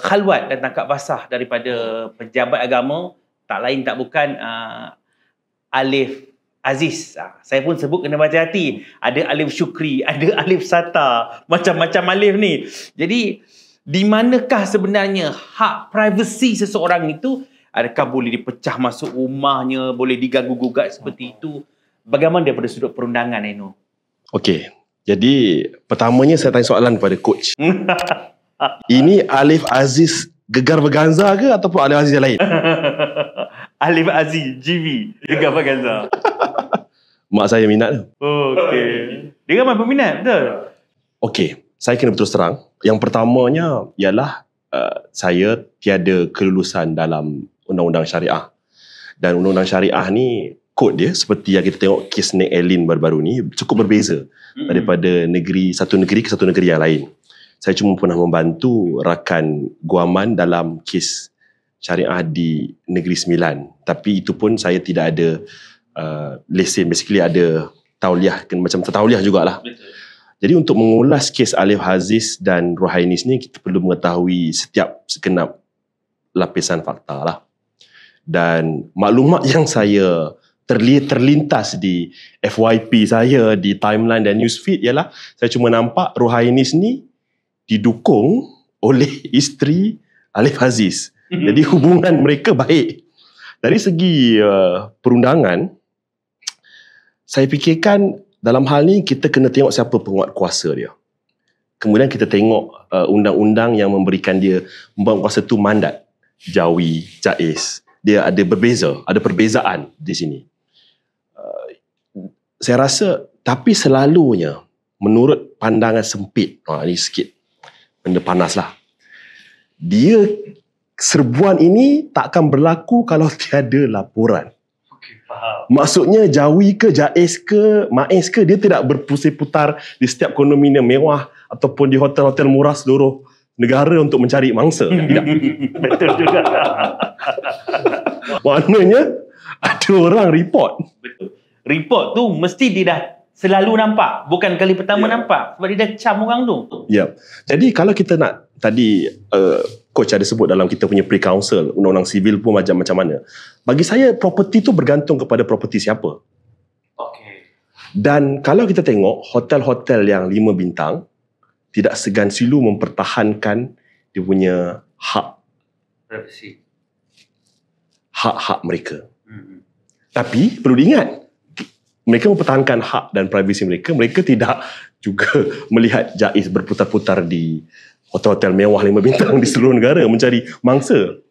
A: khalwat dan tangkap basah daripada pejabat agama, tak lain tak bukan Alif Aziz. Saya pun sebut kena baca hati. Ada Alif Syukri, ada Alif Sata, macam-macam Alif ni. Jadi di manakah sebenarnya hak privasi seseorang itu? Adakah boleh dipecah masuk rumahnya, boleh diganggu-gugat seperti itu? Bagaimana daripada sudut perundangan, Eno?
C: Okey. Jadi pertamanya saya tanya soalan kepada coach. Ini Alif Aziz Gegar Berganza ke ataupun Alif Aziz yang lain?
A: Alif Aziz GV Gegar Berganza.
C: Mak saya minat tu.
A: Okey. Dia ramai peminat, betul?
C: Okey, saya kena berterus terang. Yang pertamanya ialah saya tiada kelulusan dalam undang-undang syariah. Dan undang-undang syariah ni kod dia seperti yang kita tengok kes Nek Elin baru-baru ni cukup berbeza daripada satu negeri ke satu negeri yang lain. Saya cuma pernah membantu rakan guaman dalam kes syariah di Negeri Sembilan. Tapi itu pun saya tidak ada lesen. Basically ada tauliah, macam tertauliah jugalah.
A: Betul.
C: Jadi untuk mengulas kes Alif Aziz dan Rohainis ni, kita perlu mengetahui setiap segenap lapisan fakta lah. Dan maklumat yang saya terlintas di FYP saya, di timeline dan newsfeed ialah saya cuma nampak Rohainis ni didukung oleh isteri Alif Aziz. Jadi hubungan mereka baik. Dari segi perundangan, saya fikirkan dalam hal ni kita kena tengok siapa penguat kuasa dia. Kemudian kita tengok undang-undang yang memberikan dia penguat kuasa tu mandat. Jawi, Jais. Dia ada ada perbezaan di sini. Saya rasa, tapi selalunya menurut pandangan sempit, ini sikit benda panas lah. Serbuan ini tak akan berlaku kalau tiada laporan.
A: Okey, faham.
C: Maksudnya Jawi ke, Jais ke, Maiz ke, dia tidak berpusing putar di setiap kondominium mewah ataupun di hotel-hotel murah seluruh negara untuk mencari mangsa. Tidak.
A: Betul juga.
C: Maknanya ada orang report.
A: Betul. Report tu mesti dia dah selalu nampak. Bukan kali pertama nampak. Sebab dia dah cam orang tu.
C: Ya. Jadi kalau kita nak, tadi coach ada sebut dalam kita punya pre-council, undang-undang sivil pun macam mana. Bagi saya, property tu bergantung kepada property siapa.
A: Okey.
C: Dan kalau kita tengok hotel-hotel yang 5 bintang, tidak segan silu mempertahankan dia punya
A: Privacy.
C: hak-hak mereka. Tapi perlu diingat, mereka mempertahankan hak dan privasi mereka. Mereka tidak juga melihat Jais berputar-putar di hotel-hotel mewah 5 bintang di seluruh negara mencari mangsa.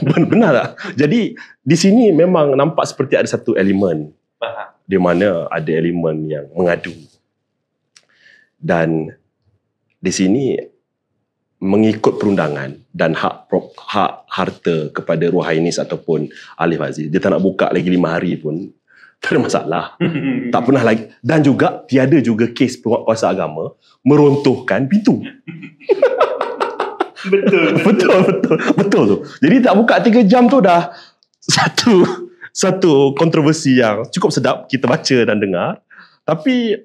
C: Benar tak? Jadi di sini memang nampak seperti ada satu elemen di mana ada elemen yang mengadu. Dan di sini mengikut perundangan dan hak harta kepada Rohainis ataupun Alif Aziz, dia tak nak buka lagi 5 hari pun tak ada masalah. Tak pernah lagi. Dan juga tiada juga kes penguatkuasa agama meruntuhkan pintu. Betul tu. Jadi tak buka 3 jam tu dah satu kontroversi yang cukup sedap kita baca dan dengar. Tapi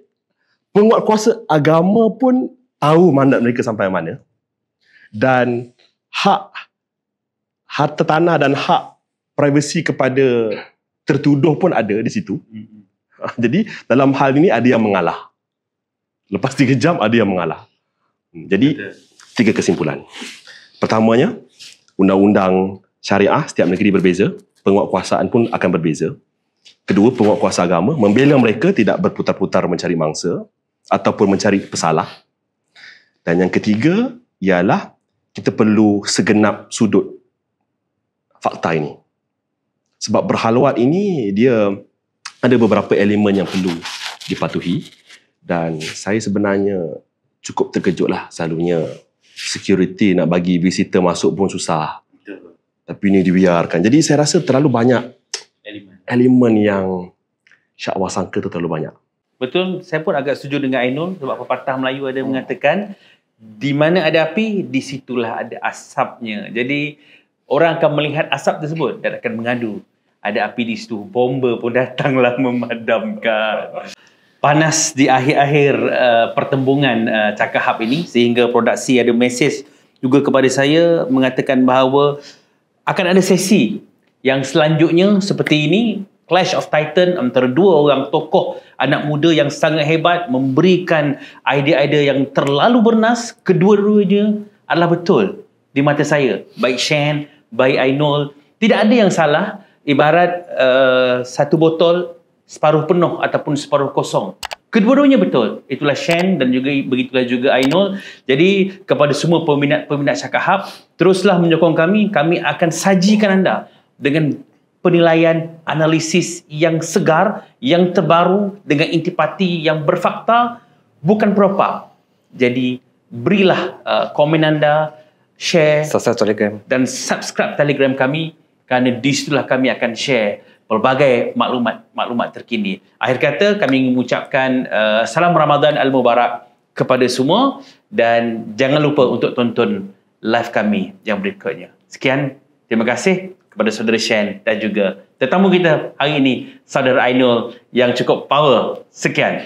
C: penguatkuasa agama pun tahu mandat mereka sampai mana. Dan hak harta tanah dan hak privasi kepada tertuduh pun ada di situ. Jadi dalam hal ini ada yang mengalah. Lepas 3 jam ada yang mengalah. Jadi 3 kesimpulan. Pertamanya, undang-undang syariah setiap negeri berbeza, penguatkuasaan pun akan berbeza. Kedua, penguatkuasa agama membela mereka tidak berputar-putar mencari mangsa ataupun mencari pesalah. Dan yang ketiga ialah kita perlu segenap sudut fakta ini. Sebab berhalwat ini dia ada beberapa elemen yang perlu dipatuhi dan saya sebenarnya cukup terkejutlah selalunya security nak bagi visitor masuk pun susah.
A: Betul.
C: Tapi ni dibiarkan. Jadi saya rasa terlalu banyak elemen yang syak awak sangka tu terlalu banyak.
A: Betul, saya pun agak setuju dengan Ainul sebab pepatah Melayu ada mengatakan di mana ada api, di situlah ada asapnya. Jadi orang akan melihat asap tersebut dan akan mengadu. Ada api di situ, bomba pun datanglah memadamkan. Panas di akhir-akhir pertembungan Cakap Hub ini sehingga produksi ada mesej juga kepada saya mengatakan bahawa akan ada sesi yang selanjutnya seperti ini, Clash of Titan antara dua orang tokoh anak muda yang sangat hebat memberikan idea-idea yang terlalu bernas. Kedua-duanya adalah betul di mata saya. Baik Shen, baik Ainul, tidak ada yang salah. Ibarat satu botol separuh penuh ataupun separuh kosong. Kedua-duanya betul. Itulah Shen dan juga begitulah juga Ainul. Jadi kepada semua peminat Cakap Hub, teruslah menyokong kami. Kami akan sajikan anda dengan penilaian, analisis yang segar, yang terbaru dengan intipati yang berfakta, bukan propaganda. Jadi berilah komen anda, share dan subscribe Telegram kami kerana di situlah kami akan share pelbagai maklumat terkini. Akhir kata kami mengucapkan salam Ramadan Al-Mubarak kepada semua dan jangan lupa untuk tonton live kami yang berikutnya. Sekian, terima kasih kepada saudara Shen dan juga tetamu kita hari ini, saudara Ainul yang cukup power. Sekian.